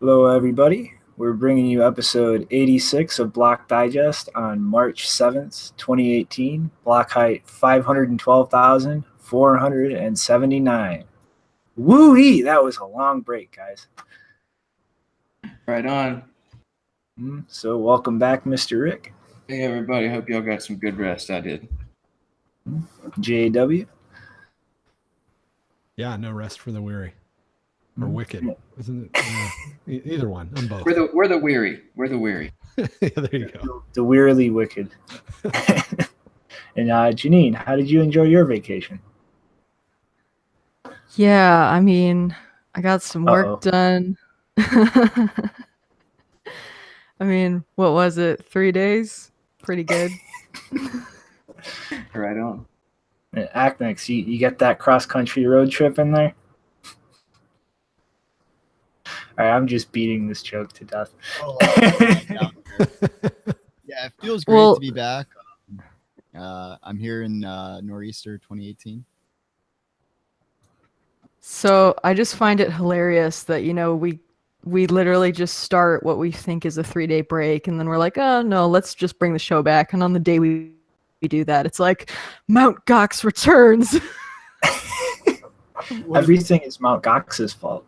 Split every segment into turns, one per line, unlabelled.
Hello, everybody. We're bringing you episode 86 of Block Digest on March 7th, 2018. Block height 512,479. Woo-wee! That was a long break, guys.
Right on.
So welcome back, Mr. Rick.
Hey, everybody. Hope y'all got some good rest. I did.
JW.
Yeah, no rest for the weary. Or wicked. Isn't it? Either one. I'm both.
We're the weary. We're the weary.
Yeah, there you go.
The wearily wicked. And Janine, how did you enjoy your vacation?
Yeah, I mean, I got some work done. I mean, what was it? 3 days? Pretty good.
Right on.
Acnex, you get that cross-country road trip in there? All right, I'm just beating this joke to death.
Yeah, it feels great to be back. I'm here in Nor'easter 2018.
So I just find it hilarious that, you know, we literally just start what we think is a 3-day break, and then we're like, oh, no, let's just bring the show back. And on the day we do that, it's like, MtGox returns.
Everything is MtGox's fault.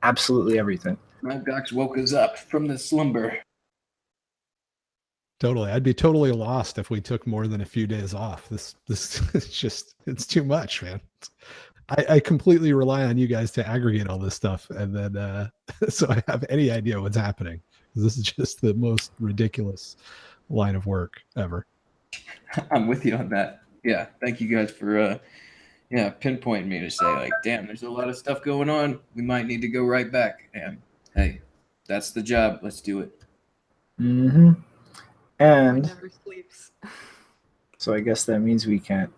Absolutely everything.
MtGox woke us up from the slumber.
Totally. I'd be totally lost if we took more than a few days off. This is just, it's too much, man. I completely rely on you guys to aggregate all this stuff, and then so I have any idea what's happening. This is just the most ridiculous line of work ever.
I'm with you on that. Yeah. Thank you guys for pinpointing me to say, like, damn, there's a lot of stuff going on. We might need to go right back. And hey, that's the job. Let's do it.
Mm-hmm. And
Never sleeps.
So I guess that means we can't.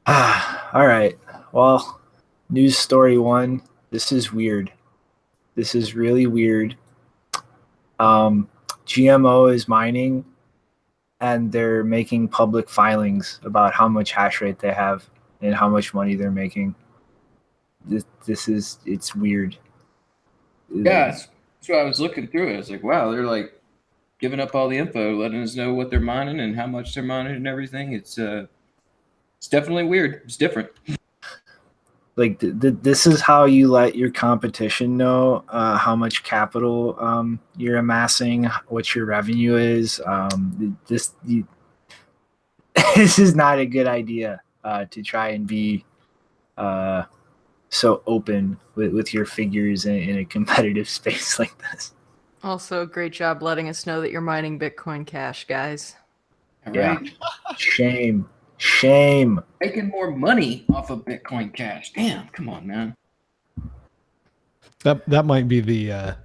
All right. Well, news story one. This is weird. This is really weird. GMO is mining, and they're making public filings about how much hash rate they have and how much money they're making. It's weird.
Yeah, so I was looking through it. I was like, wow, they're like giving up all the info, letting us know what they're mining and how much they're mining and everything. It's definitely weird. It's different.
Like this is how you let your competition know how much capital you're amassing, what your revenue is. This is not a good idea to try and be so open with your figures in a competitive space like this.
Also, great job letting us know that you're mining Bitcoin Cash, guys.
Yeah. Shame.
Making more money off of Bitcoin Cash. Damn, come on, man.
That might be the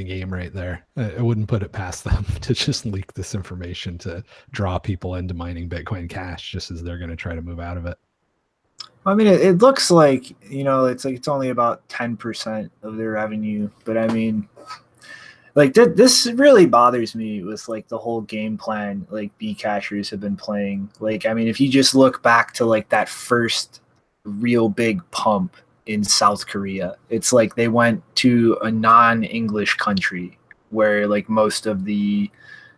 game right there. I wouldn't put it past them to just leak this information to draw people into mining Bitcoin Cash, just as they're going to try to move out of it.
I mean, it looks like, you know, it's only about 10% of their revenue, but I mean, like this really bothers me with like the whole game plan like Bcashers have been playing. Like, I mean, if you just look back to like that first real big pump in South Korea, it's like they went to a non-English country where like most of the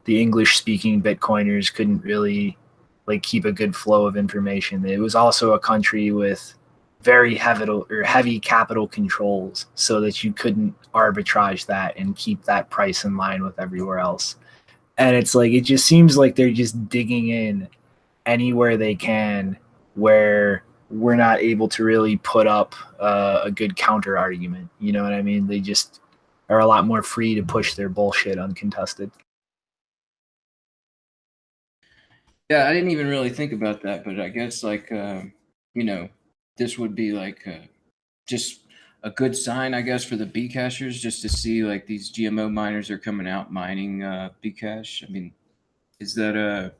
English speaking Bitcoiners couldn't really like keep a good flow of information. It was also a country with very heavy capital controls so that you couldn't arbitrage that and keep that price in line with everywhere else. And it's like, it just seems like they're just digging in anywhere they can where we're not able to really put up a good counter argument. You know what I mean? They just are a lot more free to push their bullshit uncontested.
Yeah, I didn't even really think about that, but I guess like, you know, this would be like just a good sign, I guess, for the Bcashers, just to see like these GMO miners are coming out mining Bcash. I mean, is that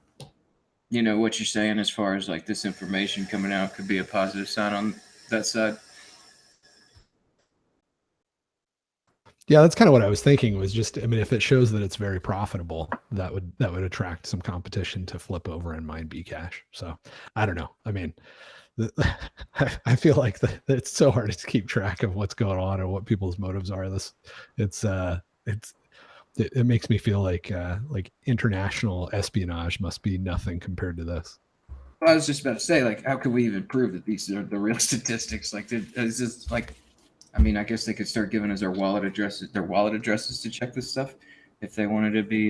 you know, what you're saying as far as like this information coming out could be a positive sign on that side?
Yeah, that's kind of what I was thinking, was just, I mean, if it shows that it's very profitable, that would attract some competition to flip over and mine Bcash. So I don't know. I mean, I feel like it's so hard to keep track of what's going on and what people's motives are. It makes me feel like international espionage must be nothing compared to this.
Well, I was just about to say, like, how could we even prove that these are the real statistics? Like, is this like, I mean, I guess they could start giving us their wallet addresses to check this stuff if they wanted to be,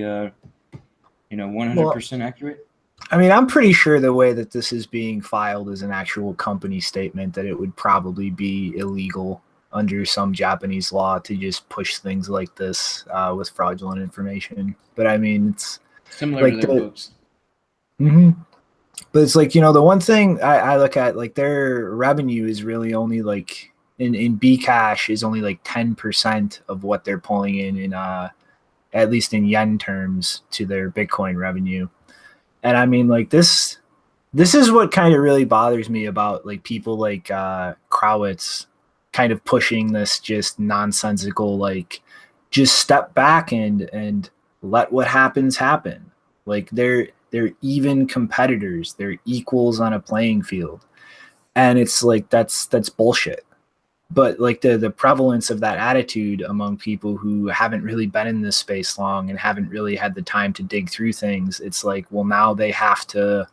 100% accurate.
I mean, I'm pretty sure the way that this is being filed as an actual company statement, that it would probably be illegal under some Japanese law to just push things like this with fraudulent information. But I mean, it's
similar
like
to their books.
Mm-hmm. But it's like, the one thing I look at, like, their revenue is really only like in Bcash is only like 10% of what they're pulling in at least in yen terms to their Bitcoin revenue. And I mean, like, this is what kind of really bothers me about like people like Krowitz kind of pushing this just nonsensical, like, just step back and let what happens happen. Like, they're even competitors, they're equals on a playing field. And it's like that's bullshit. But like the prevalence of that attitude among people who haven't really been in this space long and haven't really had the time to dig through things, it's like, well, now they have to,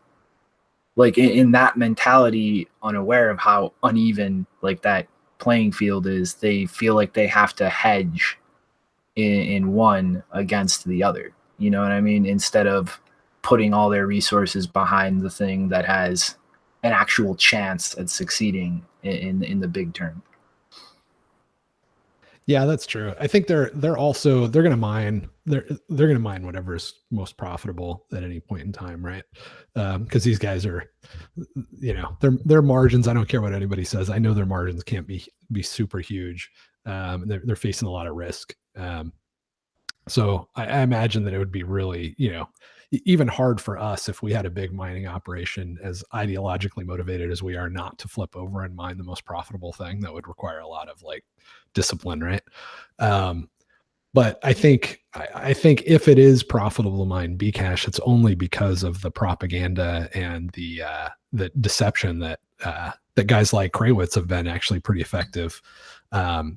like, in that mentality, unaware of how uneven like that playing field is, they feel like they have to hedge in one against the other. You know what I mean? Instead of putting all their resources behind the thing that has an actual chance at succeeding in the big term.
Yeah, that's true. I think they're gonna mine whatever is most profitable at any point in time, right? Because these guys are, their margins. I don't care what anybody says. I know their margins can't be super huge. They're facing a lot of risk. So I imagine that it would be really, even hard for us if we had a big mining operation, as ideologically motivated as we are, not to flip over and mine the most profitable thing. That would require a lot of like discipline, right? But I think if it is profitable to mine Bcash, it's only because of the propaganda and the deception that guys like Krawitz have been actually pretty effective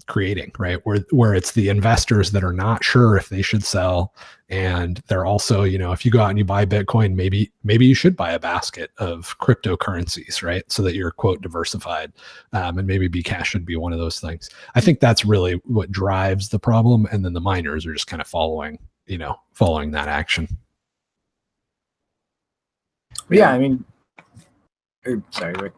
creating, right? Where it's the investors that are not sure if they should sell, and they're also, if you go out and you buy Bitcoin, maybe you should buy a basket of cryptocurrencies, right? So that you're, quote, diversified, and maybe Bcash should be one of those things. I think that's really what drives the problem, and then the miners are just kind of following that action.
Yeah, I mean, sorry, Rick.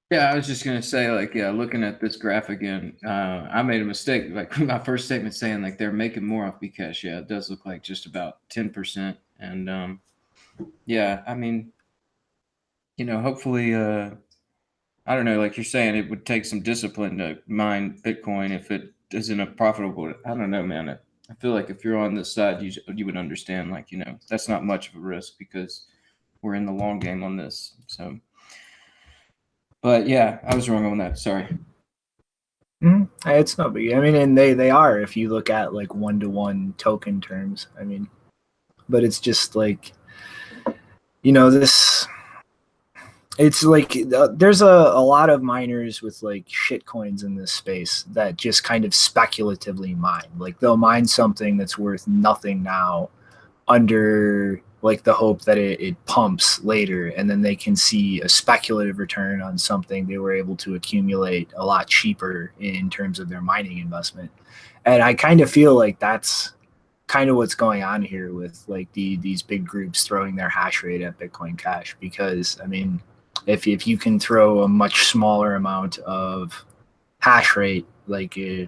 Yeah, I was just gonna say, like, looking at this graph again, I made a mistake. Like my first statement saying like they're making more off Bcash. Yeah, it does look like just about 10%. And yeah, I mean, hopefully, I don't know, like you're saying, it would take some discipline to mine Bitcoin if it isn't a profitable. I don't know, man. I feel like if you're on this side, you would understand, like, that's not much of a risk because we're in the long game on this. So. But yeah, I was wrong on that. Sorry.
Mm-hmm. It's no big. I mean, and they are, if you look at like 1-to-1 token terms. I mean, but it's just like, this. It's like there's a lot of miners with like shit coins in this space that just kind of speculatively mine. Like they'll mine something that's worth nothing now, under like the hope that it pumps later, and then they can see a speculative return on something they were able to accumulate a lot cheaper in terms of their mining investment. And I kind of feel like that's kind of what's going on here with like these big groups throwing their hash rate at Bitcoin Cash, because I mean, if you can throw a much smaller amount of hash rate, like I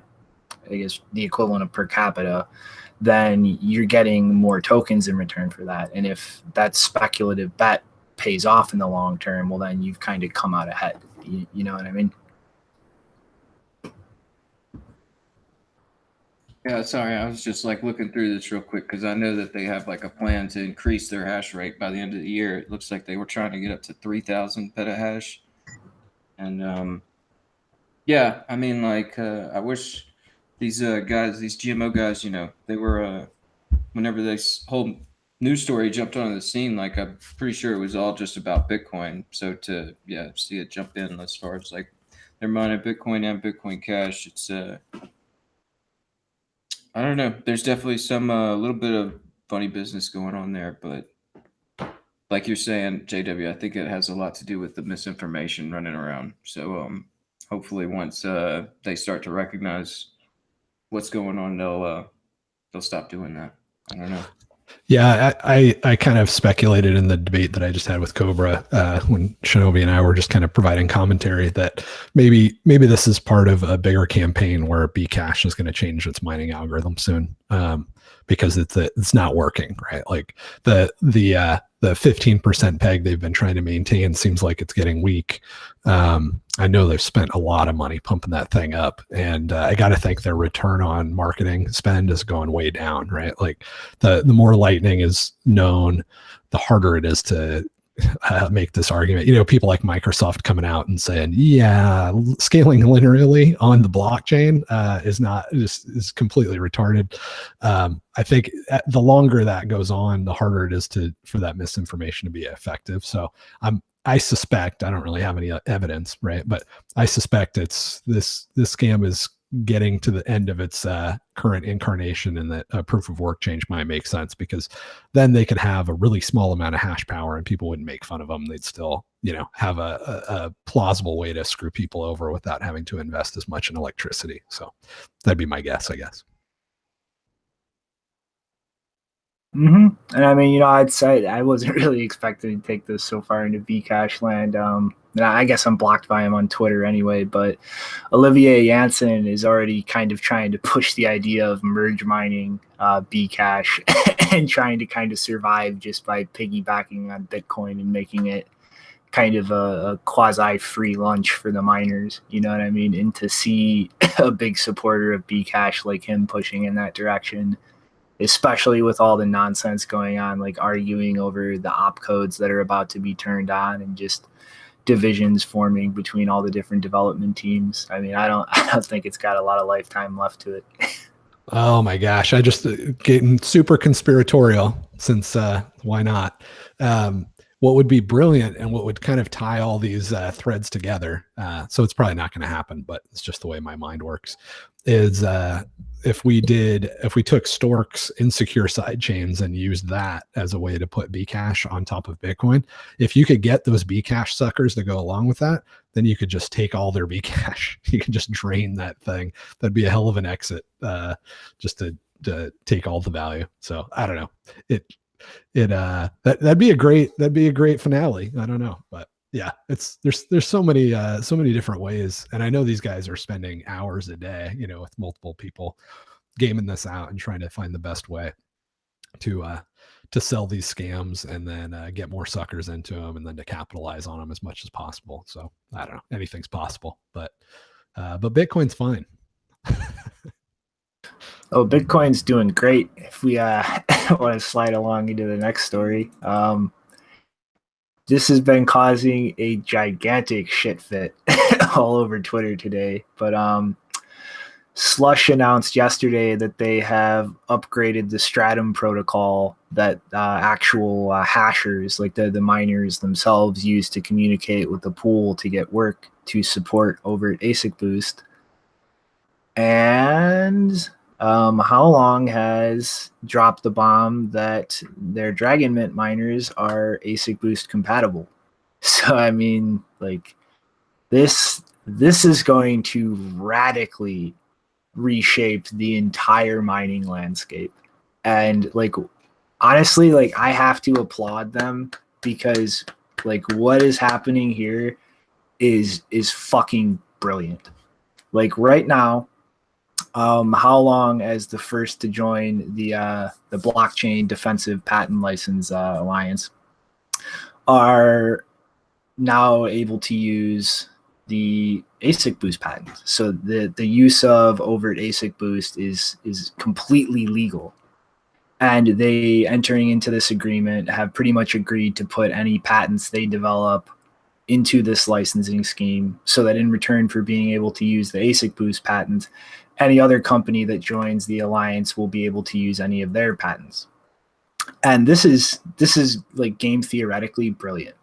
guess the equivalent of per capita, then you're getting more tokens in return for that. And if that speculative bet pays off in the long term, well, then you've kind of come out ahead. You know what I mean?
Yeah, sorry. I was just like looking through this real quick because I know that they have like a plan to increase their hash rate by the end of the year. It looks like they were trying to get up to 3,000 petahash. And yeah, I mean, like, I wish these guys, these GMO guys, they were, whenever they hold news story jumped onto the scene, like I'm pretty sure it was all just about Bitcoin. So to see it jump in as far as like they're mining Bitcoin and Bitcoin Cash, it's I don't know. There's definitely some a little bit of funny business going on there, but like you're saying, JW, I think it has a lot to do with the misinformation running around. So hopefully once they start to recognize what's going on, they'll stop doing that. I don't know.
Yeah, I kind of speculated in the debate that I just had with Cobra when Shinobi and I were just kind of providing commentary that maybe this is part of a bigger campaign where Bcash is going to change its mining algorithm soon because it's not working, right? Like the 15% peg they've been trying to maintain seems like it's getting weak. I know they've spent a lot of money pumping that thing up, and I got to think their return on marketing spend is going way down, right? Like the more Lightning is known, the harder it is to make this argument. You know, people like Microsoft coming out and saying, yeah, scaling linearly on the blockchain is completely retarded. I think the longer that goes on, the harder it is for that misinformation to be effective. So I suspect, I don't really have any evidence, right? But I suspect it's this scam is getting to the end of its current incarnation, and that a proof of work change might make sense, because then they could have a really small amount of hash power and people wouldn't make fun of them. They'd still, have a plausible way to screw people over without having to invest as much in electricity. So that'd be my guess, I guess.
And I mean, I'd say I wasn't really expecting to take this so far into Bcash land. And I guess I'm blocked by him on Twitter anyway, but Olivier Janssen is already kind of trying to push the idea of merge mining Bcash and trying to kind of survive just by piggybacking on Bitcoin and making it kind of a quasi-free lunch for the miners, you know what I mean? And to see a big supporter of Bcash like him pushing in that direction, especially with all the nonsense going on, like arguing over the op codes that are about to be turned on and just divisions forming between all the different development teams. I mean, I don't think it's got a lot of lifetime left to it.
Oh my gosh. I just getting super conspiratorial since why not? What would be brilliant and what would kind of tie all these threads together, so it's probably not going to happen, but it's just the way my mind works, is if we took Stork's insecure side chains and used that as a way to put Bcash on top of Bitcoin, if you could get those Bcash suckers to go along with that, then you could just take all their Bcash. You could just drain that thing. That'd be a hell of an exit, just to take all the value. So I don't know. That'd be a great finale. I don't know, but yeah, there's so many different ways, and I know these guys are spending hours a day, with multiple people gaming this out and trying to find the best way to sell these scams and then get more suckers into them and then to capitalize on them as much as possible. So I don't know, anything's possible, but Bitcoin's fine.
Oh, Bitcoin's doing great. If we want to slide along into the next story, this has been causing a gigantic shit fit all over Twitter today. But Slush announced yesterday that they have upgraded the Stratum protocol that actual hashers, like the miners themselves, use to communicate with the pool to get work to support Overt AsicBoost. And How Long has dropped the bomb that their Dragon Mint miners are AsicBoost compatible. So I mean, like this is going to radically reshape the entire mining landscape. And like honestly, like I have to applaud them, because like what is happening here is fucking brilliant. Like right now, How Long, as the first to join the Blockchain Defensive Patent License Alliance, are now able to use the AsicBoost patent. So the use of Overt AsicBoost is completely legal. And they, entering into this agreement, have pretty much agreed to put any patents they develop into this licensing scheme, so that in return for being able to use the AsicBoost patent, any other company that joins the alliance will be able to use any of their patents. And this is like game theoretically brilliant,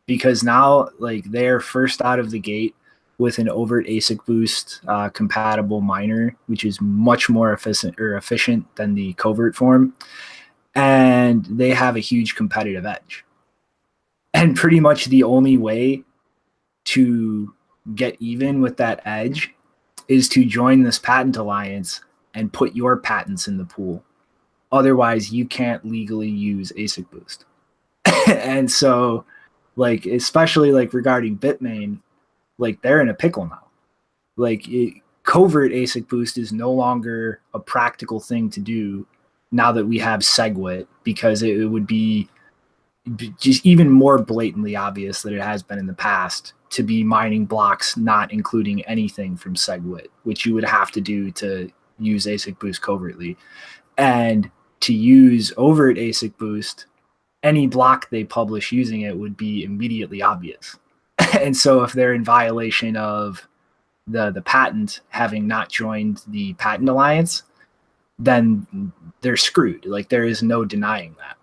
because now like they're first out of the gate with an Overt AsicBoost compatible miner, which is much more efficient than the covert form, and they have a huge competitive edge. And pretty much the only way to get even with that edge is to join this patent alliance and put your patents in the pool. Otherwise, you can't legally use AsicBoost. And so, like, especially like regarding Bitmain, like they're in a pickle now. Like covert AsicBoost is no longer a practical thing to do now that we have SegWit, because it would be just even more blatantly obvious that it has been in the past to be mining blocks not including anything from SegWit, which you would have to do to use AsicBoost covertly. And to use Overt AsicBoost, any block they publish using it would be immediately obvious. And so if they're in violation of the patent, having not joined the patent alliance, then they're screwed. Like there is no denying that.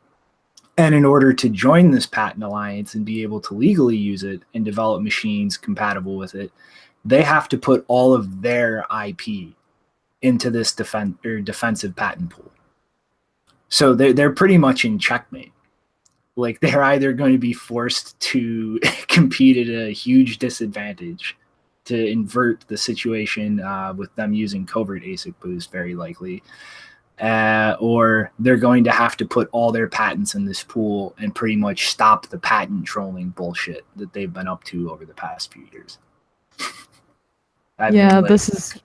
And in order to join this patent alliance and be able to legally use it and develop machines compatible with it, they have to put all of their IP into this defensive patent pool. So they're pretty much in checkmate. Like they're either going to be forced to compete at a huge disadvantage to invert the situation with them using covert AsicBoost, very likely, or they're going to have to put all their patents in this pool and pretty much stop the patent trolling bullshit that they've been up to over the past few years.
This is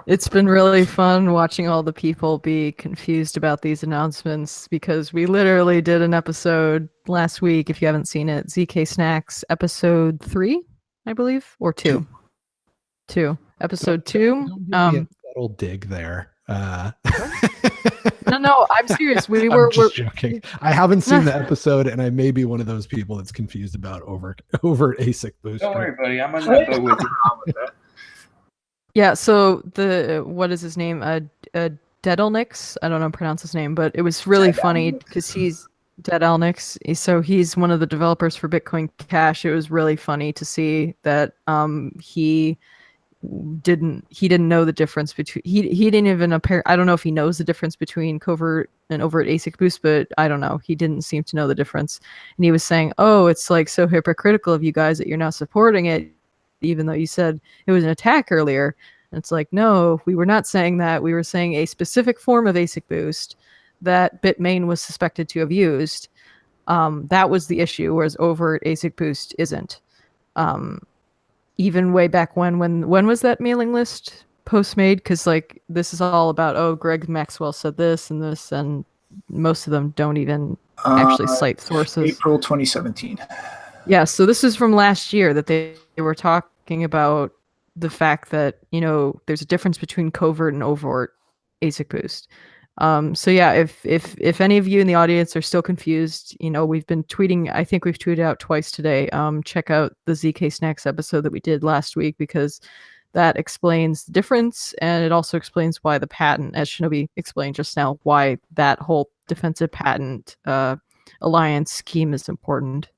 it's been really fun watching all the people be confused about these announcements, because we literally did an episode last week, if you haven't seen it, ZK Snacks episode 3, I believe, or 2. Episode 2.
Little dig there.
No, I'm serious.
I'm just joking. I haven't seen the episode, and I may be one of those people that's confused about Overt AsicBoost.
Don't worry, buddy. I'm on that boat with you.
Yeah, so what is his name? Deadal. I don't know how to pronounce his name, but it was really funny because he's Deadal. So he's one of the developers for Bitcoin Cash. It was really funny to see that he didn't know the difference between he didn't even appear. I don't know if he knows the difference between covert and Overt AsicBoost, but I don't know. He didn't seem to know the difference, and he was saying, "Oh, it's like so hypocritical of you guys that you're not supporting it, even though you said it was an attack earlier." And it's like, no, we were not saying that. We were saying a specific form of AsicBoost that Bitmain was suspected to have used. That was the issue, whereas Overt AsicBoost isn't. Even way back when was that mailing list post made? Because like this is all about, oh, Greg Maxwell said this, and most of them don't even actually cite sources.
April 2017.
Yeah, so this is from last year that they were talking about the fact that, there's a difference between covert and overt AsicBoost. So yeah, if any of you in the audience are still confused, we've been tweeting. I think we've tweeted out twice today. Check out the ZK Snacks episode that we did last week, because that explains the difference, and it also explains why the patent, as Shinobi explained just now, why that whole defensive patent alliance scheme is important.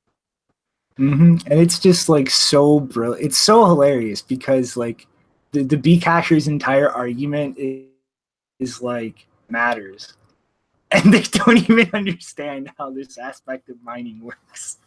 Mm-hmm. And it's just like so brilliant. It's so hilarious because like the Bcasher's entire argument is like matters, and they don't even understand how this aspect of mining works.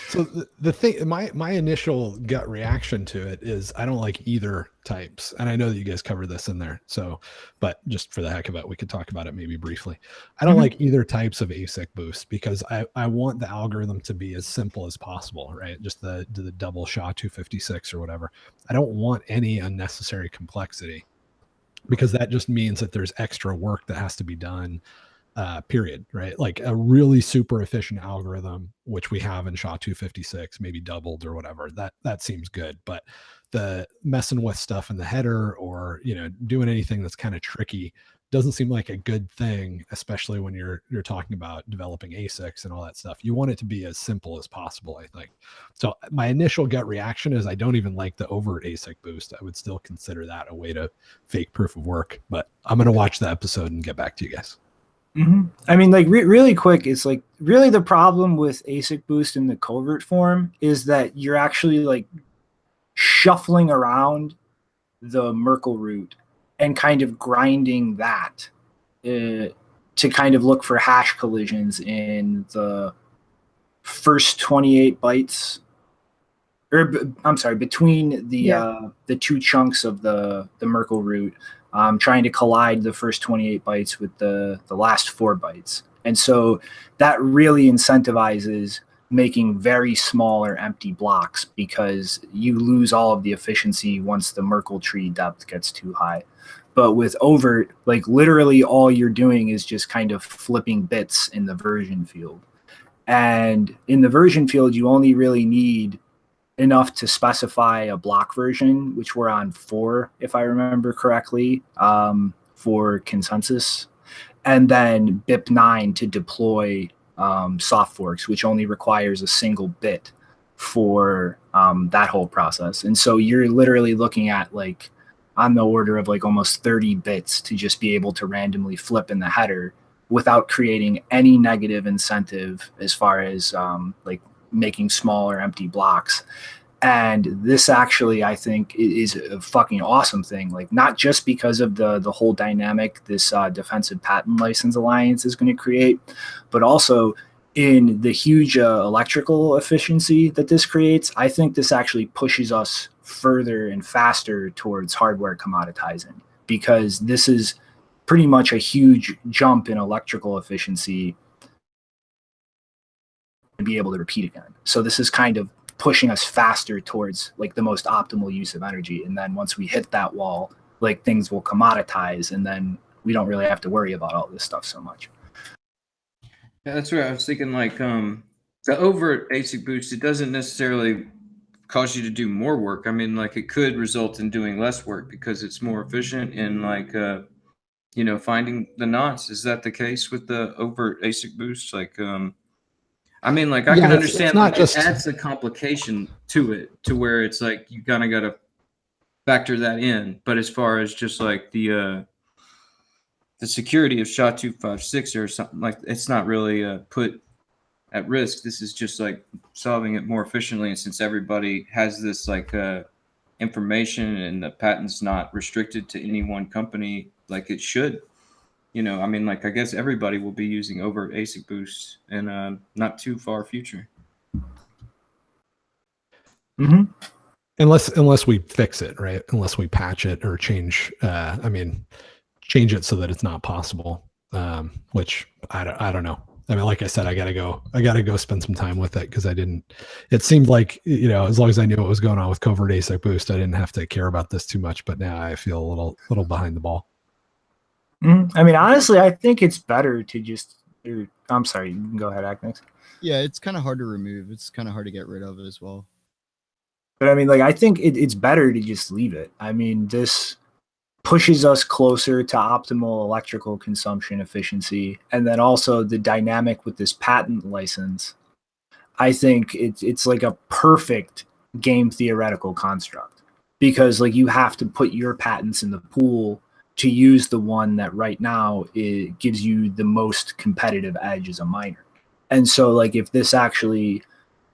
So the thing, my initial gut reaction to it is I don't like either types, and I know that you guys covered this in there. So, but just for the heck of it, we could talk about it maybe briefly. I don't like either types of AsicBoost because I want the algorithm to be as simple as possible, right? Just the double SHA-256 or whatever. I don't want any unnecessary complexity, because that just means that there's extra work that has to be done. Period, right? Like a really super efficient algorithm, which we have in SHA-256, maybe doubled or whatever, that seems good. But the messing with stuff in the header, or doing anything that's kind of tricky, doesn't seem like a good thing, especially when you're talking about developing ASICs and all that stuff. You want it to be as simple as possible, I think. So my initial gut reaction is I don't even like the Overt ASIC boost. I would still consider that a way to fake proof of work, but I'm going to watch the episode and get back to you guys.
Mm-hmm. I mean, like really quick, it's like really the problem with AsicBoost in the covert form is that you're actually like shuffling around the Merkle root and kind of grinding that to kind of look for hash collisions in the first 28 bytes, or I'm sorry, between the two chunks of the Merkle root, trying to collide the first 28 bytes with the last 4 bytes. And so that really incentivizes making very small or empty blocks because you lose all of the efficiency once the Merkle tree depth gets too high. But with Overt, like literally all you're doing is just kind of flipping bits in the version field. And in the version field, you only really need enough to specify a block version, which we're on 4, if I remember correctly, for consensus. And then BIP9 to deploy soft forks, which only requires a single bit for that whole process. And so you're literally looking at like on the order of like almost 30 bits to just be able to randomly flip in the header without creating any negative incentive as far as like making small or empty blocks. And this actually, I think, is a fucking awesome thing. Like, not just because of the whole dynamic this defensive patent license alliance is going to create, but also in the huge electrical efficiency that this creates. I think this actually pushes us further and faster towards hardware commoditizing, because this is pretty much a huge jump in electrical efficiency to be able to repeat again. So this is kind of pushing us faster towards like the most optimal use of energy. And then once we hit that wall, like things will commoditize, and then we don't really have to worry about all this stuff so much.
Yeah, that's right. I was thinking like the Overt AsicBoost, it doesn't necessarily cause you to do more work. I mean, like it could result in doing less work because it's more efficient in like you know, finding the knots. Is that the case with the Overt AsicBoost? Like I mean, like I can understand
it's not
like
just...
it adds a complication to it, to where it's like you kind of got to factor that in. But as far as just like the security of SHA-256 or something, like it's not really put at risk. This is just like solving it more efficiently. And since everybody has this like information and the patent's not restricted to any one company, like it should. You know, I mean, like I guess everybody will be using Overt AsicBoost in not too far future.
Mm-hmm.
Unless we fix it, right? Unless we patch it or change. Change it so that it's not possible. Which I don't know. I mean, like I said, I gotta go spend some time with it because I didn't. It seemed like, you know, as long as I knew what was going on with Covert AsicBoost, I didn't have to care about this too much. But now I feel a little behind the ball.
I mean, honestly, I think it's better to just. I'm sorry. You can go ahead, Agnex.
Yeah, it's kind of hard to remove. It's kind of hard to get rid of as well.
But I mean, like, I think it's better to just leave it. I mean, this pushes us closer to optimal electrical consumption efficiency, and then also the dynamic with this patent license. I think it's like a perfect game theoretical construct, because like you have to put your patents in the pool to use the one that right now it gives you the most competitive edge as a miner. And so like if this actually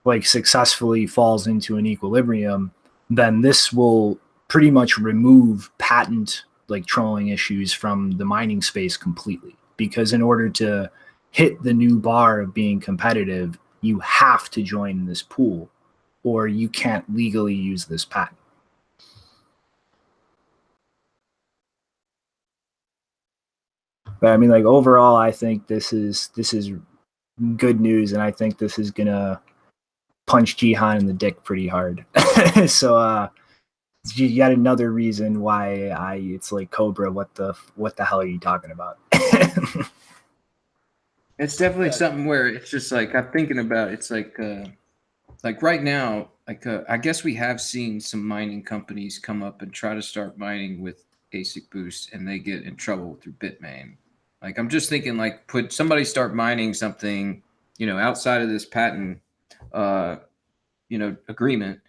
like successfully falls into an equilibrium, then this will pretty much remove patent like trolling issues from the mining space completely. Because in order to hit the new bar of being competitive, you have to join this pool or you can't legally use this patent. But I mean, like overall, I think this is good news, and I think this is gonna punch Jihan in the dick pretty hard. So it's yet another reason why it's like Cobra. What the hell are you talking about?
It's definitely something where it's just like I'm thinking about. It's like right now, like I guess we have seen some mining companies come up and try to start mining with AsicBoost and they get in trouble through Bitmain. Like, I'm just thinking, like, put somebody start mining something, you know, outside of this patent, you know, agreement,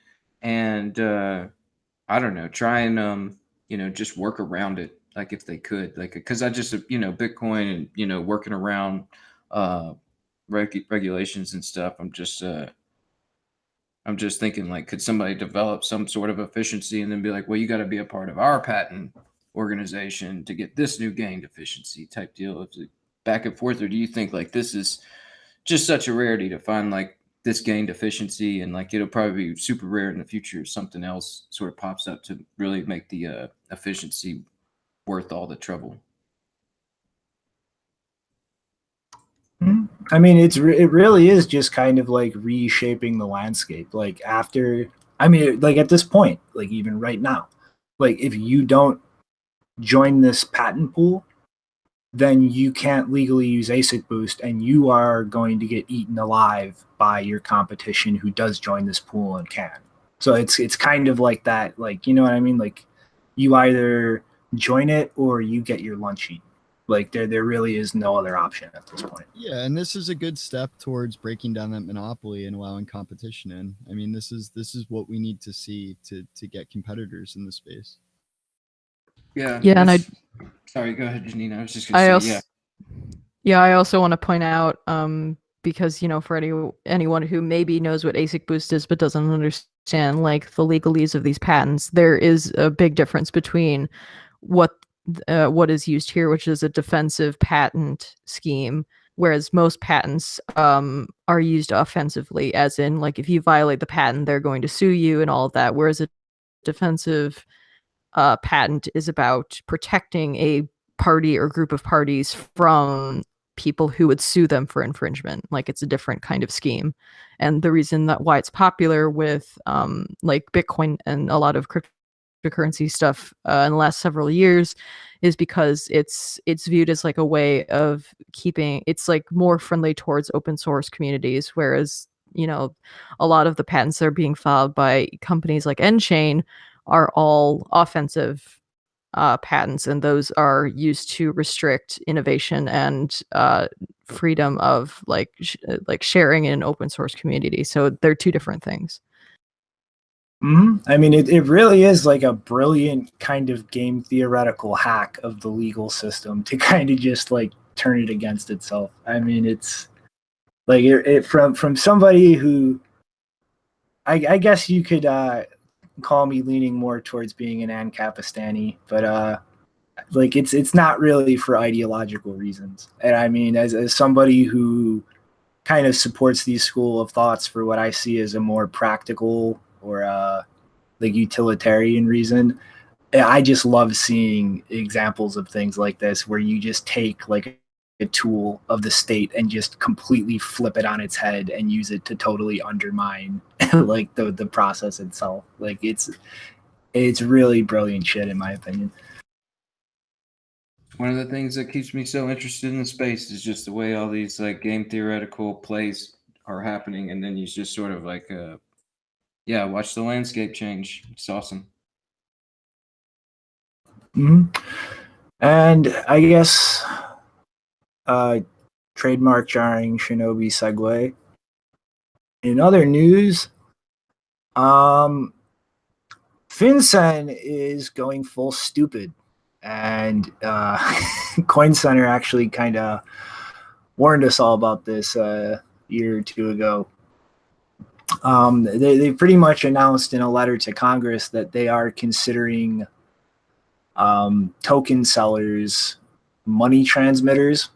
and I don't know, try and you know, just work around it, like if they could, like, because I just, you know, Bitcoin and, you know, working around regulations and stuff. I'm just thinking, like, could somebody develop some sort of efficiency and then be like, well, you got to be a part of our patent organization to get this new gained efficiency type deal? Is it back and forth, or do you think like this is just such a rarity to find like this gained efficiency, and like it'll probably be super rare in the future if something else sort of pops up to really make the efficiency worth all the trouble?
I mean, it really is just kind of like reshaping the landscape. Like after, I mean, like at this point, like even right now, like if you don't join this patent pool, then you can't legally use AsicBoost, and you are going to get eaten alive by your competition who does join this pool and can. So it's kind of like that, like, you know what I mean? Like you either join it or you get your lunch eaten. Like there really is no other option at this point.
Yeah, and this is a good step towards breaking down that monopoly and allowing competition in. I mean, this is what we need to see to get competitors in the space.
Yeah.
Yeah, and
sorry, go ahead, Janina. I was just gonna say,
yeah. I also want to point out, because, you know, for anyone who maybe knows what AsicBoost is but doesn't understand like the legalese of these patents, there is a big difference between what is used here, which is a defensive patent scheme, whereas most patents are used offensively, as in like if you violate the patent, they're going to sue you and all of that, whereas a defensive patent is about protecting a party or group of parties from people who would sue them for infringement. Like it's a different kind of scheme. And the reason that why it's popular with like Bitcoin and a lot of cryptocurrency stuff in the last several years is because it's viewed as like a way of keeping, it's like more friendly towards open source communities, whereas, you know, a lot of the patents that are being filed by companies like Nchain are all offensive patents, and those are used to restrict innovation and freedom of like sharing in an open source community. So they're two different things.
I mean, it really is like a brilliant kind of game theoretical hack of the legal system to kind of just like turn it against itself. I mean, it's like it from somebody who I guess you could call me leaning more towards being an Ankapistani, but like it's not really for ideological reasons. And I mean, as somebody who kind of supports these school of thoughts for what I see as a more practical or like utilitarian reason, I just love seeing examples of things like this where you just take like a tool of the state and just completely flip it on its head and use it to totally undermine like the process itself. Like it's really brilliant shit in my opinion.
One of the things that keeps me so interested in the space is just the way all these like game theoretical plays are happening, and then you just sort of like watch the landscape change. It's awesome.
And I guess trademark jarring Shinobi segue. In other news, FinCen is going full stupid, and Coin Center actually kind of warned us all about this a year or two ago. They pretty much announced in a letter to Congress that they are considering token sellers money transmitters,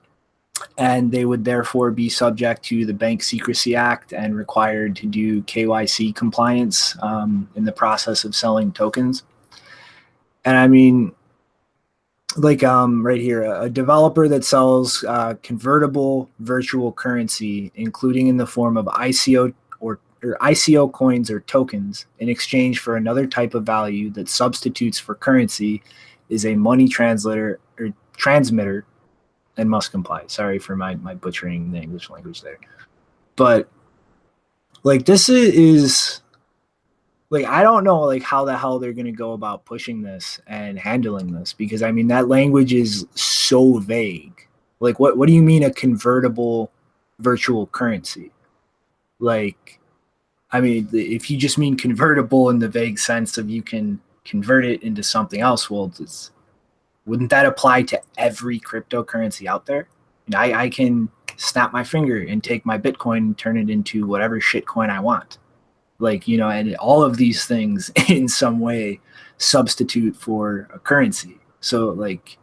and they would therefore be subject to the Bank Secrecy Act and required to do KYC compliance in the process of selling tokens. And I mean, like right here, a developer that sells convertible virtual currency, including in the form of ICO or ICO coins or tokens, in exchange for another type of value that substitutes for currency, is a money transmitter and must comply. Sorry for my butchering the English language there. But like this is like I don't know like how the hell they're going to go about pushing this and handling this, because I mean that language is so vague. Like what do you mean a convertible virtual currency? Like, I mean, if you just mean convertible in the vague sense of you can convert it into something else, well, wouldn't that apply to every cryptocurrency out there? I can snap my finger and take my Bitcoin and turn it into whatever shitcoin I want. Like, and all of these things in some way substitute for a currency. So like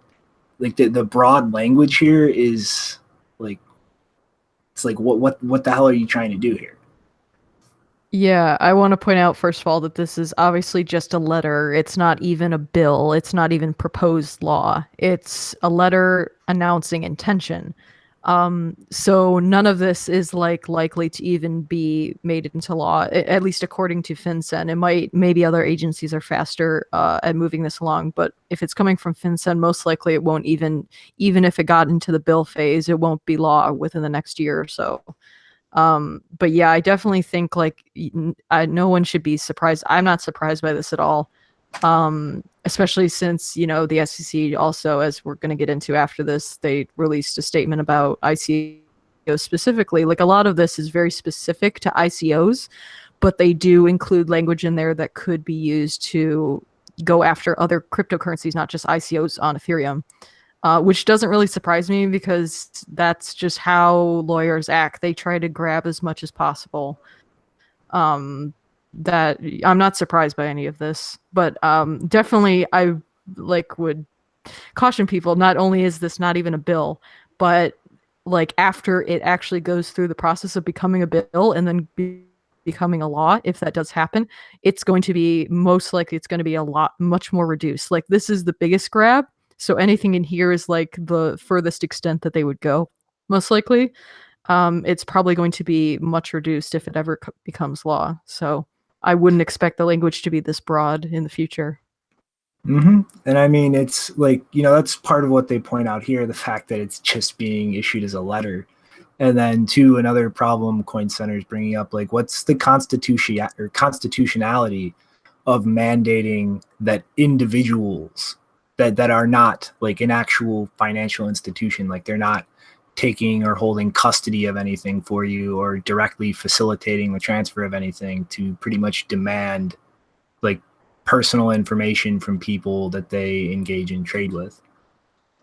the broad language here is like, it's like, what the hell are you trying to do here?
Yeah, I want to point out, first of all, that this is obviously just a letter. It's not even a bill. It's not even proposed law. It's a letter announcing intention. So none of this is likely to even be made into law, at least according to FinCen. Maybe other agencies are faster at moving this along, but if it's coming from FinCen, most likely it won't even if it got into the bill phase, it won't be law within the next year or so. But yeah, I definitely think no one should be surprised. I'm not surprised by this at all. Especially since, the SEC also, as we're going to get into after this, they released a statement about ICOs specifically. Like a lot of this is very specific to ICOs, but they do include language in there that could be used to go after other cryptocurrencies, not just ICOs on Ethereum. Which doesn't really surprise me because that's just how lawyers act. They try to grab as much as possible. That I'm not surprised by any of this, but definitely I would caution people. Not only is this not even a bill, but after it actually goes through the process of becoming a bill and then becoming a law, if that does happen, it's going to be much more reduced. Like this is the biggest grab. So anything in here is like the furthest extent that they would go, most likely. It's probably going to be much reduced if it ever becomes law. So I wouldn't expect the language to be this broad in the future.
Mm-hmm. And I mean, it's like, that's part of what they point out here, the fact that it's just being issued as a letter. And then two, another problem Coin Center is bringing up, like what's the constitutionality of mandating that individuals that are not like an actual financial institution, like they're not taking or holding custody of anything for you or directly facilitating the transfer of anything, to pretty much demand like personal information from people that they engage in trade with.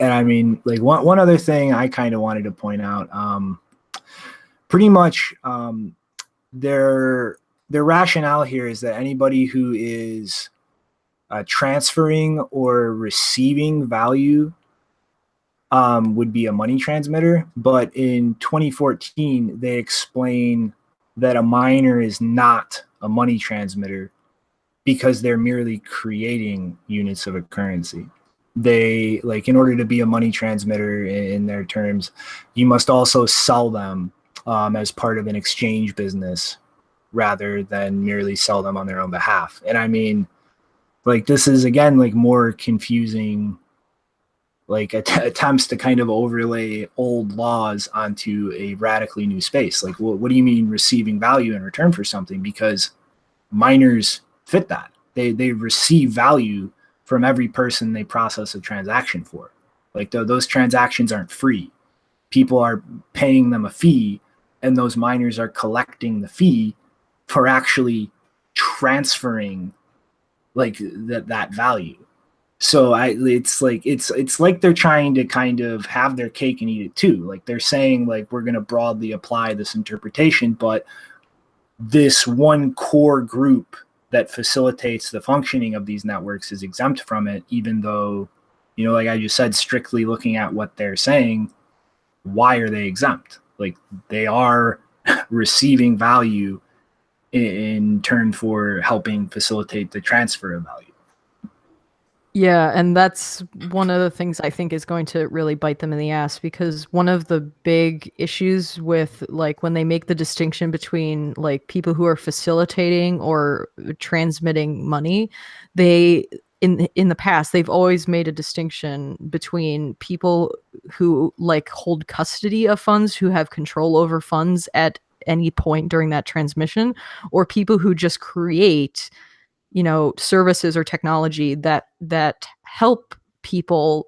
And I mean, like one other thing I kind of wanted to point out, pretty much their rationale here is that anybody who is transferring or receiving value would be a money transmitter. But in 2014, they explain that a miner is not a money transmitter because they're merely creating units of a currency. They, like, in order to be a money transmitter in their terms, you must also sell them as part of an exchange business rather than merely sell them on their own behalf. And I mean, like, this is, again, like, more confusing, like, attempts to kind of overlay old laws onto a radically new space. Like, what do you mean receiving value in return for something? Because miners fit that. They receive value from every person they process a transaction for. Like, those transactions aren't free. People are paying them a fee, and those miners are collecting the fee for actually transferring like that value. So it's like they're trying to kind of have their cake and eat it too. Like, they're saying, like, we're going to broadly apply this interpretation, but this one core group that facilitates the functioning of these networks is exempt from it, even though, like I just said, strictly looking at what they're saying, why are they exempt? Like, they are receiving value in turn for helping facilitate the transfer of value.
Yeah, and that's one of the things I think is going to really bite them in the ass, because one of the big issues with, like, when they make the distinction between, like, people who are facilitating or transmitting money, they in the past they've always made a distinction between people who, like, hold custody of funds, who have control over funds at any point during that transmission, or people who just create services or technology that help people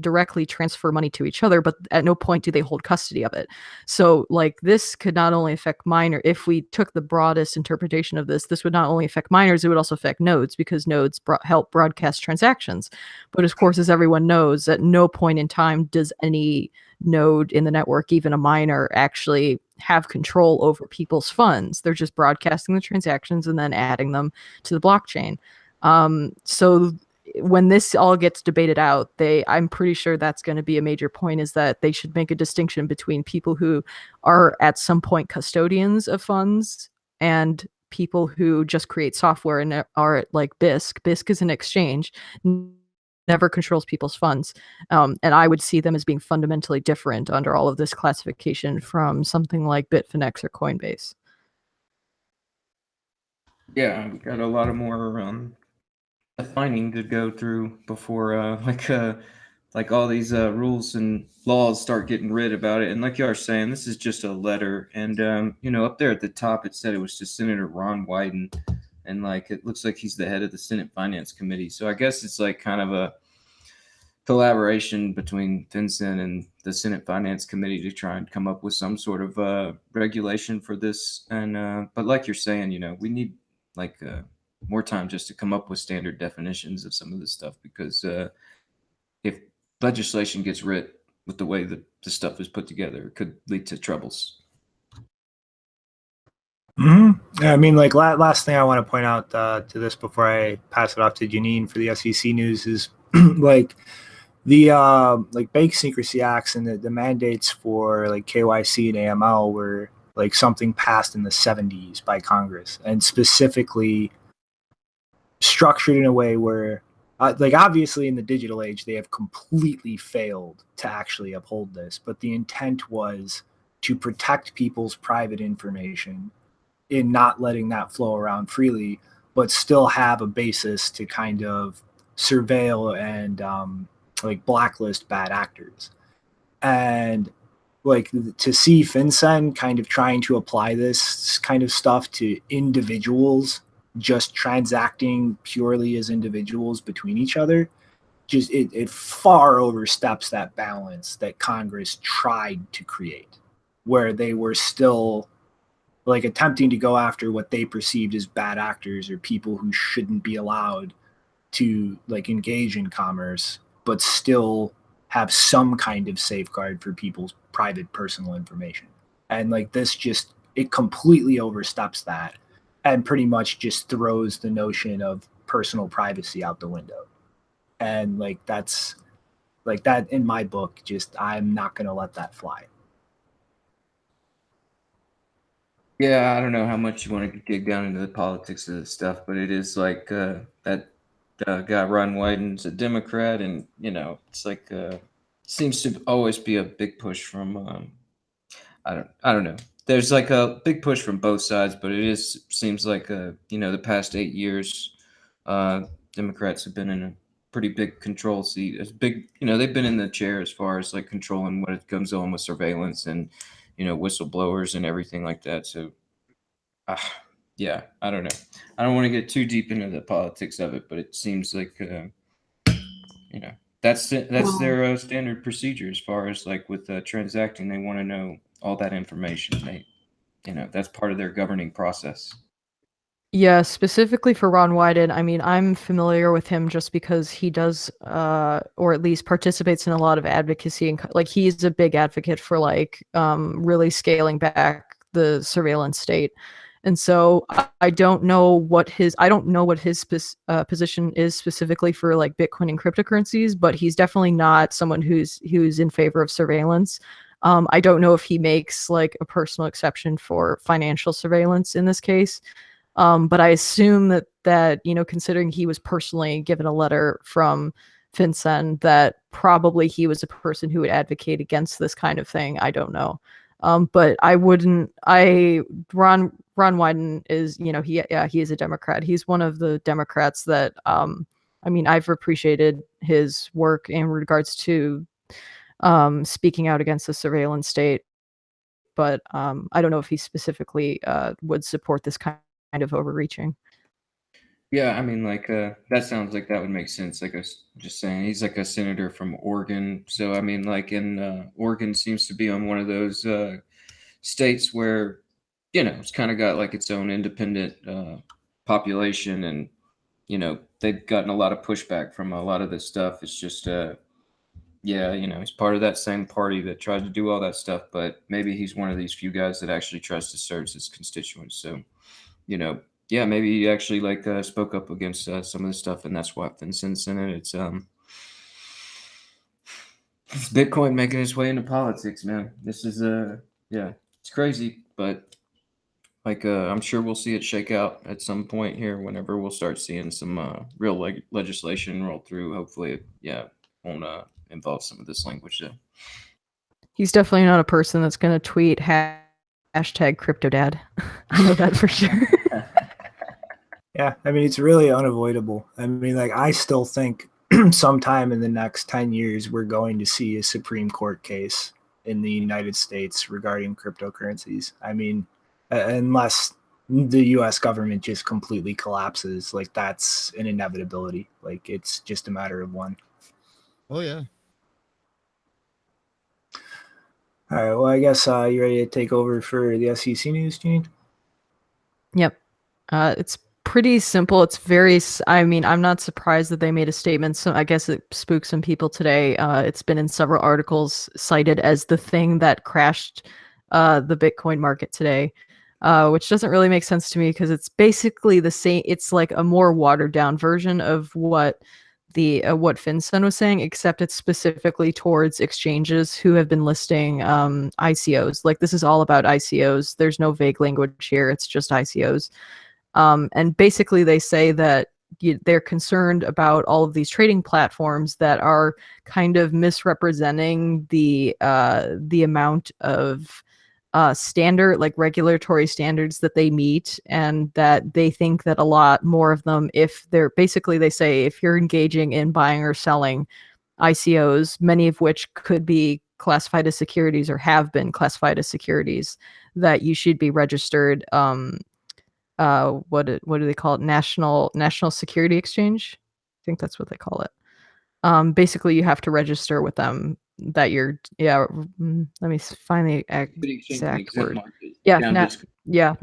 directly transfer money to each other, but at no point do they hold custody of it. So like this could not only affect minor, if we took the broadest interpretation of this would not only affect miners, it would also affect nodes, because nodes help broadcast transactions. But of course, as everyone knows, at no point in time does any node in the network, even a miner, actually have control over people's funds. They're just broadcasting the transactions and then adding them to the blockchain. So when this all gets debated out, I'm pretty sure that's going to be a major point, is that they should make a distinction between people who are at some point custodians of funds and people who just create software and are like BISC. BISC is an exchange, never controls people's funds. And I would see them as being fundamentally different under all of this classification from something like Bitfinex or Coinbase.
Yeah, we got a lot of more defining to go through before like all these rules and laws start getting writ about it. And like you are saying, this is just a letter, and up there at the top it said it was to Senator Ron Wyden, and like it looks like he's the head of the Senate Finance Committee. So I guess it's like kind of a collaboration between FinCen and the Senate Finance Committee to try and come up with some sort of regulation for this. And but like you're saying, we need like more time just to come up with standard definitions of some of this stuff, because if legislation gets writ with the way that the stuff is put together, it could lead to troubles.
Yeah, I mean, like last thing I want to point out to this before I pass it off to Janine for the SEC news is like the like Bank Secrecy Acts and the mandates for like KYC and AML were like something passed in the 70s by Congress, and specifically structured in a way where like obviously in the digital age they have completely failed to actually uphold this, but the intent was to protect people's private information in not letting that flow around freely, but still have a basis to kind of surveil and like blacklist bad actors. And like to see FinCen kind of trying to apply this kind of stuff to individuals just transacting purely as individuals between each other, just it far oversteps that balance that Congress tried to create, where they were still like attempting to go after what they perceived as bad actors or people who shouldn't be allowed to like engage in commerce, but still have some kind of safeguard for people's private personal information. And like this just, it completely oversteps that and pretty much just throws the notion of personal privacy out the window. And like that's like that in my book, just I'm not going to let that fly.
Yeah, I don't know how much you want to dig down into the politics of this stuff, but it is like that guy Ron Wyden's a Democrat, and it's like seems to always be a big push from I don't know. There's like a big push from both sides, but it seems like the past 8 years, Democrats have been in a pretty big control seat. It's big, they've been in the chair as far as like controlling what comes on with surveillance and whistleblowers and everything like that. So, yeah, I don't know. I don't want to get too deep into the politics of it, but it seems like that's their standard procedure as far as like with transacting. They want to know all that information. That's part of their governing process.
Yeah, specifically for Ron Wyden, I mean, I'm familiar with him just because he does, or at least participates in a lot of advocacy, and like he's a big advocate for like really scaling back the surveillance state. And so I don't know what his position is specifically for like Bitcoin and cryptocurrencies, but he's definitely not someone who's in favor of surveillance. I don't know if he makes like a personal exception for financial surveillance in this case. But I assume that considering he was personally given a letter from FinCen, that probably he was a person who would advocate against this kind of thing. I don't know. But I wouldn't. Ron Wyden is, he is a Democrat. He's one of the Democrats that I mean, I've appreciated his work in regards to speaking out against the surveillance state. But I don't know if he specifically would support this kind of overreaching.
Yeah, I mean, like that sounds like that would make sense. Like I was just saying, he's like a senator from Oregon. So I mean, like in Oregon seems to be on one of those states where it's kind of got like its own independent population, and they've gotten a lot of pushback from a lot of this stuff. It's just yeah, he's part of that same party that tried to do all that stuff, but maybe he's one of these few guys that actually tries to serve his constituents. So yeah, maybe he actually like spoke up against some of this stuff, and that's why FinCen's in it. It's Bitcoin making its way into politics, man. This is yeah, it's crazy, but like I'm sure we'll see it shake out at some point here. Whenever we'll start seeing some real legislation roll through, hopefully, won't involve some of this language though.
He's definitely not a person that's going to tweet hashtag CryptoDad. I know that for sure.
Yeah, I mean, it's really unavoidable. I mean, like, I still think sometime in the next 10 years, we're going to see a Supreme Court case in the United States regarding cryptocurrencies. I mean, unless the US government just completely collapses, like, that's an inevitability. Like, it's just a matter of one.
Oh, yeah.
All right, well, I guess you ready to take over for the SEC news, Gene?
Yep. It's pretty simple. It's very, I mean, I'm not surprised that they made a statement. So I guess it spooked some people today. It's been in several articles cited as the thing that crashed the Bitcoin market today, which doesn't really make sense to me because it's basically the same. It's like a more watered down version of what what FinCen was saying, except it's specifically towards exchanges who have been listing ICOs. Like, this is all about ICOs. There's no vague language here. It's just ICOs. And basically they say that they're concerned about all of these trading platforms that are kind of misrepresenting the amount of standard, like regulatory standards that they meet, and that they think that a lot more of them, if they're basically, they say if you're engaging in buying or selling ICOs, many of which could be classified as securities or have been classified as securities, that you should be registered. What do they call it? National Security Exchange. I think that's what they call it. Basically, you have to register with them that you're. Yeah. Let me find the exact word. Yeah.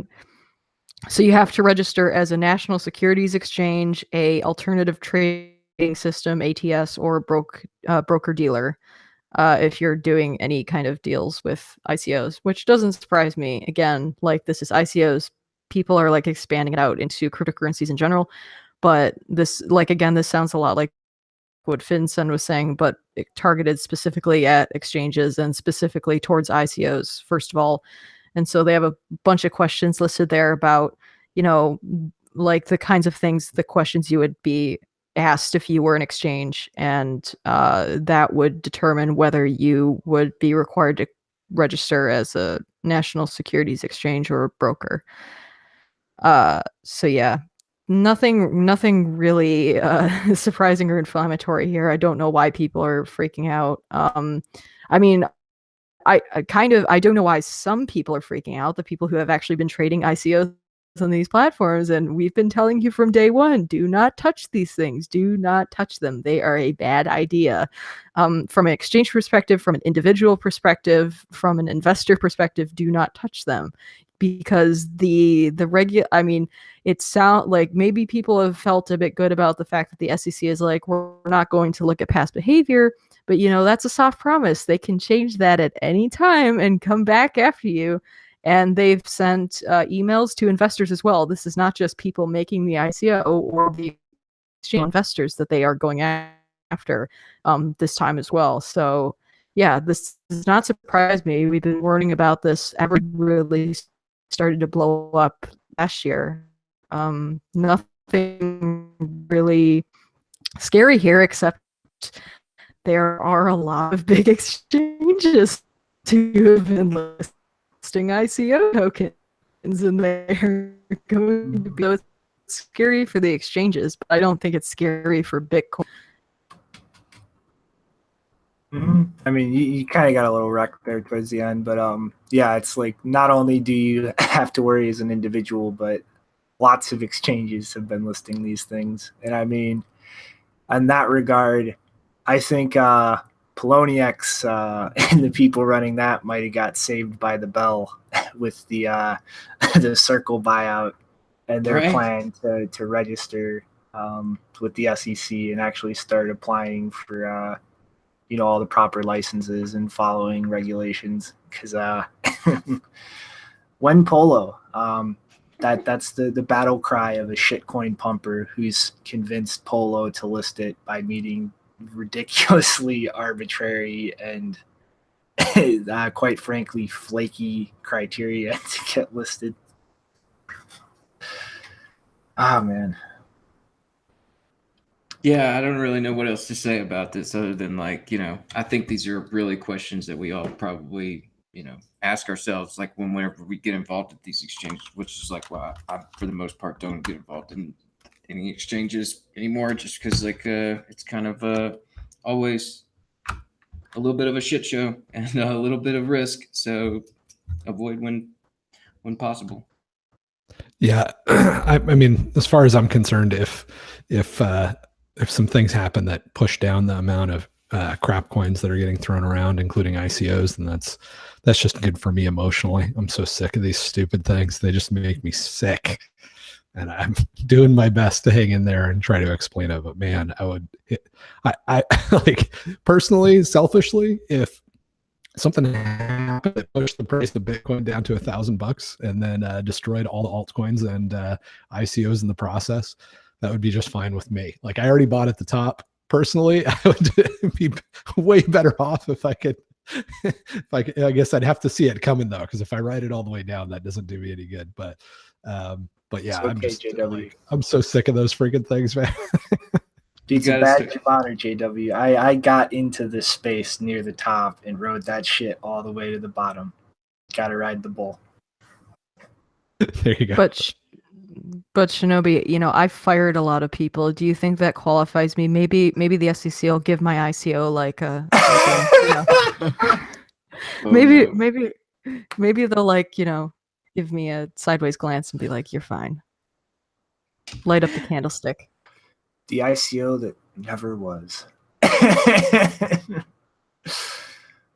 So you have to register as a national securities exchange, a alternative trading system (ATS), or broker dealer. If you're doing any kind of deals with ICOs, which doesn't surprise me. Again, like, this is ICOs. People are like expanding it out into cryptocurrencies in general. But this, like, again, this sounds a lot like what FinCen was saying, but it targeted specifically at exchanges and specifically towards ICOs, first of all. And so they have a bunch of questions listed there about, like the kinds of things, the questions you would be asked if you were an exchange, and that would determine whether you would be required to register as a national securities exchange or a broker. So yeah, nothing really surprising or inflammatory here. I don't know why people are freaking out. I mean, I don't know why some people are freaking out, the people who have actually been trading ICOs on these platforms, and we've been telling you from day one, do not touch these things, do not touch them, they are a bad idea. From an exchange perspective, from an individual perspective, from an investor perspective, do not touch them, because I mean, it sound like maybe people have felt a bit good about the fact that the SEC is like, we're not going to look at past behavior, but that's a soft promise. They can change that at any time and come back after you. And they've sent emails to investors as well. This is not just people making the ICO or the exchange investors that they are going after this time as well. So yeah, this does not surprise me. We've been warning about this ever really started to blow up last year. Nothing really scary here, except there are a lot of big exchanges to have been listing ICO tokens, and they're going to be scary for the exchanges, but I don't think it's scary for Bitcoin.
Mm-hmm. I mean, you kind of got a little wrecked there towards the end, but yeah, it's like, not only do you have to worry as an individual, but lots of exchanges have been listing these things. And I mean, in that regard, I think Poloniex and the people running that might have got saved by the bell with the the Circle buyout and their plan to register with the SEC and actually start applying for all the proper licenses and following regulations. Because when Polo, that's the battle cry of a shitcoin pumper who's convinced Polo to list it by meeting ridiculously arbitrary and quite frankly flaky criteria to get listed. Oh man.
Yeah, I don't really know what else to say about this other than like, I think these are really questions that we all probably, ask ourselves, like whenever we get involved with these exchanges, which is like, well, I for the most part don't get involved in any exchanges anymore, just because like it's kind of always a little bit of a shit show and a little bit of risk. So avoid when possible.
Yeah, I mean, as far as I'm concerned, if some things happen that push down the amount of crap coins that are getting thrown around, including ICOs, then that's just good for me emotionally. I'm so sick of these stupid things. They just make me sick. And I'm doing my best to hang in there and try to explain it. But man, I like personally, selfishly, if something happened that pushed the price of Bitcoin down to $1,000 and then destroyed all the altcoins and ICOs in the process, that would be just fine with me. Like I already bought at the top. Personally, I would be way better off if I could. I guess I'd have to see it coming though, because if I ride it all the way down, that doesn't do me any good. But yeah,
okay,
I'm just
JW.
I'm so sick of those freaking things, man.
It's a badge of honor, JW. I got into this space near the top and rode that shit all the way to the bottom. Gotta ride the bull.
There you go.
But Shinobi, I fired a lot of people. Do you think that qualifies me? Maybe the SEC will give my ICO maybe they'll give me a sideways glance and be like, "You're fine." Light up the candlestick.
The ICO that never was.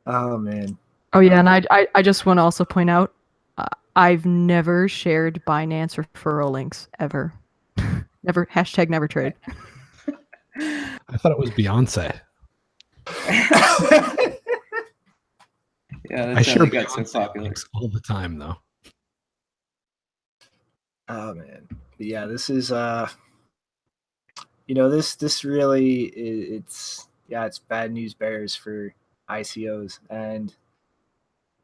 Oh man.
Oh yeah, and I just want to also point out, I've never shared Binance referral links ever. Never #never trade.
I thought it was Beyonce.
Yeah,
I share
got so popular
links all the time though.
Oh man. But yeah, this is this really it's bad news bears for ICOs. And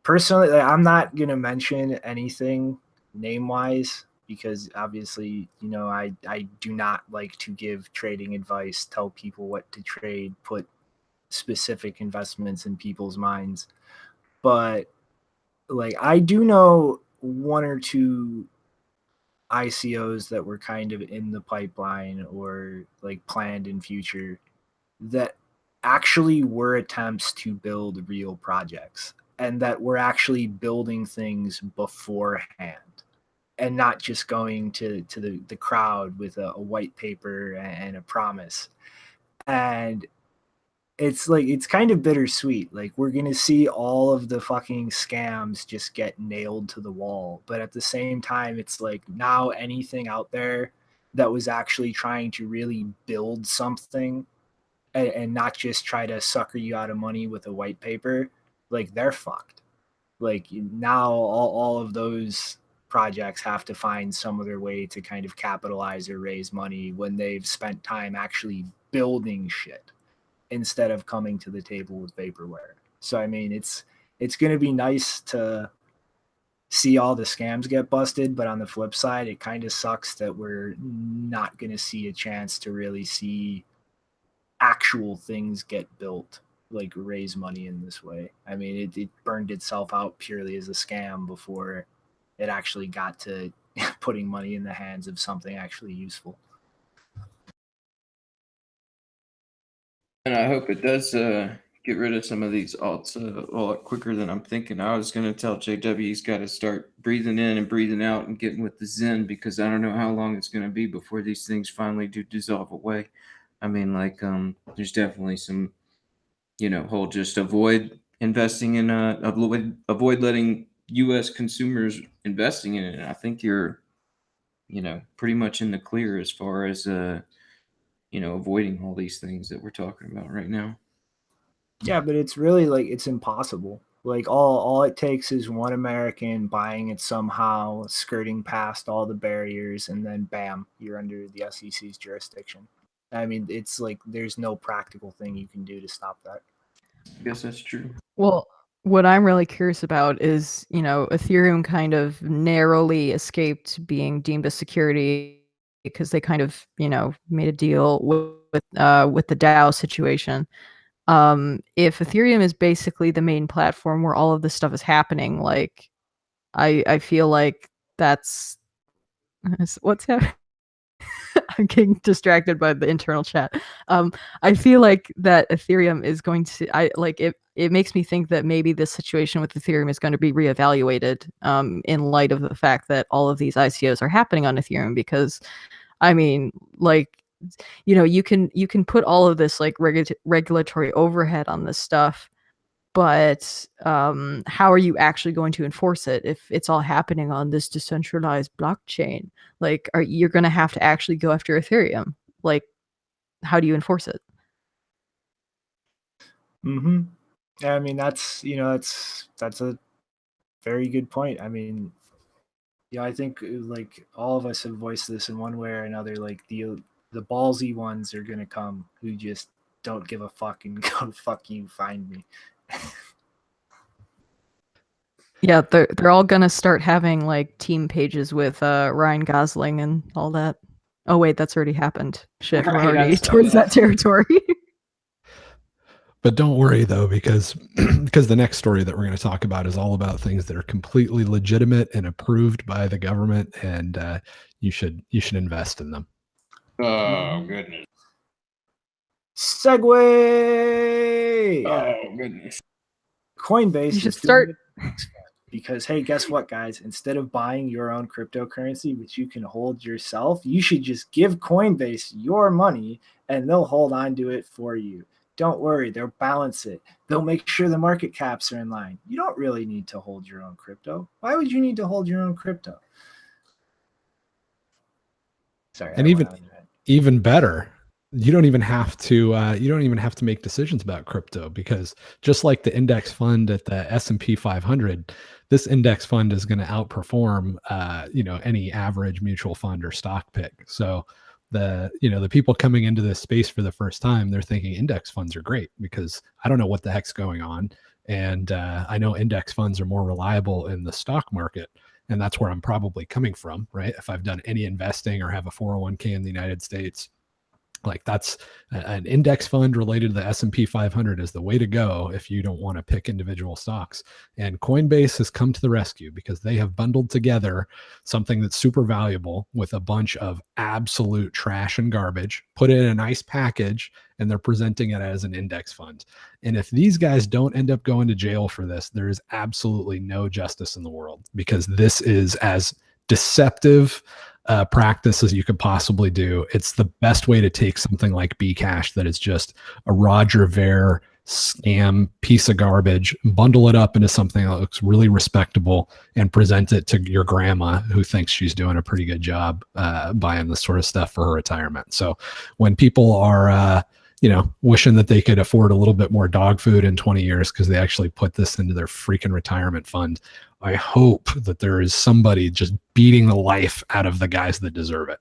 personally, I'm not gonna mention anything name wise because obviously, I do not like to give trading advice, tell people what to trade, put specific investments in people's minds. But like I do know one or two ICOs that were kind of in the pipeline or like planned in future that actually were attempts to build real projects and that were actually building things beforehand and not just going to the crowd with a white paper and a promise. And it's kind of bittersweet. Like we're going to see all of the fucking scams just get nailed to the wall. But at the same time, it's like now anything out there that was actually trying to really build something and not just try to sucker you out of money with a white paper, like they're fucked. Like now all of those projects have to find some other way to kind of capitalize or raise money when they've spent time actually building shit instead of coming to the table with vaporware. So I mean, it's going to be nice to see all the scams get busted, but on the flip side, it kind of sucks that we're not going to see a chance to really see actual things get built, like raise money in this way. I mean, it burned itself out purely as a scam before it actually got to putting money in the hands of something actually useful.
And I hope it does get rid of some of these alts a lot quicker than I'm thinking. I was going to tell JW he's got to start breathing in and breathing out and getting with the Zen, because I don't know how long it's going to be before these things finally do dissolve away. I mean, like, there's definitely some, whole just avoid investing in, avoid letting U.S. consumers investing in it. And I think you're, pretty much in the clear as far as, avoiding all these things that we're talking about right now.
Yeah, but it's really like it's impossible. Like all it takes is one American buying it somehow, skirting past all the barriers, and then bam, you're under the SEC's jurisdiction. I mean, it's like there's no practical thing you can do to stop that.
I guess that's true.
Well, what I'm really curious about is, Ethereum kind of narrowly escaped being deemed a security because they kind of, made a deal with the DAO situation. If Ethereum is basically the main platform where all of this stuff is happening, like I feel like that's what's happening. I'm getting distracted by the internal chat. I feel like that Ethereum is going to, it makes me think that maybe this situation with Ethereum is going to be reevaluated in light of the fact that all of these ICOs are happening on Ethereum, because I mean, like, you can put all of this like regulatory overhead on this stuff, but how are you actually going to enforce it if it's all happening on this decentralized blockchain? Like, you're going to have to actually go after Ethereum. Like, how do you enforce it?
Mm-hmm. Yeah, I mean, that's a very good point. I mean, I think like all of us have voiced this in one way or another. Like the ballsy ones are gonna come who just don't give a fuck and go fuck you, find me.
Yeah, they're all gonna start having like team pages with Ryan Gosling and all that. Oh wait, that's already happened. Shit, we're already towards that territory.
But don't worry though, because the next story that we're going to talk about is all about things that are completely legitimate and approved by the government, and you should invest in them.
Oh goodness!
Segue.
Oh goodness!
Coinbase.
You should start.
Because hey, guess what, guys? Instead of buying your own cryptocurrency, which you can hold yourself, you should just give Coinbase your money and they'll hold on to it for you. Don't worry, they'll balance it. They'll make sure the market caps are in line. You don't really need to hold your own crypto. Why would you need to hold your own crypto? Sorry.
And even better, you don't even have to make decisions about crypto, because just like the index fund at the S&P 500, this index fund is going to outperform any average mutual fund or stock pick. So the people coming into this space for the first time, they're thinking index funds are great because I don't know what the heck's going on, and I know index funds are more reliable in the stock market, and that's where I'm probably coming from, right? If I've done any investing or have a 401k in the United States, like that's an index fund related to the S&P 500 is the way to go if you don't want to pick individual stocks. And Coinbase has come to the rescue because they have bundled together something that's super valuable with a bunch of absolute trash and garbage, put it in a nice package, and they're presenting it as an index fund. And if these guys don't end up going to jail for this, there is absolutely no justice in the world, because this is as deceptive practice as you could possibly do. It's the best way to take something like Bcash that is just a Roger Ver scam piece of garbage, bundle it up into something that looks really respectable, and present it to your grandma who thinks she's doing a pretty good job buying this sort of stuff for her retirement. So when people are wishing that they could afford a little bit more dog food in 20 years because they actually put this into their freaking retirement fund, I hope that there is somebody just beating the life out of the guys that deserve it.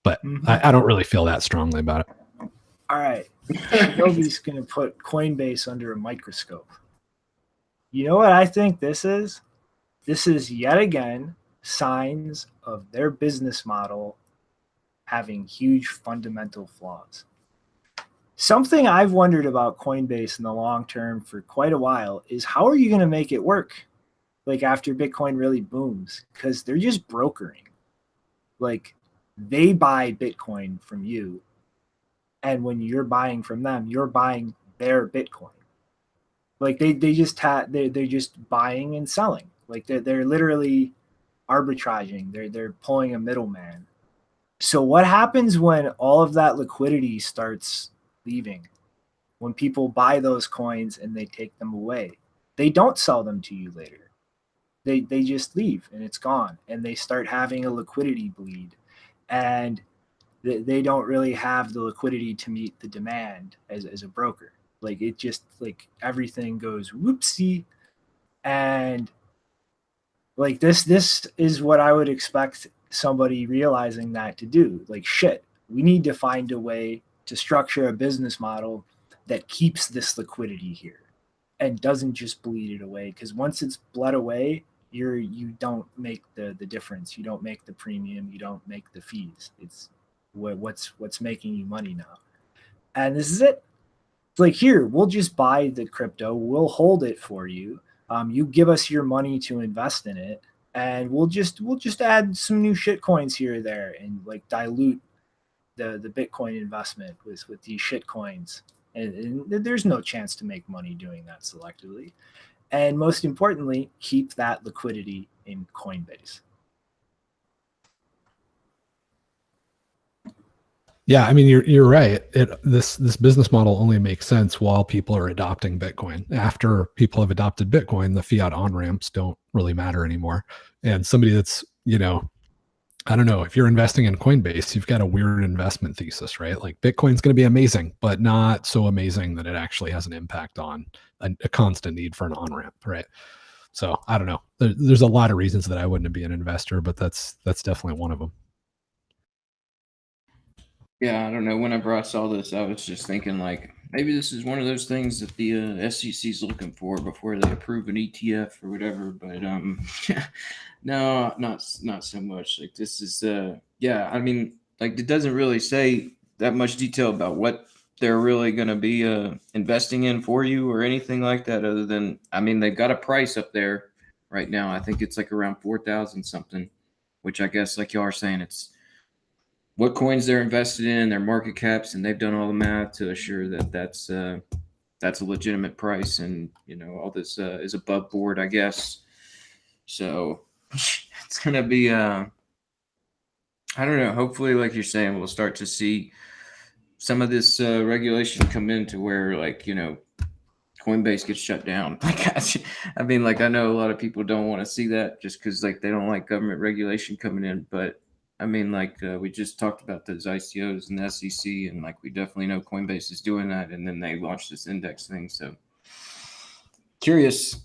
But I don't really feel that strongly about it.
All right. Shinobi's going to put Coinbase under a microscope. You know what I think this is? This is yet again signs of their business model having huge fundamental flaws. Something I've wondered about Coinbase in the long term for quite a while is how are you going to make it work? Like after Bitcoin really booms, because they're just brokering. Like they buy Bitcoin from you, and when you're buying from them, you're buying their Bitcoin. Like they're just buying and selling. Like they're literally arbitraging. They're pulling a middleman. So what happens when all of that liquidity starts leaving? When people buy those coins and they take them away, they don't sell them to you later. They just leave and it's gone, and they start having a liquidity bleed, and they don't really have the liquidity to meet the demand as a broker. Like it just like everything goes whoopsie, and like this is what I would expect somebody realizing that to do. Like shit, we need to find a way to structure a business model that keeps this liquidity here and doesn't just bleed it away, because once it's bled away, you don't make the difference. You don't make the premium, you don't make the fees. It's what's making you money now. And this is it. It's like, here, we'll just buy the crypto, we'll hold it for you. You give us your money to invest in it, and we'll just add some new shit coins here or there and like dilute the Bitcoin investment with these shit coins. And there's no chance to make money doing that selectively. And most importantly, keep that liquidity in Coinbase.
Yeah, I mean you're right. This business model only makes sense while people are adopting Bitcoin. After people have adopted Bitcoin, the fiat on-ramps don't really matter anymore. And somebody that's, I don't know, if you're investing in Coinbase, you've got a weird investment thesis, right? Like Bitcoin's going to be amazing, but not so amazing that it actually has an impact on a constant need for an on-ramp, right? So I don't know. There's a lot of reasons that I wouldn't be an investor, but that's definitely one of them.
Yeah, I don't know. Whenever I saw this, I was just thinking like maybe this is one of those things that the SEC is looking for before they approve an ETF or whatever. But no, not so much. Like this is yeah. I mean, like it doesn't really say that much detail about what they're really going to be investing in for you or anything like that. Other than, I mean, they've got a price up there right now. I think it's like around 4,000 something, which I guess like you are saying, it's what coins they're invested in, their market caps, and they've done all the math to assure that that's a legitimate price, and all this is above board, I guess. So it's gonna be I don't know. Hopefully, like you're saying, we'll start to see some of this regulation come in to where, like, Coinbase gets shut down. Like, I mean, like I know a lot of people don't want to see that just because like they don't like government regulation coming in, but I mean, like we just talked about those ICOs and the SEC, and like we definitely know Coinbase is doing that, and then they launched this index thing. So curious.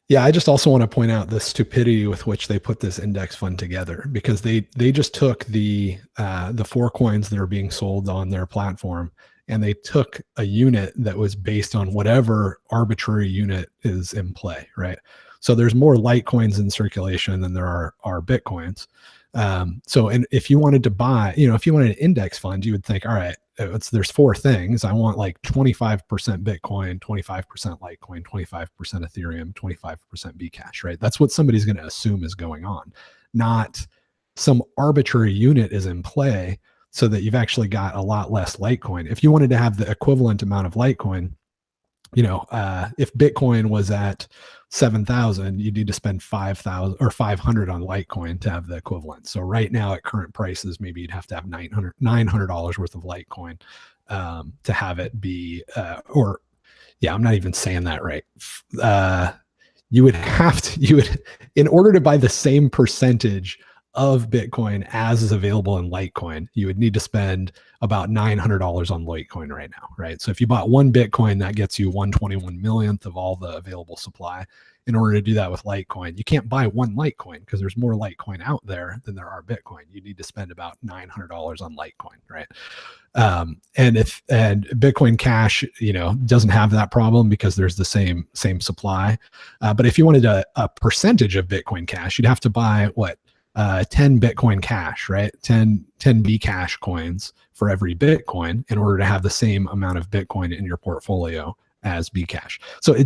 Yeah, I just also want to point out the stupidity with which they put this index fund together, because they just took the 4 coins that are being sold on their platform, and they took a unit that was based on whatever arbitrary unit is in play, right? So there's more Litecoins in circulation than there are Bitcoins. So, and if you wanted to buy, if you wanted an index fund, you would think, all right, there's 4 things. I want like 25% Bitcoin, 25% Litecoin, 25% Ethereum, 25% Bcash, right? That's what somebody's going to assume is going on, not some arbitrary unit is in play so that you've actually got a lot less Litecoin. If you wanted to have the equivalent amount of Litecoin, if Bitcoin was at 7,000, you need to spend 5,000 or 500 on Litecoin to have the equivalent. So right now at current prices, maybe you'd have to have $900 worth of Litecoin to have it be, I'm not even saying that right. You would in order to buy the same percentage of Bitcoin as is available in Litecoin, you would need to spend about $900 on Litecoin right now, right? So if you bought 1 Bitcoin, that gets you 1/21 millionth of all the available supply. In order to do that with Litecoin, you can't buy 1 Litecoin because there's more Litecoin out there than there are Bitcoin. You need to spend about $900 on Litecoin, right? And Bitcoin Cash, doesn't have that problem because there's the same supply. But if you wanted a percentage of Bitcoin Cash, you'd have to buy 10 Bitcoin Cash, right? 10 Bcash coins for every Bitcoin in order to have the same amount of Bitcoin in your portfolio as Bcash. So they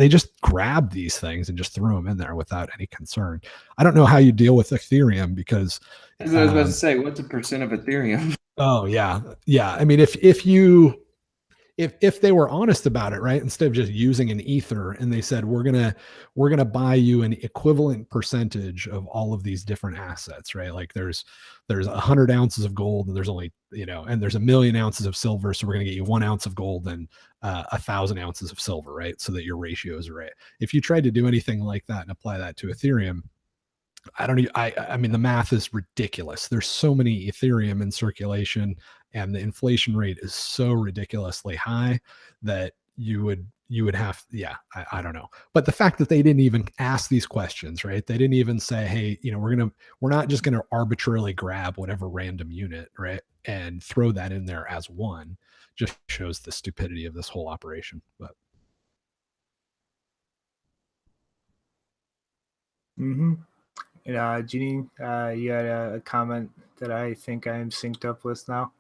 just grabbed these things and just threw them in there without any concern. I don't know how you deal with Ethereum because
I was about to say, what's a percent of Ethereum?
Oh yeah. I mean, if you if they were honest about it, right, instead of just using an ether, and they said we're gonna buy you an equivalent percentage of all of these different assets, right? Like there's 100 ounces of gold, and there's only, and there's 1,000,000 ounces of silver, so we're gonna get you 1 ounce of gold and 1,000 ounces of silver, right? So that your ratios are right. If you tried to do anything like that and apply that to Ethereum, I mean, the math is ridiculous. There's so many Ethereum in circulation, and the inflation rate is so ridiculously high that you would have, I don't know. But the fact that they didn't even ask these questions, right? They didn't even say, hey, we're not just gonna arbitrarily grab whatever random unit, right, and throw that in there as one, just shows the stupidity of this whole operation. But
Ginny, you had a comment that I think I'm synced up with now.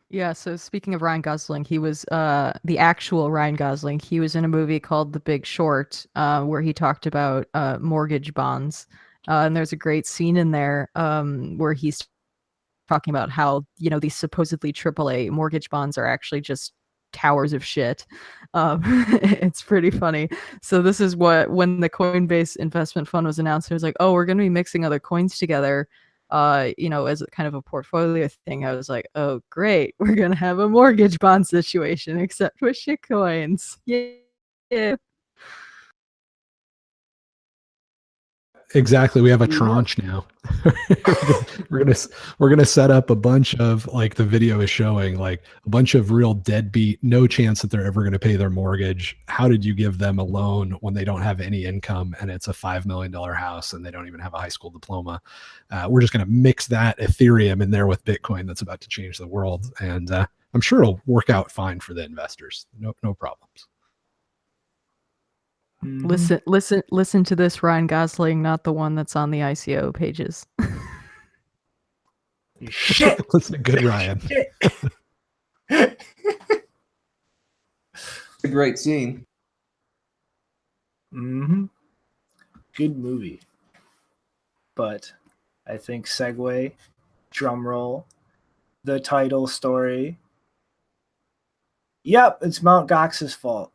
Yeah, so speaking of Ryan Gosling, he was the actual Ryan Gosling. He was in a movie called The Big Short, where he talked about mortgage bonds. And there's a great scene in there where he's talking about how, these supposedly AAA mortgage bonds are actually just towers of shit. It's pretty funny. So this is when the Coinbase investment fund was announced, it was like, oh, we're going to be mixing other coins together, as kind of a portfolio thing. I was like, oh, great. We're going to have a mortgage bond situation, except with shit coins. Yeah.
exactly, we have a tranche now. we're gonna set up a bunch of, like the video is showing, like a bunch of real deadbeat, no chance that they're ever going to pay their mortgage. How did you give them a loan when they don't have any income, and it's a $5 million house, and they don't even have a high school diploma? We're just going to mix that Ethereum in there with Bitcoin that's about to change the world, and I'm sure it'll work out fine for the investors. No problems.
Listen to this, Ryan Gosling, not the one that's on the ICO pages.
Shit.
Listen to good Ryan.
It's a great scene.
Good movie. But I think segue, drum roll, the title story. Yep, it's MtGox's fault.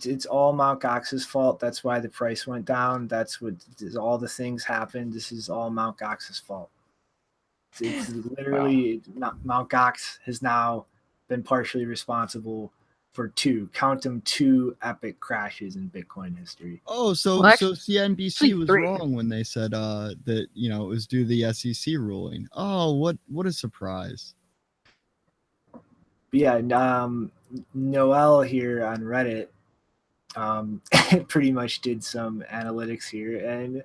It's all MtGox's fault. That's why the price went down. That's what all the things happened. This is all MtGox's fault. It's literally MtGox has now been partially responsible for two epic crashes in Bitcoin history.
Oh, so CNBC was wrong when they said that it was due to the SEC ruling. Oh, what a surprise!
But yeah, Noel here on Reddit pretty much did some analytics here, and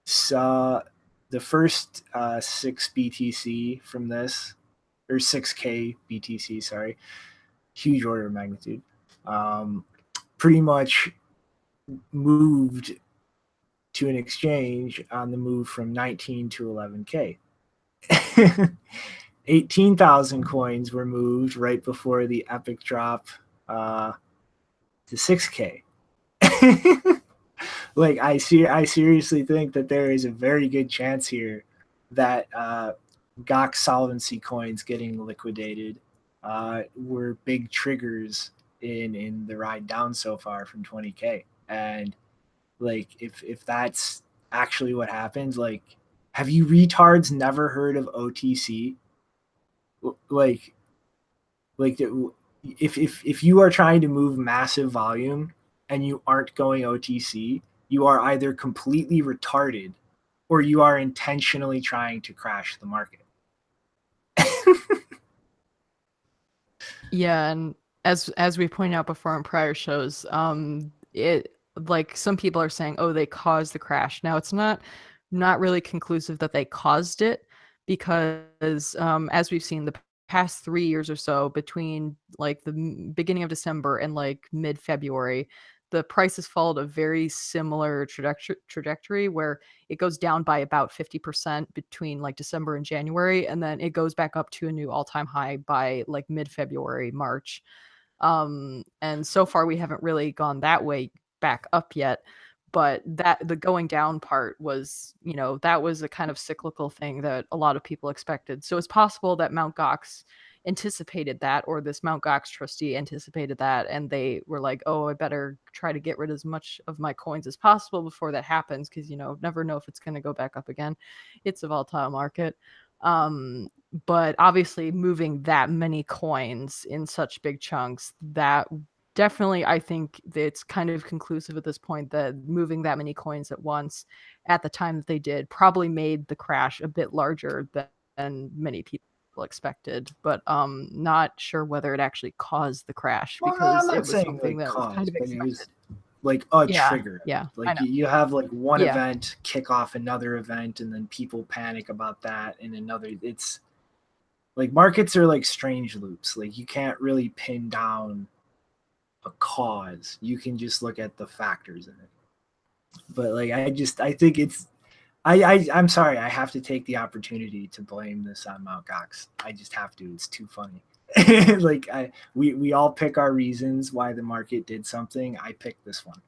saw the first 6 BTC from this, or 6K BTC, sorry, huge order of magnitude, pretty much moved to an exchange on the move from 19 to 11K. 18,000 coins were moved right before the epic drop to 6K. Like I seriously think that there is a very good chance here that Gox solvency coins getting liquidated were big triggers in the ride down so far from 20K. And like if that's actually what happens, like, have you retards never heard of OTC? Like if you are trying to move massive volume and you aren't going OTC, you are either completely retarded or you are intentionally trying to crash the market.
Yeah, and as we pointed out before in prior shows, it, like, some people are saying, oh, they caused the crash. Now, it's not really conclusive that they caused it, because as we've seen the past 3 years or so, between like the beginning of December and like mid-February, the price has followed a very similar trajectory where it goes down by about 50% between like December and January, and then it goes back up to a new all-time high by like mid-February, March. And so far we haven't really gone that way back up yet, But the going down part was, that was a kind of cyclical thing that a lot of people expected. So it's possible that MtGox anticipated that, or this MtGox trustee anticipated that, and they were like, oh, I better try to get rid of as much of my coins as possible before that happens, because never know if it's going to go back up again. It's a volatile market. But obviously moving that many coins in such big chunks, that definitely, I think it's kind of conclusive at this point that moving that many coins at once at the time that they did probably made the crash a bit larger than many people expected. But not sure whether it actually caused the crash, because it was something that was kind of expected.
It was like a trigger.
Yeah,
like you have like one event kick off another event, and then people panic about that, and another. It's like markets are like strange loops. Like you can't really pin down a cause. You can just look at the factors in it. But like I think it's I'm sorry, I have to take the opportunity to blame this on MtGox. I just have to. It's too funny. Like we all pick our reasons why the market did something. I picked this one.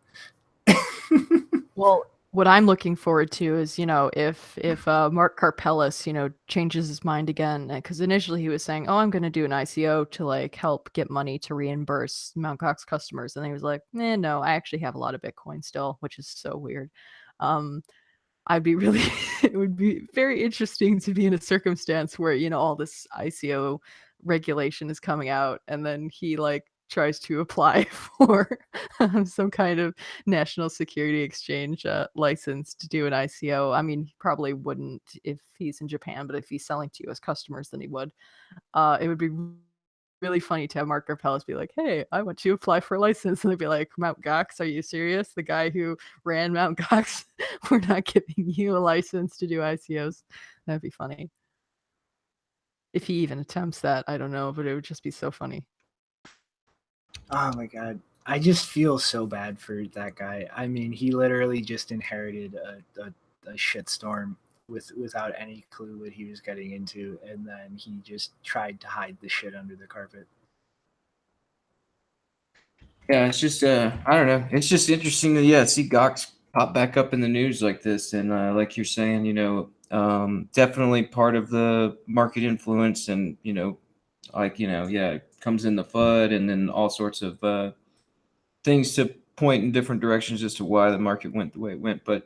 Well, what I'm looking forward to is, if Mark Karpellis, changes his mind again, because initially he was saying, oh, I'm going to do an ICO to like help get money to reimburse MtGox customers. And he was like, no, I actually have a lot of Bitcoin still, which is so weird. It would be very interesting to be in a circumstance where, all this ICO regulation is coming out, and then he like tries to apply for some kind of national security exchange license to do an ICO. I mean, he probably wouldn't if he's in Japan, but if he's selling to US customers, then he would. It would be really funny to have Mark Karpellis be like, hey, I want you to apply for a license. And they'd be like, MtGox, are you serious? The guy who ran MtGox, we're not giving you a license to do ICOs. That'd be funny. If he even attempts that, I don't know, but it would just be so funny.
Oh my God. I just feel so bad for that guy. I mean, he literally just inherited a shitstorm without any clue what he was getting into, and then he just tried to hide the shit under the carpet.
Yeah, it's just I don't know. It's just interesting to see Gox pop back up in the news like this, and like you're saying, definitely part of the market influence, and it comes in the FUD, and then all sorts of things to point in different directions as to why the market went the way it went. But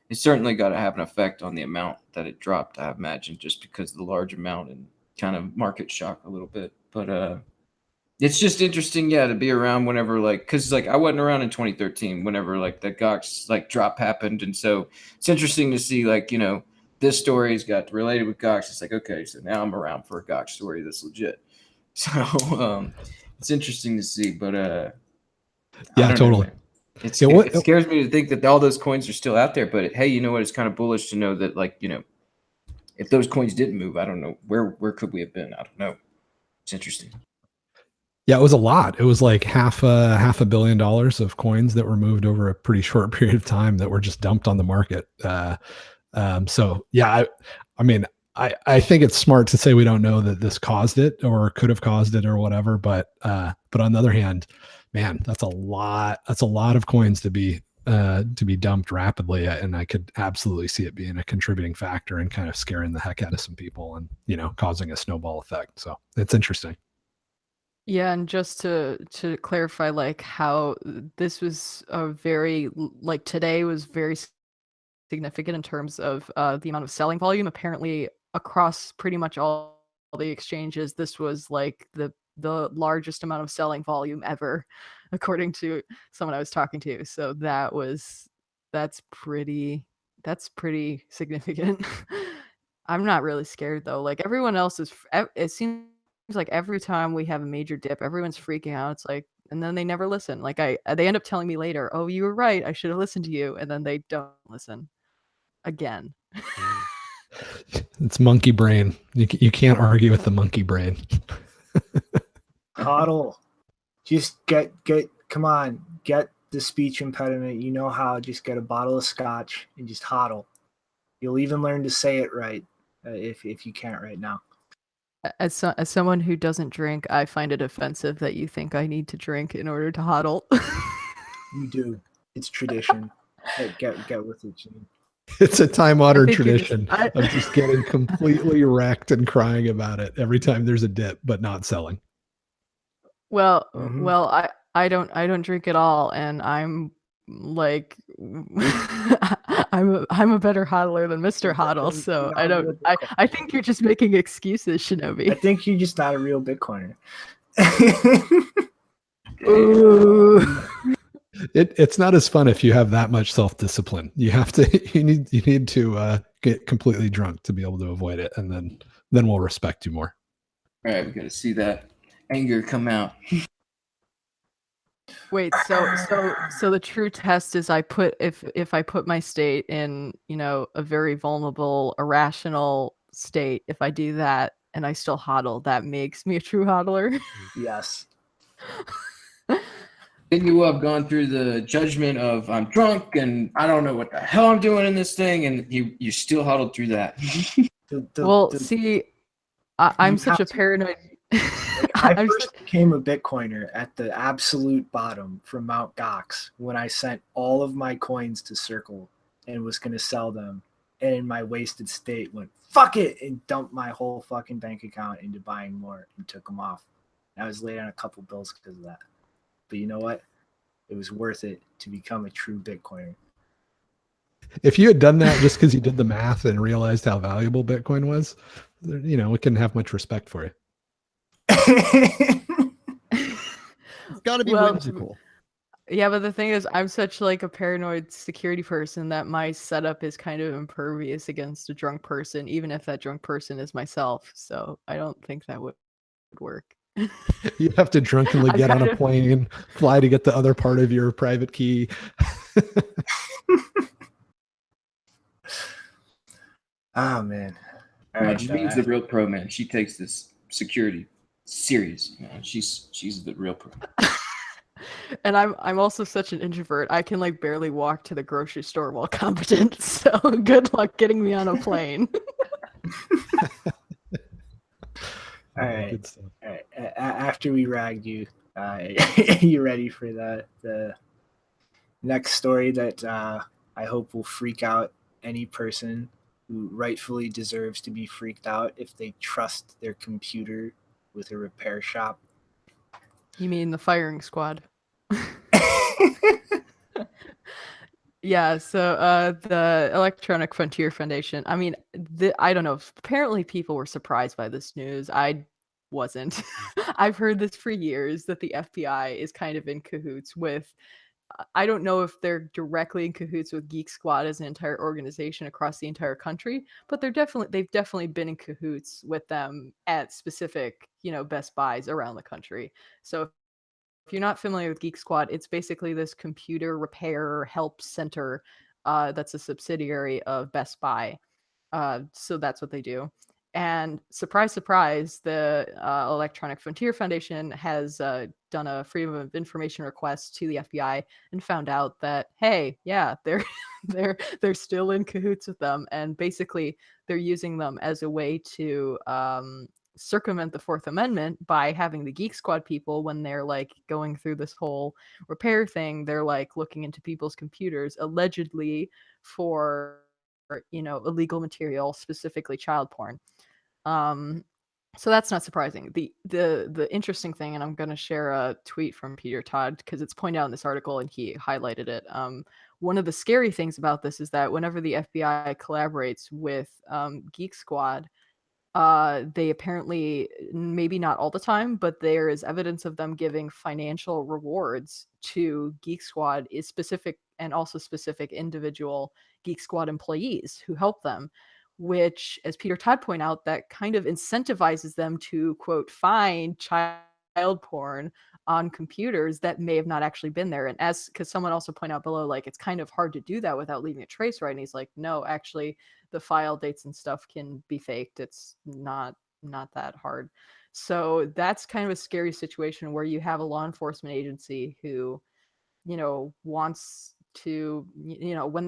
it certainly got to have an effect on the amount that it dropped, I imagine, just because of the large amount and kind of market shock a little bit. But it's just interesting, to be around whenever, because I wasn't around in 2013 whenever the Gox drop happened, and so it's interesting to see this story's got related with Gox. It's like, okay, so now I'm around for a Gox story that's legit. So it's interesting to see, but
yeah, totally.
It scares me to think that all those coins are still out there, but hey, you know what? It's kind of bullish to know that if those coins didn't move, I don't know where could we have been. I don't know. It's interesting.
Yeah, it was a lot. It was like half $500 million of coins that were moved over a pretty short period of time that were just dumped on the market. So yeah, I mean, I think it's smart to say we don't know that this caused it or could have caused it or whatever. But on the other hand, man, that's a lot of coins to be dumped rapidly, and I could absolutely see it being a contributing factor and kind of scaring the heck out of some people and causing a snowball effect. So it's interesting.
Yeah, and just to clarify, how this was today was very significant in terms of the amount of selling volume. Apparently, across pretty much all the exchanges, this was the largest amount of selling volume ever, according to someone I was talking to. So that's pretty significant. I'm not really scared though. Everyone else is. It seems like every time we have a major dip, everyone's freaking out. It's like, and then they never listen. They end up telling me later, "Oh, you were right. I should have listened to you," and then they don't listen again.
It's monkey brain. You can't argue with the monkey brain.
Hodl. Just come on, get the speech impediment. You know how, just get a bottle of scotch and just hodl. You'll even learn to say it right if you can't right now.
As someone who doesn't drink, I find it offensive that you think I need to drink in order to hodl.
You do. It's tradition. Get with it, Gene.
It's a time-honored
think you're just-
tradition of just getting completely wrecked and crying about it every time there's a dip, but not selling.
Well,
Mhm.
well, I don't drink at all, and I'm like, I'm a better hodler than Mr. Hodl,
Then
so
you're
I
not a real
don't. I think you're just making excuses, Shinobi.
I think you're just not a real Bitcoiner.
Ooh.
It's not as fun if you have that much self-discipline. You have to. You need to get completely drunk to be able to avoid it, and then we'll respect you more.
All right, we got to see that anger come out.
Wait, so the true test is if I put my state in, a very vulnerable, irrational state, if I do that and I still hodl, that makes me a true hodler.
Yes.
Then you have gone through the judgment of I'm drunk and I don't know what the hell I'm doing in this thing, and you still huddled through that.
See, I'm such a paranoid.
I first became a Bitcoiner at the absolute bottom from MtGox when I sent all of my coins to Circle and was going to sell them, and in my wasted state went fuck it and dumped my whole fucking bank account into buying more and took them off. I was late on a couple bills because of that, but you know what? It was worth it to become a true Bitcoiner.
If you had done that just because you did the math and realized how valuable Bitcoin was, we couldn't have much respect for you.
It's got to be whimsical.
Yeah, but the thing is, I'm such like a paranoid security person that my setup is kind of impervious against a drunk person, even if that drunk person is myself. So I don't think that would work.
You have to drunkenly get on a plane, fly to get the other part of your private key.
Oh man.
All right, Jamine's the real pro, man. She takes this security serious. She's the real pro.
And I'm also such an introvert. I can like barely walk to the grocery store while competent. So good luck getting me on a plane.
All right. After we ragged you, are you ready for the next story that I hope will freak out any person who rightfully deserves to be freaked out if they trust their computer with a repair shop?
You mean the firing squad? Yeah, so the Electronic Frontier Foundation, I mean, I don't know, apparently people were surprised by this news. I wasn't. I've heard this for years, that the FBI is kind of in cahoots with, I don't know if they're directly in cahoots with Geek Squad as an entire organization across the entire country, but they've definitely been in cahoots with them at specific, Best Buys around the country. So if you're not familiar with Geek Squad, it's basically this computer repair help center that's a subsidiary of Best Buy. So that's what they do. And surprise, surprise, the Electronic Frontier Foundation has done a Freedom of Information request to the FBI and found out that, hey, yeah, they're still in cahoots with them, and basically they're using them as a way to circumvent the Fourth Amendment by having the Geek Squad people, when they're like going through this whole repair thing, they're like looking into people's computers allegedly for illegal material, specifically child porn. So that's not surprising. The interesting thing, and I'm going to share a tweet from Pieter Todd because it's pointed out in this article and he highlighted it. One of the scary things about this is that whenever the FBI collaborates with Geek Squad, they apparently, maybe not all the time, but there is evidence of them giving financial rewards to Geek Squad is specific, and also specific individual Geek Squad employees who help them, which, as Pieter Todd pointed out, that kind of incentivizes them to, quote, find child porn on computers that may have not actually been there. And because someone also pointed out below, like, it's kind of hard to do that without leaving a trace, right? And he's like, no, actually, the file dates and stuff can be faked. It's not that hard. So that's kind of a scary situation where you have a law enforcement agency who, wants to, when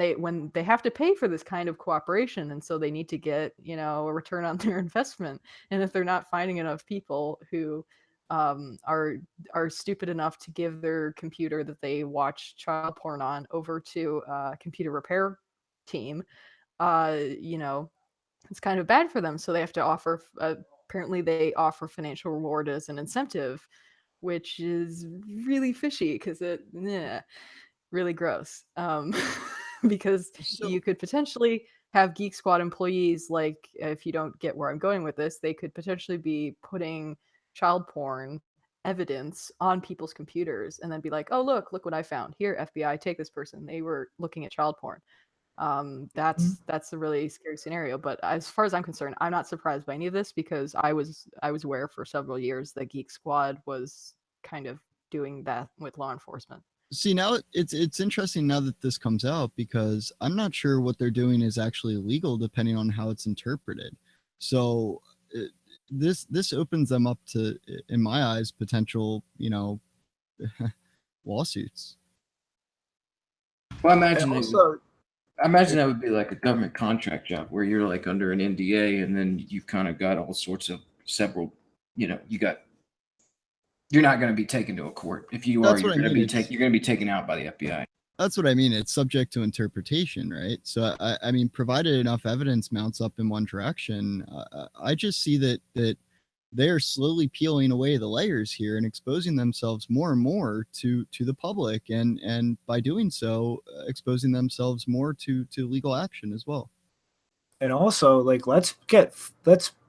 they have to pay for this kind of cooperation, and so they need to get, a return on their investment. And if they're not finding enough people who are stupid enough to give their computer that they watch child porn on over to a computer repair team, you know, it's kind of bad for them. So they have to offer, apparently they offer financial reward as an incentive, which is really fishy because really gross. Because
So
you could potentially have Geek Squad employees, like, if you don't get where I'm going with this, they could potentially be putting child porn evidence on people's computers and then be like, oh, look what I found. Here, FBI, take this person. They were looking at child porn. That's a really scary scenario. But as far as I'm concerned, I'm not surprised by any of this because I was aware for several years that Geek Squad was kind of doing that with law enforcement.
see, now it's interesting now that this comes out, because I'm not sure what they're doing is actually illegal depending on how it's interpreted. So this opens them up to, in my eyes, potential, lawsuits.
Well,
And also,
I imagine that would be like a government contract job where you're like under an NDA, and then you've kind of got all sorts of several, you're not going to be taken to a court. If you are, you're going to be taken out by the FBI.
That's what I mean. It's subject to interpretation, right? So I mean, provided enough evidence mounts up in one direction, I just see that they are slowly peeling away the layers here and exposing themselves more and more to the public, and by doing so, exposing themselves more to legal action as well.
and also, like, let's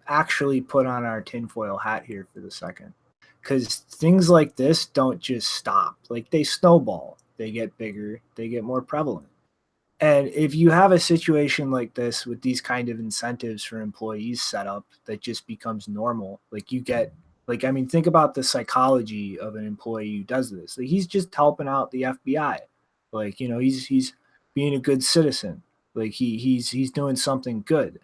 actually put on our tinfoil hat here for the second, because things like this don't just stop. Like, they snowball, they get bigger, they get more prevalent. And if you have a situation like this with these kind of incentives for employees set up, that just becomes normal. Like, you get, like, I mean, think about the psychology of an employee who does this. Like, he's just helping out the FBI. Like, he's being a good citizen. Like, he's doing something good.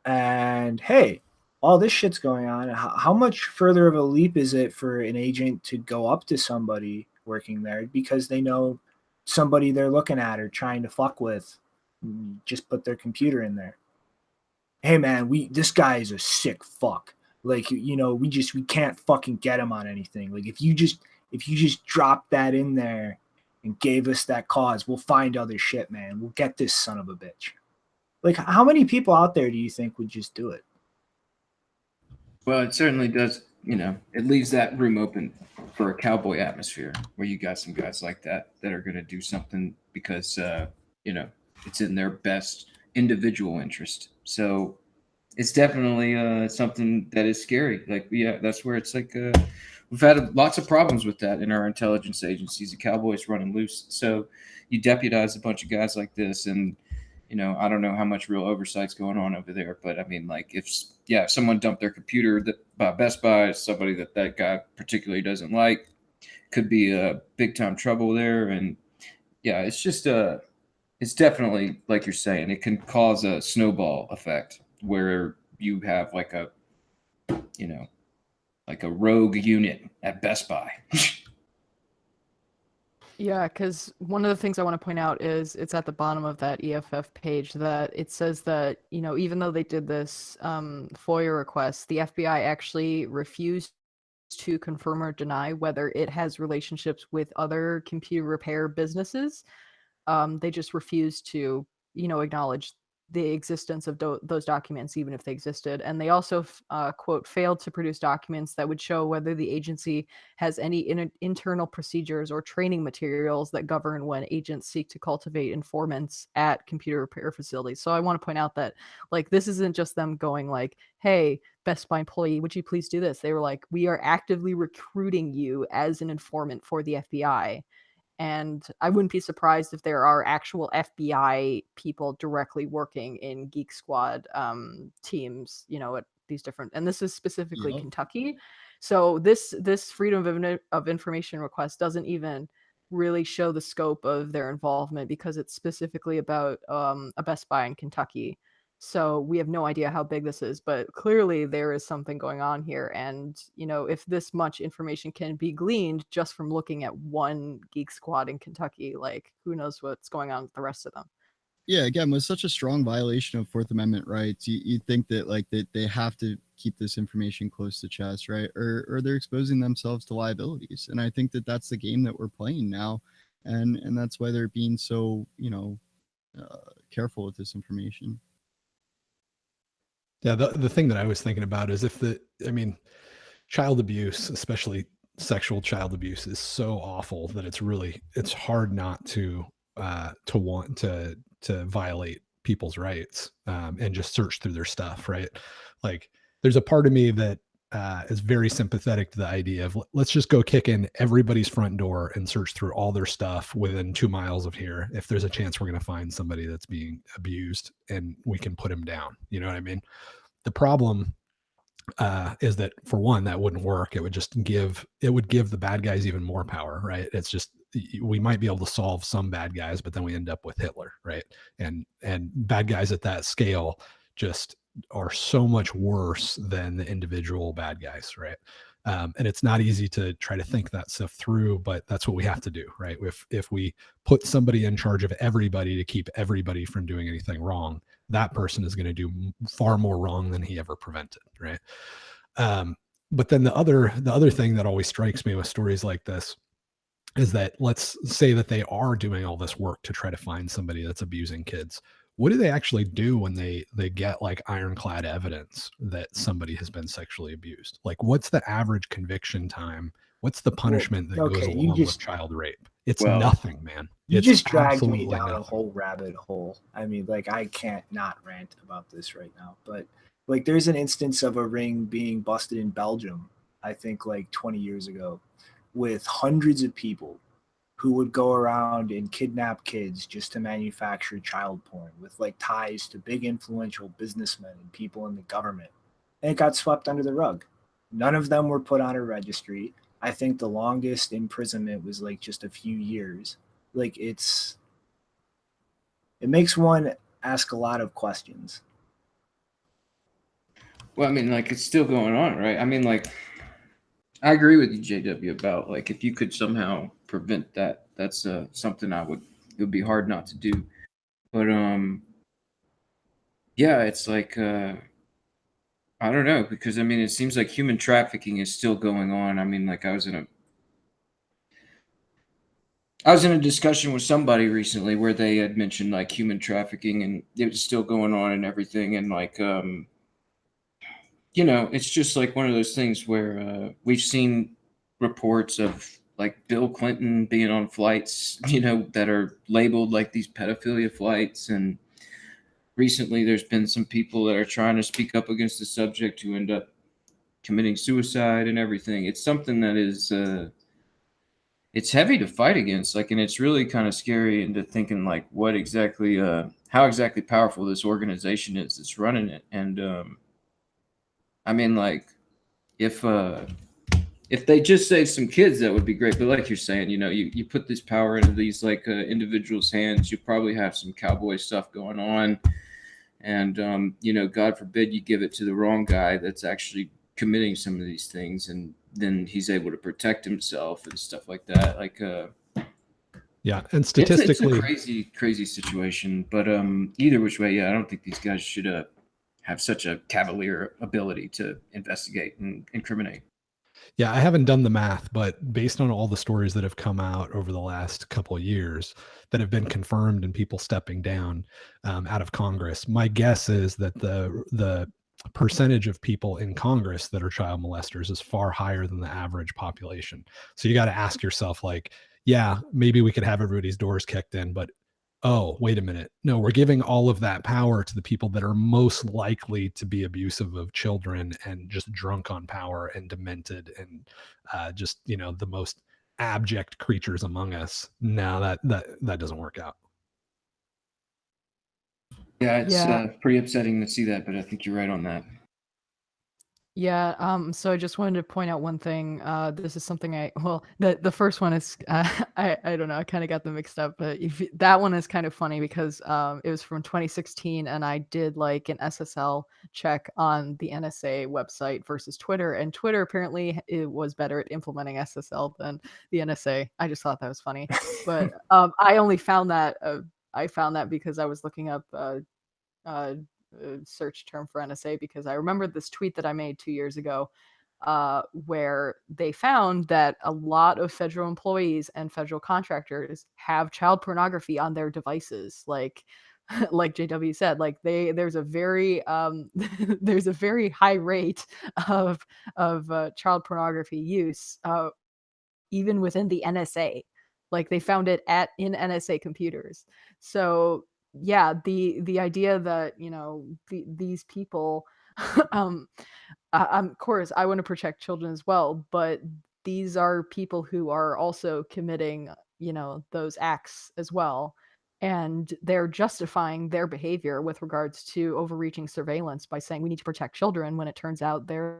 And hey, all this shit's going on. How much further of a leap is it for an agent to go up to somebody working there because they know somebody they're looking at or trying to fuck with, just put their computer in there? Hey man, this guy is a sick fuck. Like, we can't fucking get him on anything. Like, if you just drop that in there and gave us that cause, we'll find other shit, man. We'll get this son of a bitch. Like, how many people out there do you think would just do it?
Well, it certainly does. It leaves that room open for a cowboy atmosphere where you got some guys like that are going to do something because, it's in their best individual interest. So it's definitely something that is scary. Like, yeah, that's where it's like we've had lots of problems with that in our intelligence agencies. The cowboys running loose. So you deputize a bunch of guys like this, and I don't know how much real oversight's going on over there, but I mean, like, if someone dumped their computer by Best Buy, somebody that guy particularly doesn't like, could be a big time trouble there. And yeah, it's just it's definitely, like you're saying, it can cause a snowball effect where you have like a rogue unit at Best Buy.
Yeah, because one of the things I want to point out is it's at the bottom of that EFF page that it says that, even though they did this FOIA request, the FBI actually refused to confirm or deny whether it has relationships with other computer repair businesses. They just refused to, acknowledge the existence of those documents, even if they existed. And they also, quote, failed to produce documents that would show whether the agency has any internal procedures or training materials that govern when agents seek to cultivate informants at computer repair facilities. So I want to point out that, like, this isn't just them going like, hey, Best Buy employee, would you please do this? They were like, we are actively recruiting you as an informant for the FBI. And I wouldn't be surprised if there are actual FBI people directly working in Geek Squad teams, at these different, and this is specifically Kentucky. So this freedom of information request doesn't even really show the scope of their involvement because it's specifically about a Best Buy in Kentucky. So we have no idea how big this is, but clearly there is something going on here. And, if this much information can be gleaned just from looking at one Geek Squad in Kentucky, like, who knows what's going on with the rest of them.
Yeah, again, with such a strong violation of Fourth Amendment rights, you'd think that like that they have to keep this information close to chest, right? Or they're exposing themselves to liabilities. And I think that that's the game that we're playing now, and that's why they're being so careful with this information.
Yeah, the thing that I was thinking about is child abuse, especially sexual child abuse, is so awful that it's hard not to want to violate people's rights and just search through their stuff, right? Like, there's a part of me that is very sympathetic to the idea of let's just go kick in everybody's front door and search through all their stuff within 2 miles of here. If there's a chance we're going to find somebody that's being abused and we can put him down, you know what I mean? The problem is that, for one, that wouldn't work. It would give the bad guys even more power, right? It's just, we might be able to solve some bad guys, but then we end up with Hitler, right? And bad guys at that scale just are so much worse than the individual bad guys, right? And it's not easy to try to think that stuff through, but that's what we have to do, right? If we put somebody in charge of everybody to keep everybody from doing anything wrong, that person is going to do far more wrong than he ever prevented, right? But then the other thing that always strikes me with stories like this is that, let's say that they are doing all this work to try to find somebody that's abusing kids. What do they actually do when they get like ironclad evidence that somebody has been sexually abused? Like, what's the average conviction time? What's the punishment that goes along with child rape? It's nothing, man.
You
It's
just dragged me
absolutely
down a
nothing.
whole rabbit hole. I mean, like, I can't not rant about this right now, but like, there's an instance of a ring being busted in Belgium, I think like 20 years ago, with hundreds of people who would go around and kidnap kids just to manufacture child porn, with like ties to big influential businessmen and people in the government. And it got swept under the rug. None of them were put on a registry. I think the longest imprisonment was like just a few years. Like, it makes one ask a lot of questions.
Well, I mean, like, it's still going on, right? I mean, like, I agree with you, JW, about like, if you could somehow prevent that, that's something it would be hard not to do. But yeah, it's like I don't know, because I mean, it seems like human trafficking is still going on. I mean, like, I was in a discussion with somebody recently where they had mentioned like human trafficking, and it was still going on and everything, and like it's just like one of those things where we've seen reports of like Bill Clinton being on flights, that are labeled like these pedophilia flights. And recently there's been some people that are trying to speak up against the subject who end up committing suicide and everything. It's something that is, it's heavy to fight against, like, and it's really kind of scary into thinking like what exactly, how exactly powerful this organization is that's running it. And I mean, like, if they just save some kids, that would be great. But like you're saying, you put this power into these like individuals' hands, you probably have some cowboy stuff going on, and God forbid you give it to the wrong guy that's actually committing some of these things, and then he's able to protect himself and stuff like that. Like,
yeah, and statistically,
it's a crazy situation. But either which way, yeah, I don't think these guys should have such a cavalier ability to investigate and incriminate.
Yeah, I haven't done the math, but based on all the stories that have come out over the last couple of years that have been confirmed and people stepping down out of Congress, my guess is that the percentage of people in Congress that are child molesters is far higher than the average population. So you got to ask yourself, like, yeah, maybe we could have everybody's doors kicked in, but oh, wait a minute. No, we're giving all of that power to the people that are most likely to be abusive of children and just drunk on power and demented and just, the most abject creatures among us. No, that doesn't work out.
Yeah, it's pretty upsetting to see that, but I think you're right on that.
Yeah, so I just wanted to point out one thing. This is something the first one is, I don't know, I kind of got them mixed up, but that one is kind of funny because it was from 2016, and I did like an SSL check on the NSA website versus Twitter, and Twitter apparently it was better at implementing SSL than the NSA. I just thought that was funny, but I only found that I found that because I was looking up search term for NSA, because I remembered this tweet that I made 2 years ago, where they found that a lot of federal employees and federal contractors have child pornography on their devices. Like JW said, like there's a very there's a very high rate of child pornography use, even within the NSA. Like they found it in NSA computers. So yeah, the idea that these people, of course, I want to protect children as well, but these are people who are also committing those acts as well, and they're justifying their behavior with regards to overreaching surveillance by saying we need to protect children, when it turns out they're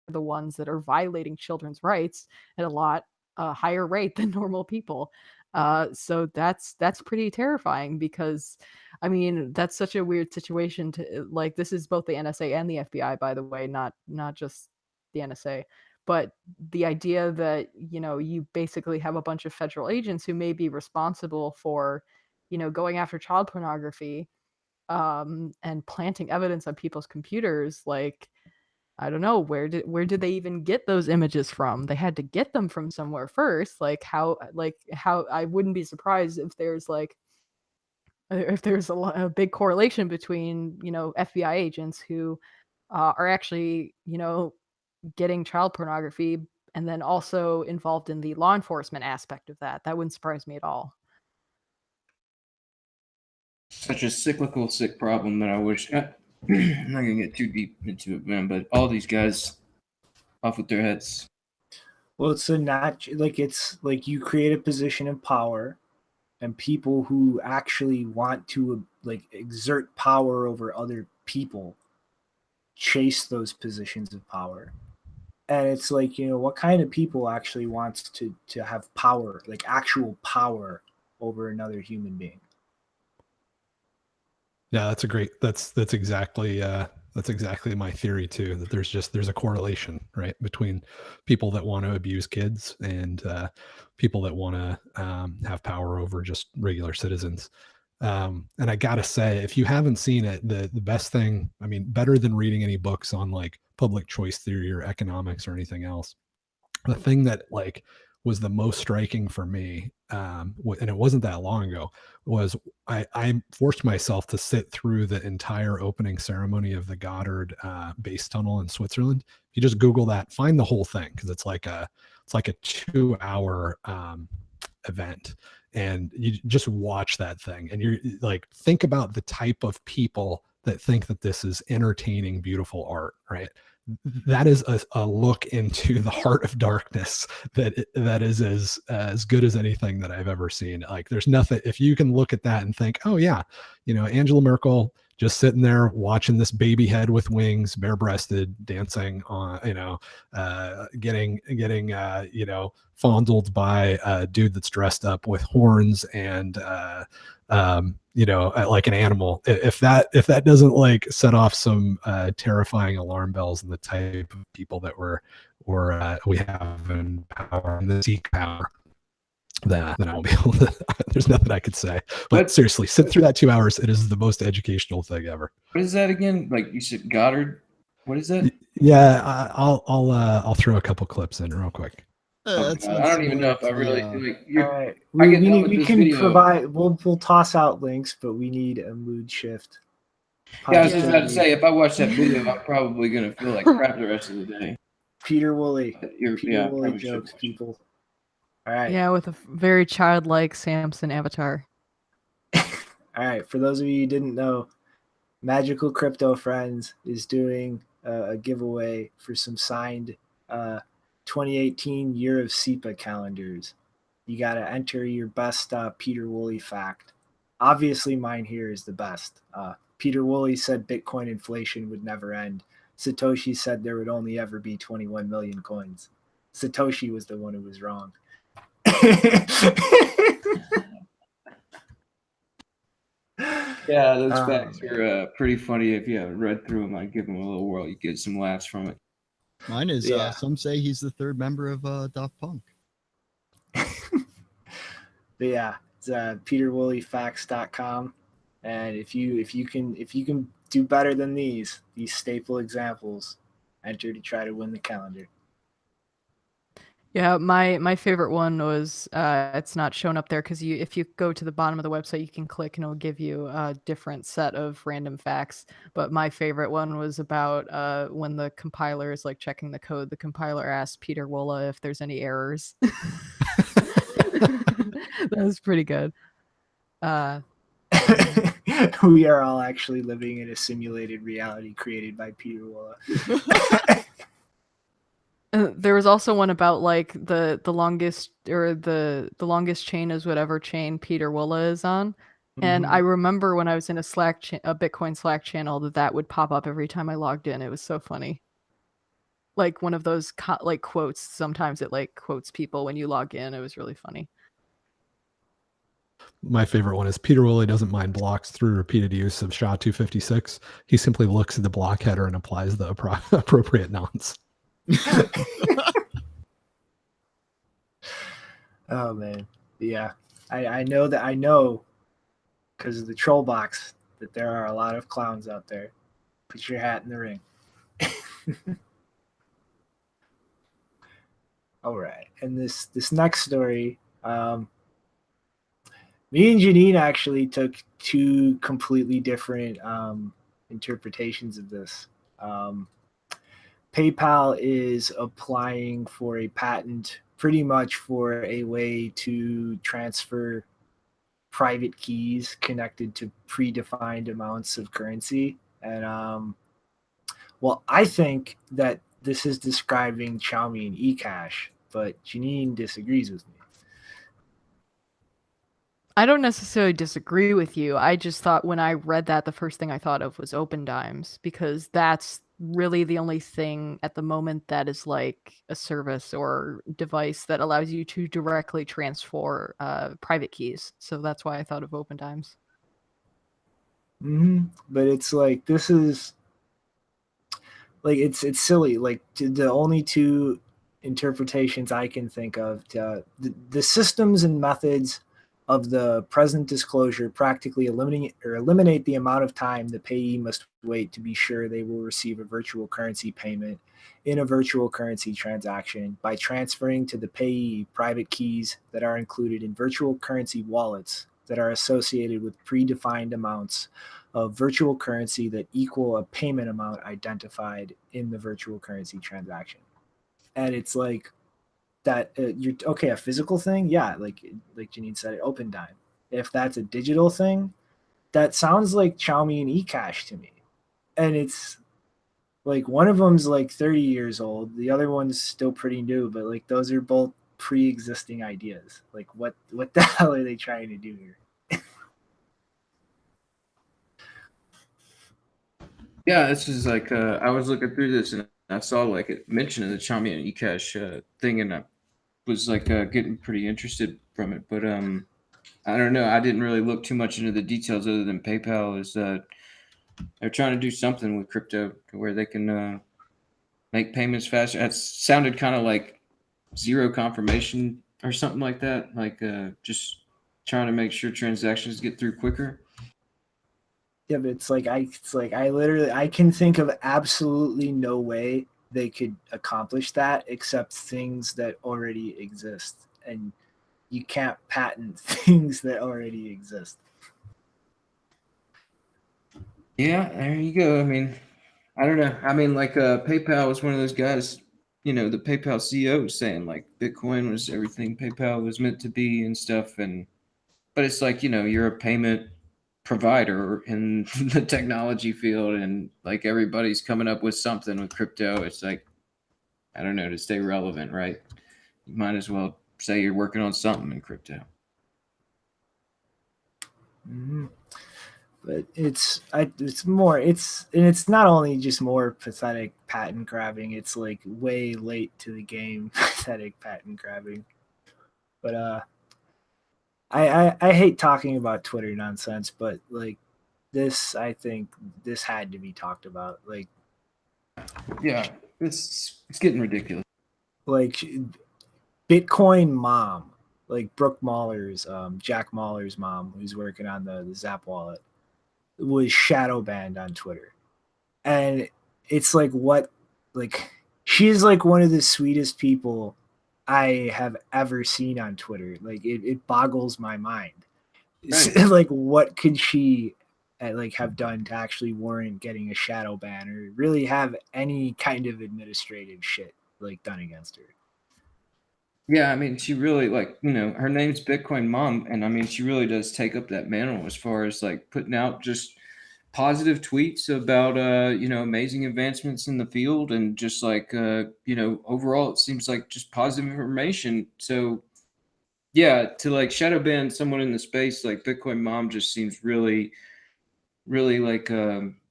the ones that are violating children's rights at a lot higher rate than normal people. So that's pretty terrifying, because I mean, that's such a weird situation to, like, this is both the NSA and the FBI, by the way, not just the NSA. But the idea that, you basically have a bunch of federal agents who may be responsible for, going after child pornography, and planting evidence on people's computers, like, I don't know, where did they even get those images from? They had to get them from somewhere first. Like how I wouldn't be surprised if there's a big correlation between FBI agents who are actually getting child pornography, and then also involved in the law enforcement aspect of that. That wouldn't surprise me at all.
Such a cyclical sick problem that I wish. I'm not gonna get too deep into it, man. But all these guys off with their heads.
Well, it's you create a position of power, and people who actually want to exert power over other people chase those positions of power. And it's what kind of people actually wants to have power, like actual power over another human being?
Yeah, that's exactly my theory too, that there's a correlation, right, between people that want to abuse kids and people that want to have power over just regular citizens. And I gotta say, if you haven't seen it, the best thing, I mean, better than reading any books on like public choice theory or economics or anything else, the thing that was the most striking for me, and it wasn't that long ago, was I forced myself to sit through the entire opening ceremony of the Goddard base tunnel in Switzerland. If you just Google that, find the whole thing, because it's like a 2-hour event, and you just watch that thing, and you're like, think about the type of people that think that this is entertaining, beautiful art, right? That is a look into the heart of darkness that is as good as anything that I've ever seen. Like, there's nothing, if you can look at that and think, oh yeah, Angela Merkel just sitting there watching this baby head with wings, bare-breasted, dancing on, getting fondled by a dude that's dressed up with horns and like an animal. If that doesn't set off some terrifying alarm bells in the type of people that we have in power, and the seek power, then I'll be able to. There's nothing I could say. But seriously, sit through that 2 hours. It is the most educational thing ever.
What is that again? Like you said, Goddard. What is that?
Yeah, I'll throw a couple clips in real quick.
I don't even know if I really.
All right, we can provide. We'll toss out links, but we need a mood shift.
Yeah, I was just about to say, if I watch that video, I'm probably gonna feel like crap the rest of the day.
Peter Wuille jokes, people. All right.
Yeah, with a very childlike Samson avatar.
All right. For those of you who didn't know, Magical Crypto Friends is doing a giveaway for some signed 2018 Year of SEPA calendars. You got to enter your best Peter Wuille fact. Obviously, mine here is the best. Peter Wuille said Bitcoin inflation would never end. Satoshi said there would only ever be 21 million coins. Satoshi was the one who was wrong.
Yeah, those facts are pretty funny. If you haven't read through them, I'd give them a little whirl. You get some laughs from it.
Mine is, some say he's the third member of Daft Punk.
But yeah, It's peterwuillefacts.com. And if you can do better than these staple examples, enter to try to win the calendar.
Yeah, my favorite one was it's not shown up there because if you go to the bottom of the website, you can click and it'll give you a different set of random facts. But my favorite one was about when the compiler is like checking the code, the compiler asked Pieter Wuille if there's any errors. That was pretty good.
We are all actually living in a simulated reality created by Pieter Wuille.
There was also one about like the longest or the longest chain is whatever chain Pieter Wuille is on. And I remember when I was in a a Bitcoin Slack channel that would pop up every time I logged in. It was so funny. Like one of those like quotes. Sometimes it like quotes people when you log in. It was really funny.
My favorite one is Pieter Wuille doesn't mind blocks through repeated use of SHA-256. He simply looks at the block header and applies the appropriate nonce.
Oh man, yeah. I know because of the troll box that there are a lot of clowns out there. Put your hat in the ring. All right, and this next story, me and Janine actually took two completely different interpretations of this. PayPal is applying for a patent pretty much for a way to transfer private keys connected to predefined amounts of currency. And well, I think that this is describing Xiaomi and eCash, but Janine disagrees with me.
I don't necessarily disagree with you. I just thought when I read that, the first thing I thought of was OpenDimes, because that's really the only thing at the moment that is like a service or device that allows you to directly transfer private keys. So that's why I thought of OpenDimes.
But it's like, this is like, it's silly. Like the only two interpretations I can think of, the systems and methods of the present disclosure practically eliminate the amount of time the payee must wait to be sure they will receive a virtual currency payment in a virtual currency transaction by transferring to the payee private keys that are included in virtual currency wallets that are associated with predefined amounts of virtual currency that equal a payment amount identified in the virtual currency transaction. And it's like, that you're okay, a physical thing, yeah, like Janine said, OpenDime. If that's a digital thing, that sounds like Xiaomi and eCash to me. And it's like one of them's like 30 years old, the other one's still pretty new, but like those are both pre-existing ideas. Like what the hell are they trying to do here?
Yeah, this is like I was looking through this and I saw like it mentioned the Xiaomi and eCash thing, and I was like getting pretty interested from it. But I don't know. I didn't really look too much into the details other than PayPal is they're trying to do something with crypto to where they can make payments faster. That sounded kind of like zero confirmation or something like that. Like just trying to make sure transactions get through quicker.
Yeah, but it's like I can think of absolutely no way they could accomplish that except things that already exist, and you can't patent things that already exist.
Yeah, there you go. I mean, I don't know. I mean, like PayPal was one of those guys, you know, the PayPal CEO was saying like Bitcoin was everything PayPal was meant to be and stuff. But it's like, you know, you're a payment provider in the technology field, and like everybody's coming up with something with crypto. It's like, I don't know, to stay relevant, right? You might as well say you're working on something in crypto.
But it's not only just more pathetic patent grabbing, it's like way late to the game pathetic patent grabbing. But I hate talking about Twitter nonsense, but like this, I think this had to be talked about. Like,
yeah, it's getting ridiculous.
Like Bitcoin mom like Brooke Mahler's, Jack Mahler's mom, who's working on the Zap wallet, was shadow banned on Twitter. And it's like, what, like, she's like one of the sweetest people I have ever seen on Twitter. Like, it boggles my mind.
Right.
Like, what could she like have done to actually warrant getting a shadow ban or really have any kind of administrative shit like done against her?
Yeah, I mean, she really, like, you know, her name's Bitcoin Mom, and I mean, she really does take up that mantle as far as like putting out just positive tweets about you know, amazing advancements in the field, and just like you know, overall it seems like just positive information. So yeah, to like shadow ban someone in the space like Bitcoin Mom just seems really like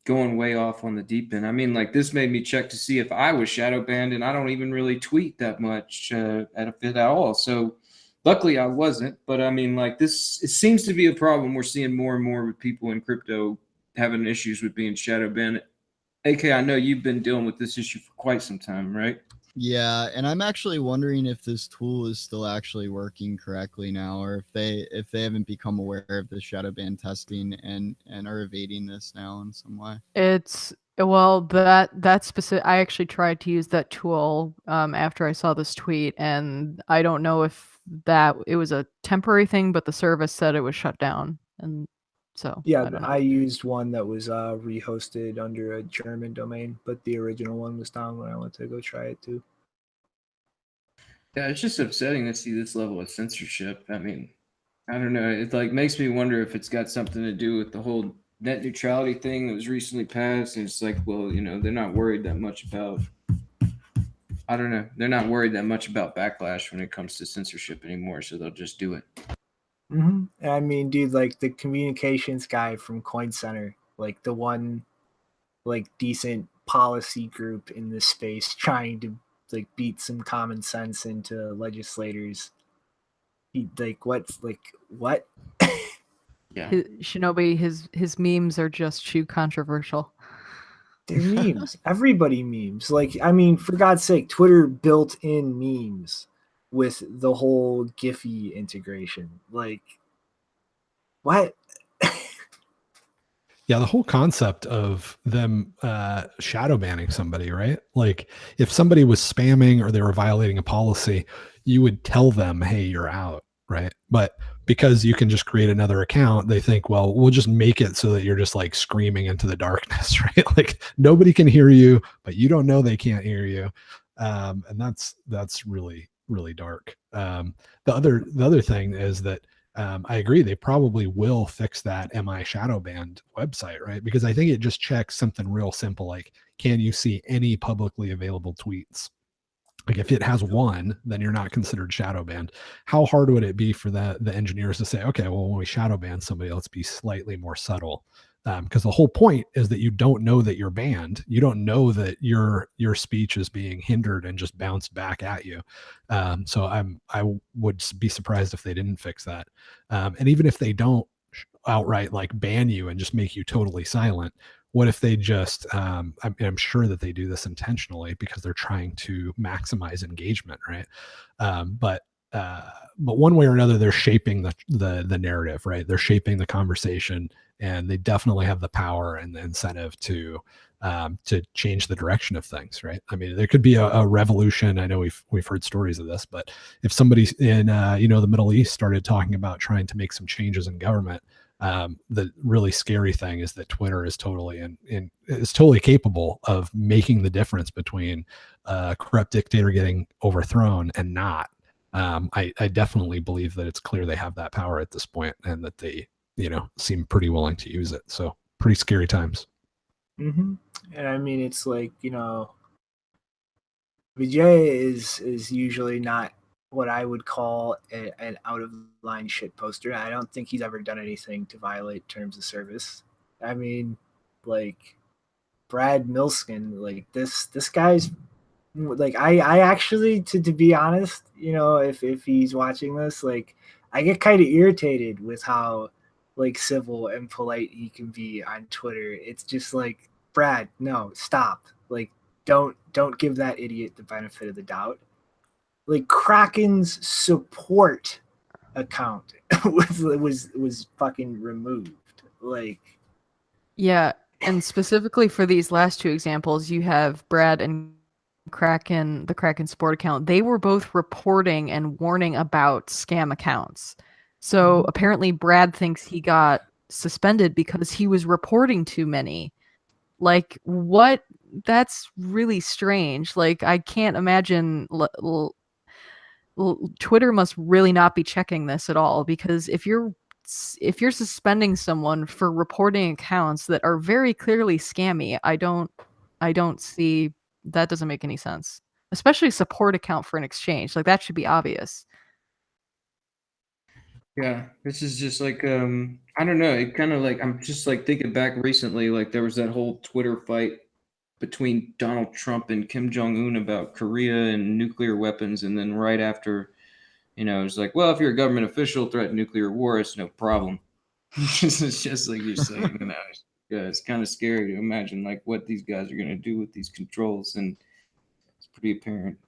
going way off on the deep end. I mean, like, this made me check to see if I was shadow banned, and I don't even really tweet that much at all. So luckily I wasn't. But I mean, like, this, it seems to be a problem we're seeing more and more with people in crypto having issues with being shadow banned. AK, I know you've been dealing with this issue for quite some time, right?
Yeah, and I'm actually wondering if this tool is still actually working correctly now, or if they haven't become aware of the shadow ban testing and are evading this now in some way.
It's well, that specific. I actually tried to use that tool after I saw this tweet, and I don't know if that it was a temporary thing, but the service said it was shut down, and so
Yeah,
I don't know.
I used one that was rehosted under a German domain, but the original one was down when I went to go try it too.
Yeah, it's just upsetting to see this level of censorship. I mean, I don't know. It like makes me wonder if it's got something to do with the whole net neutrality thing that was recently passed. And it's like, well, you know, they're not worried that much about, I don't know. They're not worried that much about backlash when it comes to censorship anymore. So they'll just do it.
Mm-hmm. I mean, dude, like the communications guy from Coin Center, like the one like decent policy group in this space trying to like beat some common sense into legislators. He like what?
Yeah.
Shinobi, his memes are just too controversial.
They're memes. Everybody memes. Like, I mean, for God's sake, Twitter built in memes with the whole Giphy integration. Like, what?
Yeah, the whole concept of them shadow banning somebody, right? Like, if somebody was spamming or they were violating a policy, you would tell them, hey, you're out, right? But because you can just create another account, they think, well, we'll just make it so that you're just like screaming into the darkness, right? Like, nobody can hear you, but you don't know they can't hear you. And that's really, really dark. The other thing is that I agree. They probably will fix that MI shadow banned website, right? Because I think it just checks something real simple, like, can you see any publicly available tweets? Like, if it has one, then you're not considered shadow banned. How hard would it be for the engineers to say, okay, well, when we shadow ban somebody, let's be slightly more subtle? Because the whole point is that you don't know that you're banned. You don't know that your speech is being hindered and just bounced back at you. So I would be surprised if they didn't fix that. And even if they don't outright like ban you and just make you totally silent, what if they just I'm sure that they do this intentionally because they're trying to maximize engagement, right? But one way or another, they're shaping the narrative, right? They're shaping the conversation, and they definitely have the power and the incentive to change the direction of things, right? I mean, there could be a revolution. I know we've heard stories of this, but if somebody in the Middle East started talking about trying to make some changes in government, the really scary thing is that Twitter is totally is totally capable of making the difference between a corrupt dictator getting overthrown and not. I definitely believe that it's clear they have that power at this point, and that they seem pretty willing to use it. So pretty scary times.
Mm-hmm. And I mean, it's like, Vijay is usually not what I would call an out of line shit poster. I don't think he's ever done anything to violate terms of service. I mean, like Brad Milskin, like this guy's like I actually to be honest, if he's watching this, like I get kind of irritated with how like civil and polite he can be on Twitter. It's just like, Brad, no, stop. Like don't give that idiot the benefit of the doubt. Like Kraken's support account was fucking removed. Like,
Yeah, and specifically for these last two examples, you have Brad and Kraken, the Kraken Sport account. They were both reporting and warning about scam accounts. So apparently Brad thinks he got suspended because he was reporting too many. Like, what? That's really strange. Like, I can't imagine Twitter must really not be checking this at all, because if you're suspending someone for reporting accounts that are very clearly scammy, I don't see, that doesn't make any sense. Especially a support account for an exchange. Like, that should be obvious.
Yeah, this is just like I don't know. It kind of like, I'm just like thinking back recently, like there was that whole Twitter fight between Donald Trump and Kim Jong-un about Korea and nuclear weapons, and then right after, it was like, well, if you're a government official, threaten nuclear war, it's no problem. It's just like you're saying, it's kind of scary to imagine like what these guys are going to do with these controls, and it's pretty apparent,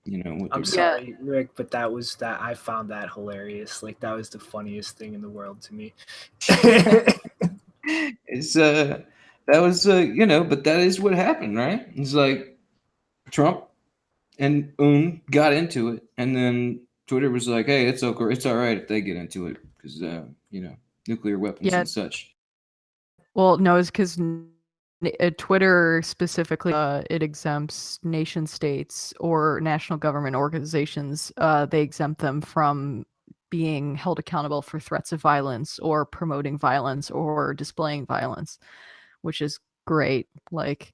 what
I'm
they're
sorry, Rick, but I found that hilarious. Like, that was the funniest thing in the world to me.
It's that was but that is what happened, right? It's like Trump and got into it, and then Twitter was like, hey, it's okay, it's all right if they get into it, because nuclear weapons and such.
Well, no, it's because Twitter specifically, it exempts nation states or national government organizations. They exempt them from being held accountable for threats of violence or promoting violence or displaying violence, which is great. Like,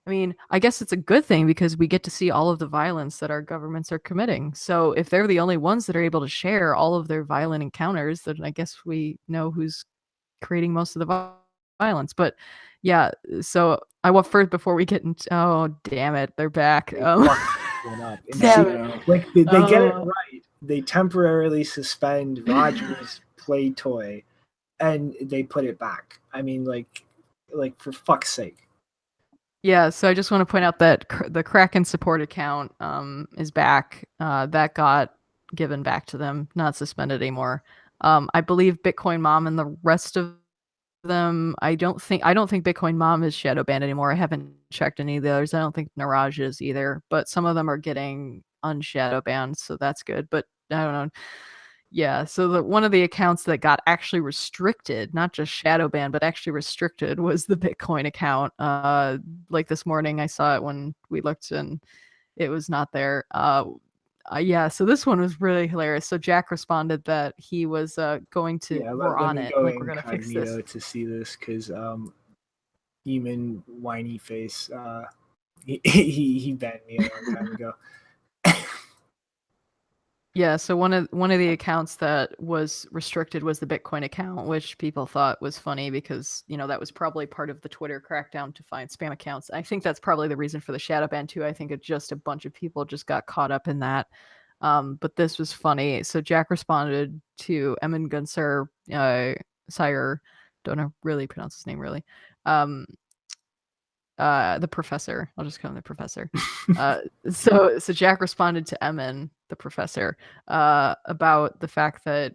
I mean, I guess it's a good thing because we get to see all of the violence that our governments are committing. So if they're the only ones that are able to share all of their violent encounters, then I guess we know who's creating most of the violence. But yeah, so I want first, before we get into, oh damn it, they're back.
Damn
it.
Like, they get it right. They temporarily suspend Roger's Play Toy, and they put it back. I mean, like for fuck's sake.
Yeah, so I just want to point out that the Kraken support account is back. That got given back to them, not suspended anymore. I believe Bitcoin Mom and the rest of them, I don't think Bitcoin Mom is shadow banned anymore. I haven't checked any of the others. I don't think Naraj is either, but some of them are getting unshadow banned, so that's good. But I don't know. Yeah, so one of the accounts that got actually restricted, not just shadow banned, but actually restricted, was the Bitcoin account. Like this morning, I saw it when we looked and it was not there. Yeah, so this one was really hilarious. So Jack responded that he was going to, we're on it, like we're gonna fix this.
To see this, because Eamon whiny face, he banned me a long time ago.
Yeah, so one of the accounts that was restricted was the Bitcoin account, which people thought was funny because, that was probably part of the Twitter crackdown to find spam accounts. I think that's probably the reason for the shadow ban too. I think it's just a bunch of people just got caught up in that. But this was funny. So Jack responded to Emin Gunser, Sire, don't know really pronounce his name really. The professor. I'll just call him the professor. So Jack responded to Emin, the professor, about the fact that,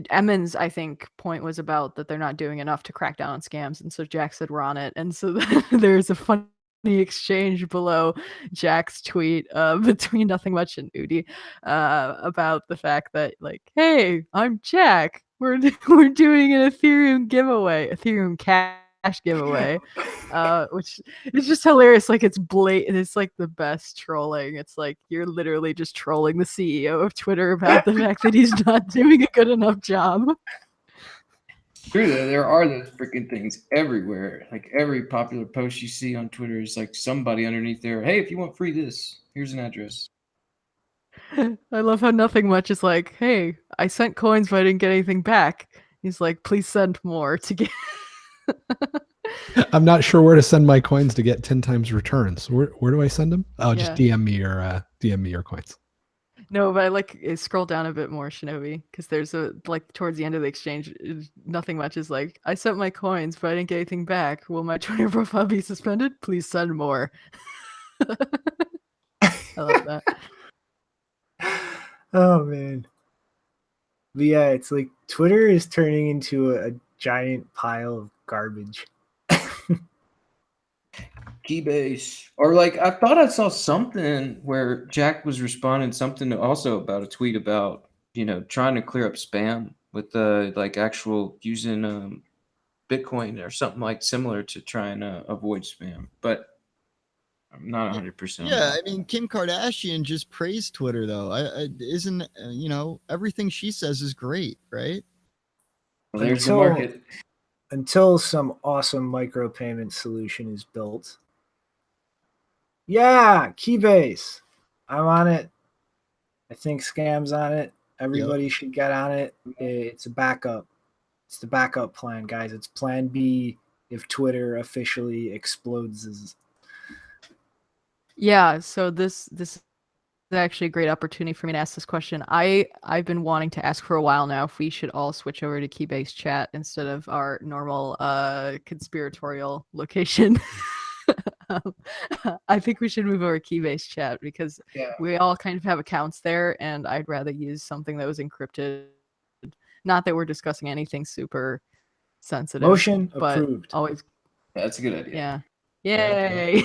Emin's, I think, point was about that they're not doing enough to crack down on scams, and so Jack said we're on it. And so there's a funny exchange below Jack's tweet between Nothing Much and Udi about the fact that, like, hey, I'm Jack. We're doing an Ethereum giveaway, Ethereum Cash giveaway, which is just hilarious. Like, it's blatant. It's like the best trolling. It's like you're literally just trolling the CEO of Twitter about the fact that he's not doing a good enough job.
True though, there are those freaking things everywhere. Like every popular post you see on Twitter is like somebody underneath there. Hey, if you want free this, here's an address.
I love how Nothing Much is like, hey, I sent coins but I didn't get anything back. He's like, please send more to get.
I'm not sure where to send my coins to get 10 times returns. Where do I send them? Oh, just
Yeah.
DM me your coins.
No, but I like scroll down a bit more, Shinobi, because there's towards the end of the exchange, Nothing Much is like, I sent my coins, but I didn't get anything back. Will my Twitter profile be suspended? Please send more. I love that.
Oh man. But yeah, it's like Twitter is turning into a giant pile of garbage.
Keybase. Or like I thought I saw something where Jack was responding something also about a tweet about, trying to clear up spam with like actual using Bitcoin or something like similar to try and avoid spam. But I'm not 100% on
Yeah,
that.
I mean, Kim Kardashian just praised Twitter, though. Isn't everything she says is great, right?
Well, there's the market.
Until some awesome micropayment solution is built. Yeah, Keybase. I'm on it. I think Scam's on it. Everybody should get on it. It's a backup. It's the backup plan, guys. It's plan B if Twitter officially explodes.
Yeah, so this is actually a great opportunity for me to ask this question. I've been wanting to ask for a while now if we should all switch over to Keybase chat instead of our normal conspiratorial location. I think we should move over to Keybase chat because we all kind of have accounts there, and I'd rather use something that was encrypted. Not that we're discussing anything super sensitive.
Motion
but
approved.
Always.
That's a good idea.
Yeah. Yay.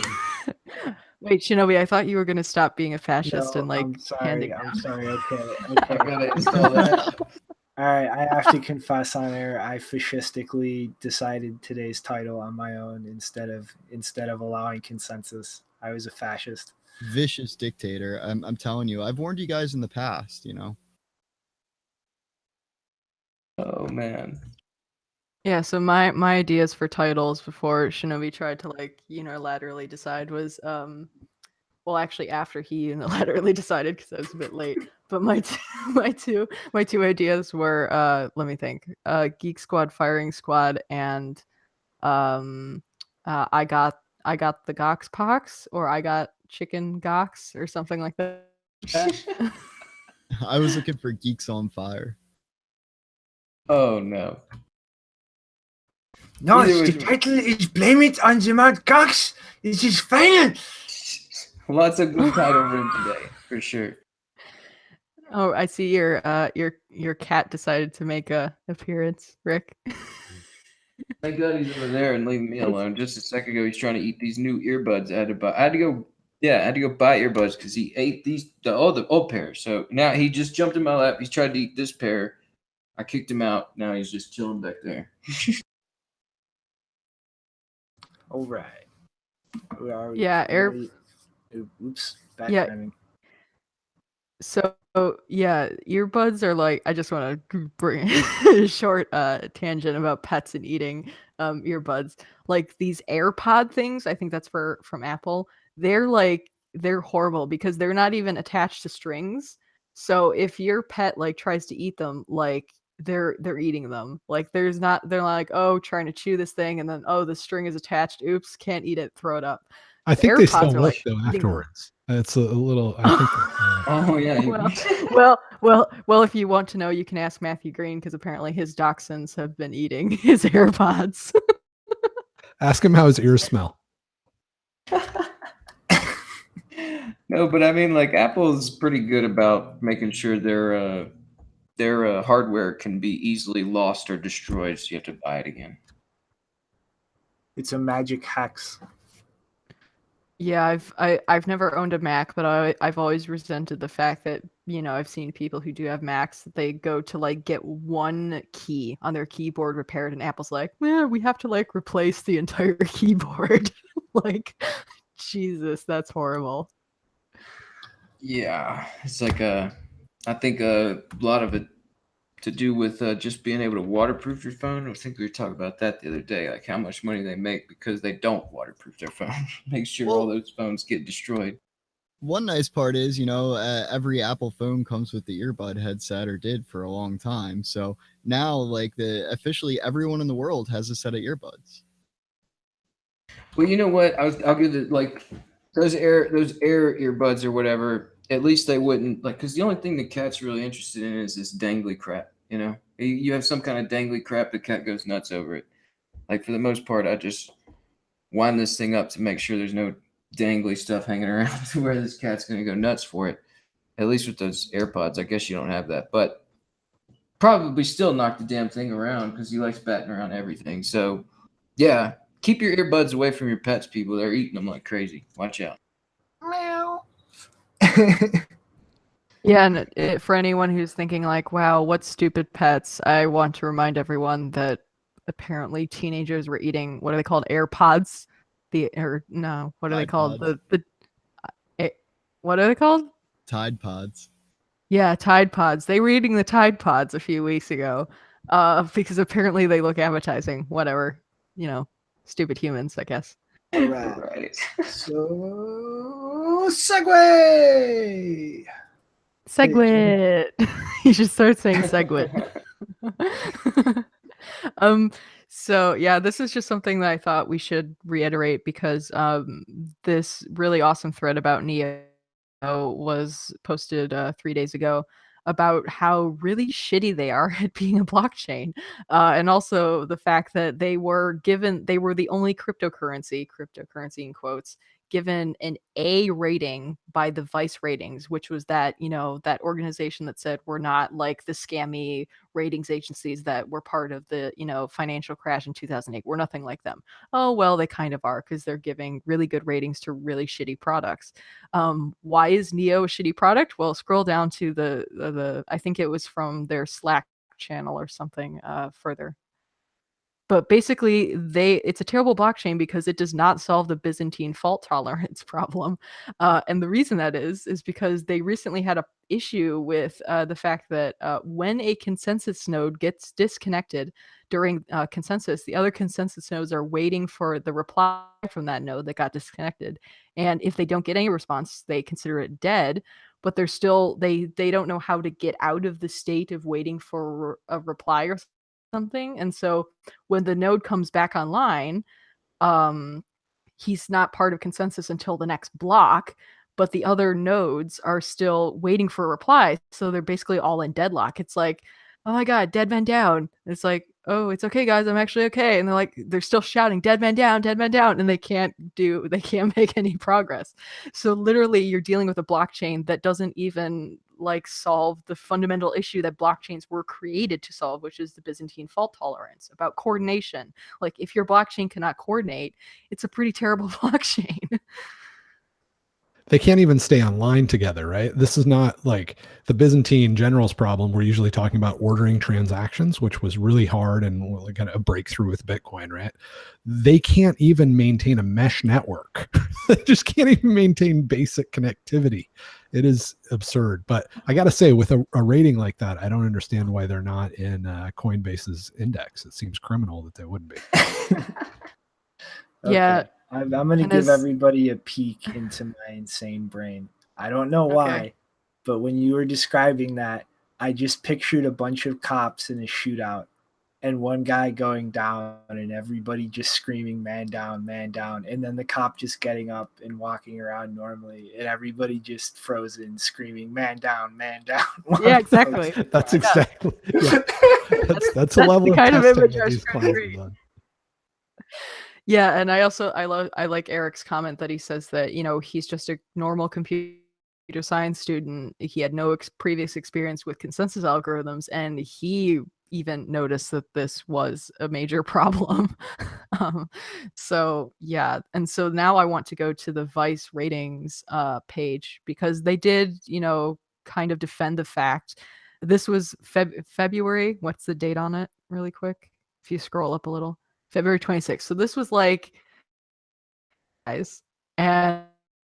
Wait, Shinobi, I thought you were gonna stop being a fascist and like
I'm sorry.
handing
I'm sorry. Okay.
I gotta install that.
All right, I have to confess on air, I fascistically decided today's title on my own instead of allowing consensus. I was a fascist.
Vicious dictator. I'm telling you. I've warned you guys in the past,
Oh man.
Yeah, so my ideas for titles before Shinobi tried to like unilaterally decide was well, actually after he unilaterally decided because I was a bit late. But my two ideas were let me think. Geek Squad, Firing Squad, and I got the Gox Pox, or I got Chicken Gox or something like that.
I was looking for Geeks on Fire.
Oh no.
No, the title is Blame It on the MtGox. This is final.
Lots of good title room today, for sure.
Oh, I see your cat decided to make a appearance, Rick.
Thank God he's over there and leaving me alone. Just a second ago, he's trying to eat these new earbuds. I had to go buy earbuds because he ate the old pair. So now he just jumped in my lap. He's tried to eat this pair. I kicked him out. Now he's just chilling back there.
All right.
Yeah,
Oops.
Timing. So yeah, earbuds are like, I just want to bring a short tangent about pets and eating earbuds. Like these AirPod things, I think that's from Apple. They're horrible because they're not even attached to strings. So if your pet like tries to eat them, like they're eating them. Like they're like, oh, trying to chew this thing, and then oh, the string is attached. Oops, can't eat it. Throw it up.
I think they still work
like
though afterwards. It's a little. I think.
Oh yeah.
Well. If you want to know, you can ask Matthew Green because apparently his dachshunds have been eating his AirPods.
Ask him how his ears smell.
No, but I mean, like Apple's pretty good about making sure their hardware can be easily lost or destroyed, so you have to buy it again.
It's a magic hex.
Yeah, I've never owned a Mac, but I've always resented the fact that I've seen people who do have Macs that they go to like get one key on their keyboard repaired, and Apple's like, we have to like replace the entire keyboard. Like, Jesus, that's horrible.
Yeah, it's like I think a lot of it to do with just being able to waterproof your phone. I think we were talking about that the other day, like how much money they make because they don't waterproof their phone. Make sure all those phones get destroyed.
One nice part is, every Apple phone comes with the earbud headset, or did for a long time. So now, like officially everyone in the world has a set of earbuds.
Well, you know what? I'll give it like those air earbuds or whatever. At least they wouldn't like, because the only thing the cat's really interested in is this dangly crap. You have some kind of dangly crap, the cat goes nuts over it. Like for the most part, I just wind this thing up to make sure there's no dangly stuff hanging around to where this cat's going to go nuts for it. At least with those AirPods, I guess you don't have that. But probably still knock the damn thing around because he likes batting around everything. So, yeah, keep your earbuds away from your pets, people. They're eating them like crazy. Watch out.
Meow.
Yeah, and for anyone who's thinking like, wow, what stupid pets, I want to remind everyone that apparently teenagers were eating, what are they called, AirPods? What are they
Tide
called?
Pods.
What are they called?
Tide Pods.
Yeah, Tide Pods. They were eating the Tide Pods a few weeks ago, because apparently they look appetizing. Whatever, stupid humans, I guess.
All right. So segue.
Segwit. You should start saying segwit. So yeah, this is just something that I thought we should reiterate because this really awesome thread about Neo was posted 3 days ago about how really shitty they are at being a blockchain, and also the fact that they were the only cryptocurrency in quotes, given an A rating by the Weiss ratings, which was that that organization that said we're not like the scammy ratings agencies that were part of the financial crash in 2008. We're nothing like them. Oh well, they kind of are because they're giving really good ratings to really shitty products. Why is Neo a shitty product? Well, scroll down to the I think it was from their Slack channel or something further. But basically, it's a terrible blockchain because it does not solve the Byzantine fault tolerance problem. And the reason that is because they recently had a issue with the fact that when a consensus node gets disconnected during consensus, the other consensus nodes are waiting for the reply from that node that got disconnected. And if they don't get any response, they consider it dead. But they're still they don't know how to get out of the state of waiting for a reply or something. And so when the node comes back online, he's not part of consensus until the next block, but the other nodes are still waiting for a reply. So they're basically all in deadlock. It's like, oh my God, dead man down. It's like, oh, it's okay, guys, I'm actually okay. And they're still shouting, dead man down, and they can't make any progress. So literally you're dealing with a blockchain that doesn't even solve the fundamental issue that blockchains were created to solve, which is the Byzantine fault tolerance, about coordination. Like if your blockchain cannot coordinate, it's a pretty terrible blockchain.
They can't even stay online together, right? This is not like the Byzantine generals problem. We're usually talking about ordering transactions, which was really hard and kind of a breakthrough with Bitcoin, right? They can't even maintain a mesh network. They just can't even maintain basic connectivity. It is absurd. But I got to say, with a rating like that, I don't understand why they're not in Coinbase's index. It seems criminal that they wouldn't be.
Yeah.
I'm going to give everybody a peek into my insane brain. I don't know why, but when you were describing that, I just pictured a bunch of cops in a shootout and one guy going down and everybody just screaming, man down, and then the cop just getting up and walking around normally and everybody just frozen, screaming, man down.
Yeah, exactly.
That's exactly. Yeah. That's a level of
kind of
testing
image
that these clients have done.
Yeah, and I like Eric's comment that he says that he's just a normal computer science student. He had no previous experience with consensus algorithms, and he even noticed that this was a major problem. So yeah, and so now I want to go to the Weiss ratings page because they did kind of defend the fact. This was February. What's the date on it? Really quick, if you scroll up a little. February 26th. So this was guys, and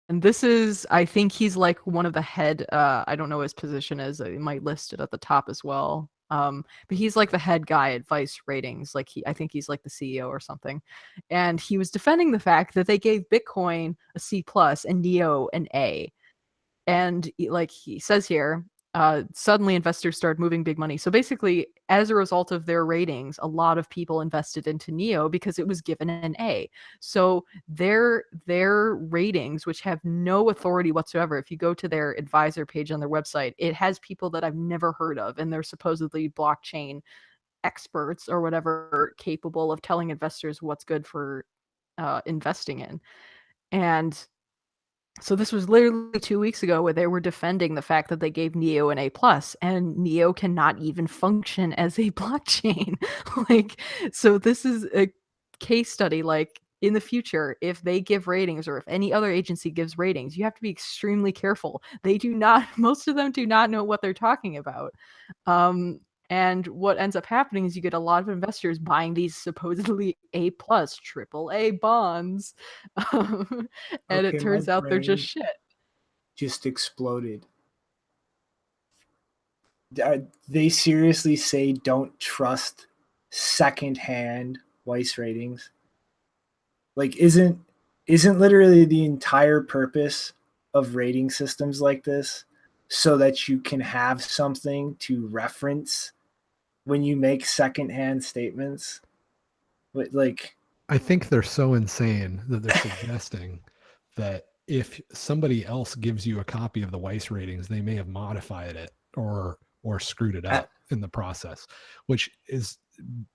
this is, I think he's like one of the head. I don't know what his position is. I might list it at the top as well. But he's like the head guy at Weiss Ratings. I think he's like the CEO or something. And he was defending the fact that they gave Bitcoin a C+ and Neo an A. And like he says here, suddenly investors started moving big money. So basically, as a result of their ratings, a lot of people invested into Neo because it was given an A. So their ratings, which have no authority whatsoever, if you go to their advisor page on their website, it has people that I've never heard of, and they're supposedly blockchain experts or whatever, capable of telling investors what's good for investing in. And So this was literally 2 weeks ago where they were defending the fact that they gave Neo an A+, and Neo cannot even function as a blockchain. Like, so this is a case study, like, in the future, if they give ratings or if any other agency gives ratings, you have to be extremely careful. They do not, most of them do not know what they're talking about. And what ends up happening is you get a lot of investors buying these supposedly A+, AAA bonds. And
Okay,
it
my
turns out they're just
brain
shit.
just exploded. They seriously say don't trust secondhand Weiss ratings? Like, isn't literally the entire purpose of rating systems like this so that you can have something to reference when you make secondhand statements? Like,
I think they're so insane that they're suggesting that if somebody else gives you a copy of the Weiss ratings, they may have modified it or screwed it up in the process, which is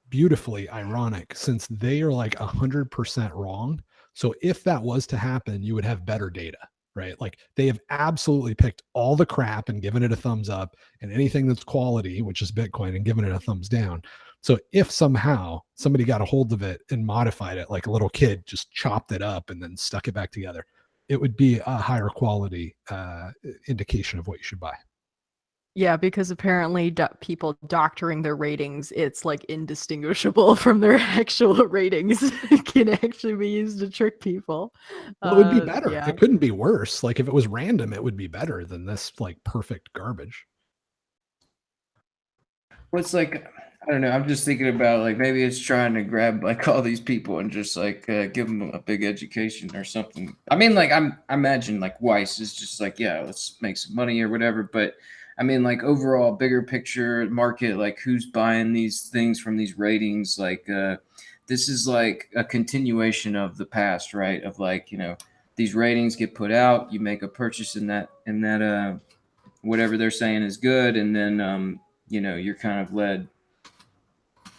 beautifully ironic since they are like 100% wrong. So if that was to happen, you would have better data, right? Like they have absolutely picked all the crap and given it a thumbs up, and anything that's quality, which is Bitcoin, and given it a thumbs down. So if somehow somebody got a hold of it and modified it, like a little kid just chopped it up and then stuck it back together, it would be a higher quality indication of what you should buy.
Yeah, because apparently people doctoring their ratings, it's like indistinguishable from their actual ratings. It can actually be used to trick people.
Well, it would be better.
Yeah.
It couldn't be worse. Like if it was random, it would be better than this like perfect garbage.
Well, it's like, I don't know. I'm just thinking about like maybe it's trying to grab like all these people and just like give them a big education or something. I mean, like I imagine like Weiss is just like, yeah, let's make some money or whatever. But I mean, like overall, bigger picture market, like who's buying these things from these ratings? Like this is like a continuation of the past, right? Of like, you know, these ratings get put out, you make a purchase in that whatever they're saying is good, and then you know, you're kind of led.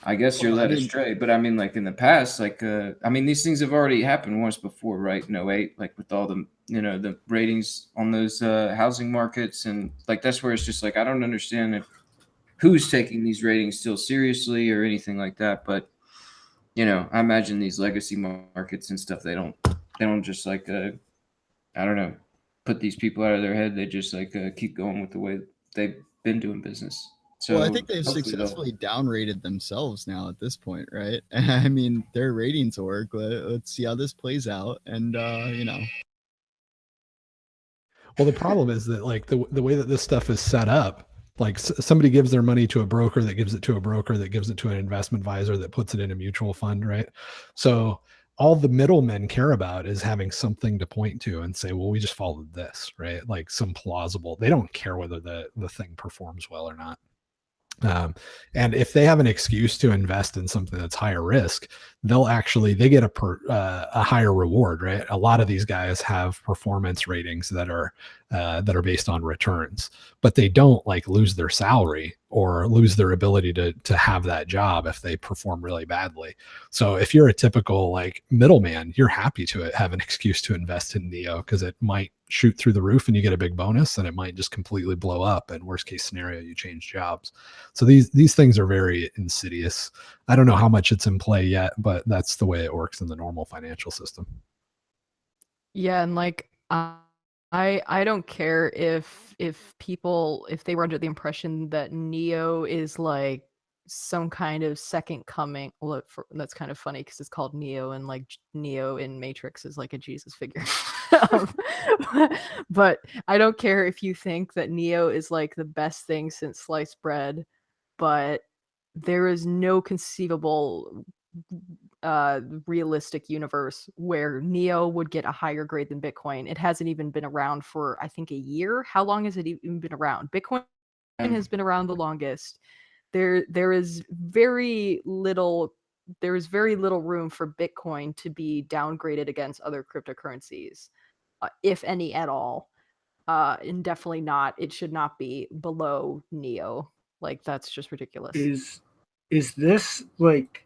I guess you're led astray, but I mean, like in the past, like I mean, these things have already happened once before, right? In 08, like with all the, you know, the ratings on those housing markets, and like that's where it's just like I don't understand if who's taking these ratings still seriously or anything like that. But you know, I imagine these legacy markets and stuff, they don't just like I don't know, put these people out of their head. They just like keep going with the way they've been doing business. So
well, I think they've successfully downrated themselves now at this point, right? I mean, their ratings work. Let's see how this plays out, and you know.
Well, the problem is that like the way that this stuff is set up, like somebody gives their money to a broker that gives it to a broker that gives it to an investment advisor that puts it in a mutual fund, right? So all the middlemen care about is having something to point to and say, well, we just followed this, right? Like some plausible. They don't care whether the thing performs well or not. And if they have an excuse to invest in something that's higher risk, they get a higher reward, right? A lot of these guys have performance ratings that are based on returns, but they don't like lose their salary or lose their ability to have that job if they perform really badly. So if you're a typical like middleman, you're happy to have an excuse to invest in Neo because it might shoot through the roof and you get a big bonus, and it might just completely blow up, and worst case scenario you change jobs. So these things are very insidious. I don't know how much it's in play yet, but that's the way it works in the normal financial system.
Yeah, and like I don't care if they were under the impression that Neo is like some kind of second coming. Well, that's kind of funny because it's called Neo, and like Neo in Matrix is like a Jesus figure. But I don't care if you think that Neo is like the best thing since sliced bread, but there is no conceivable realistic universe where Neo would get a higher grade than Bitcoin. It hasn't even been around for, I think, a year. How long has it even been around? Bitcoin has been around the longest. There is very little room for Bitcoin to be downgraded against other cryptocurrencies, if any at all. And definitely not. It should not be below Neo. Like that's just ridiculous.
Is this like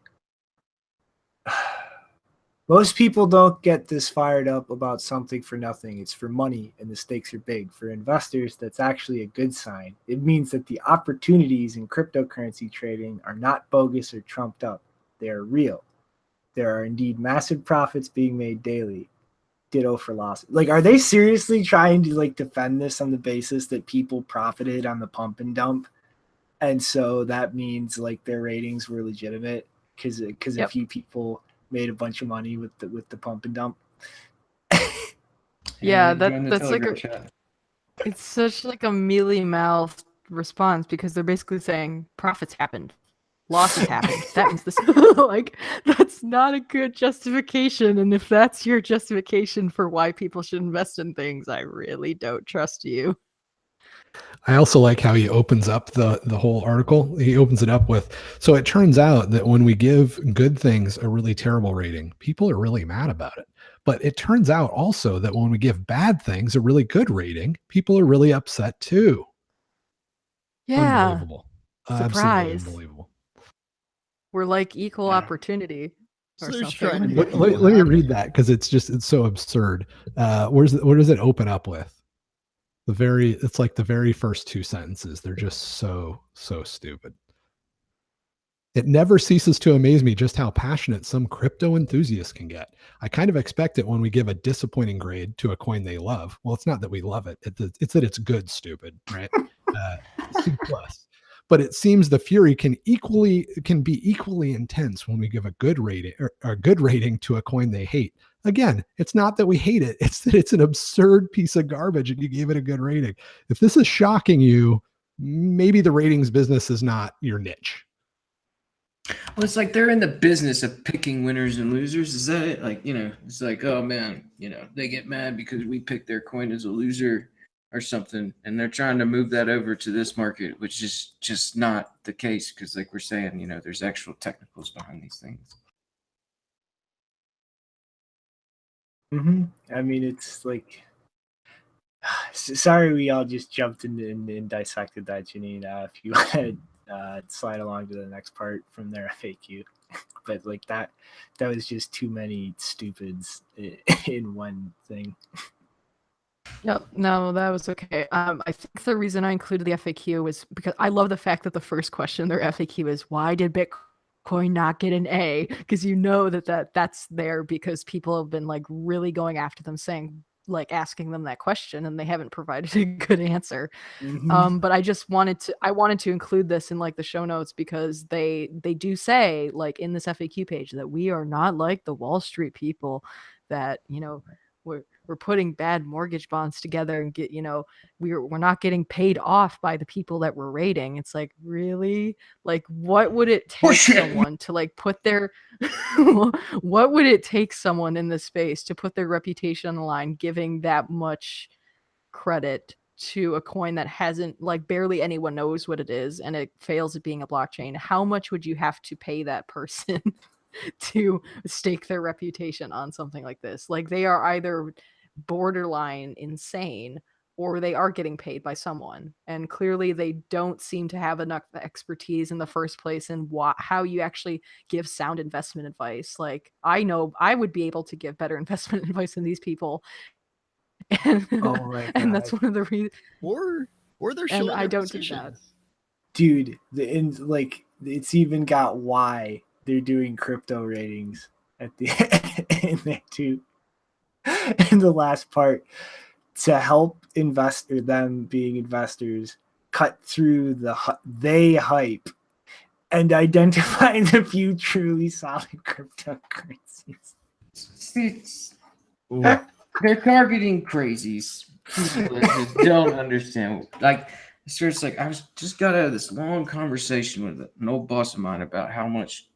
Most people don't get this fired up about something for nothing. It's for money, and the stakes are big. For investors, that's actually a good sign. It means that the opportunities in cryptocurrency trading are not bogus or trumped up. They are real. There are indeed massive profits being made daily. Ditto for loss. Like, are they seriously trying to like defend this on the basis that people profited on the pump and dump, and so that means like their ratings were legitimate because a few people made a bunch of money with the pump and dump?
Yeah,
Join the
that's like
Telegram
a
chat.
it's such like a mealy mouthed response because they're basically saying profits happened. Losses happened. That means this like that's not a good justification. And if that's your justification for why people should invest in things, I really don't trust you.
I also like how he opens up the whole article. He opens it up with, so it turns out that when we give good things a really terrible rating, people are really mad about it. But it turns out also that when we give bad things a really good rating, people are really upset too.
Yeah.
Unbelievable. Absolutely
Surprise.
unbelievable.
We're like equal opportunity
So
or
they're just
something.
trying to
Let,
make
let-
people
let me
happy.
read that because it's so absurd. Where does it open up with? It's like the very first two sentences. They're just so stupid. It never ceases to amaze me just how passionate some crypto enthusiasts can get. I kind of expect it when we give a disappointing grade to a coin they love. Well, it's not that we love it. It's that it's good, stupid, right? C plus. But it seems the fury can be equally intense when we give a good rating or a good rating to a coin they hate. Again, it's not that we hate it. It's that it's an absurd piece of garbage and you gave it a good rating. If this is shocking you, maybe the ratings business is not your niche.
Well, it's like they're in the business of picking winners and losers. Is that it? Like, it's like, oh man, they get mad because we picked their coin as a loser or something. And they're trying to move that over to this market, which is just not the case. Because like we're saying, there's actual technicals behind these things.
I mean, it's like, sorry, we all just jumped in and dissected that, Janine. If you want to slide along to the next part from their FAQ, but like that was just too many stupids in one thing.
Yep. No, that was okay. I think the reason I included the FAQ was because I love the fact that the first question in their FAQ is why did Bitcoin not get an A? Because that's there because people have been like really going after them, saying like asking them that question, and they haven't provided a good answer. But I just wanted to include this in like the show notes because they do say like in this FAQ page that we are not like the Wall Street people that we're putting bad mortgage bonds together and we're not getting paid off by the people that we're rating. It's like, really? Like, what would it take someone to like put their what would it take someone in this space to put their reputation on the line giving that much credit to a coin that hasn't, like, barely anyone knows what it is and it fails at being a blockchain? How much would you have to pay that person to stake their reputation on something like this? Like, they are either borderline insane or they are getting paid by someone, and clearly they don't seem to have enough expertise in the first place in how you actually give sound investment advice. Like, I know I would be able to give better investment advice than these people, and,
Oh my God.
and that's one of the reasons.
Or they're showing
And I
their
don't do that.
positions.
Dude, it's even got why they're doing crypto ratings at the in there too. In the last part, to help them being investors cut through the hype and identify the few truly solid cryptocurrencies.
They're targeting crazies, people that just don't understand. Like, it's like I just got out of this long conversation with an old boss of mine about how much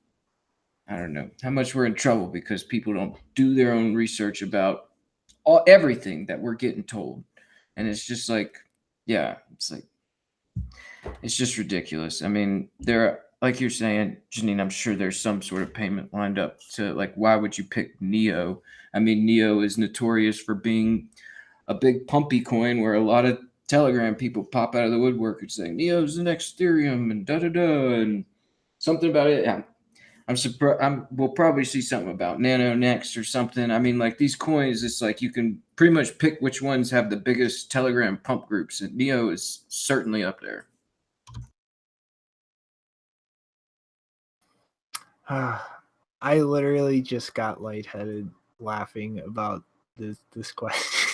we're in trouble because people don't do their own research about everything that we're getting told. And it's just like, yeah, it's just ridiculous. I mean, like you're saying, Janine, I'm sure there's some sort of payment lined up to, like, why would you pick Neo? I mean, Neo is notorious for being a big pumpy coin where a lot of Telegram people pop out of the woodwork and say Neo's the next Ethereum and da-da-da and something about it. Yeah. I'm surprised. We'll probably see something about Nano next or something. I mean, like these coins, it's like you can pretty much pick which ones have the biggest Telegram pump groups, and Neo is certainly up there.
I literally just got lightheaded laughing about this question.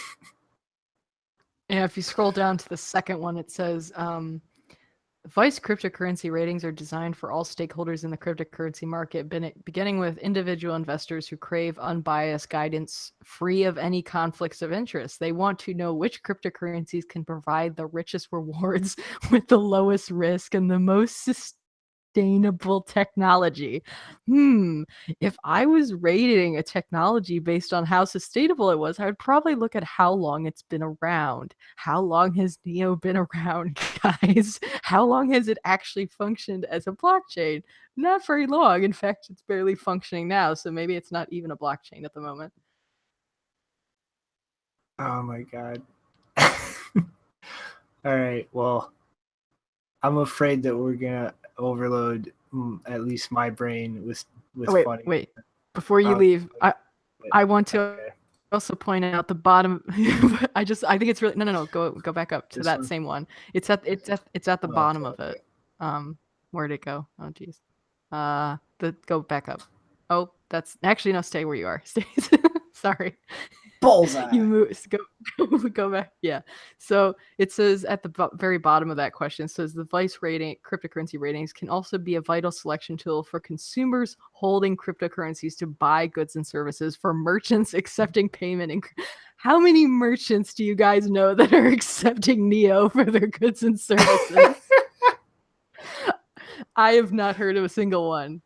Yeah, if you scroll down to the second one, it says Weiss cryptocurrency ratings are designed for all stakeholders in the cryptocurrency market, beginning with individual investors who crave unbiased guidance free of any conflicts of interest. They want to know which cryptocurrencies can provide the richest rewards with the lowest risk and the most sustainable technology. If I was rating a technology based on how sustainable it was, I would probably look at how long it's been around. How long has Neo been around, guys? How long has it actually functioned as a blockchain? Not very long. In fact, it's barely functioning now, so maybe it's not even a blockchain at the moment.
Oh my god. All right, well, I'm afraid that we're gonna overload at least my brain with funny.
Wait. Before you leave, I want to also point out the bottom. I think it's really no. Go back up to
This
that
one?
same one. It's at the bottom of
okay.
it. Where'd it go? Oh geez. Go back up. Oh, that's actually no. Stay where you are. Stay. Sorry.
Bullseye.
You move. Go back. Yeah. So it says at the very bottom of that question, it says the Weiss rating cryptocurrency ratings can also be a vital selection tool for consumers holding cryptocurrencies to buy goods and services, for merchants accepting payment. And how many merchants do you guys know that are accepting Neo for their goods and services? I have not heard of a single one.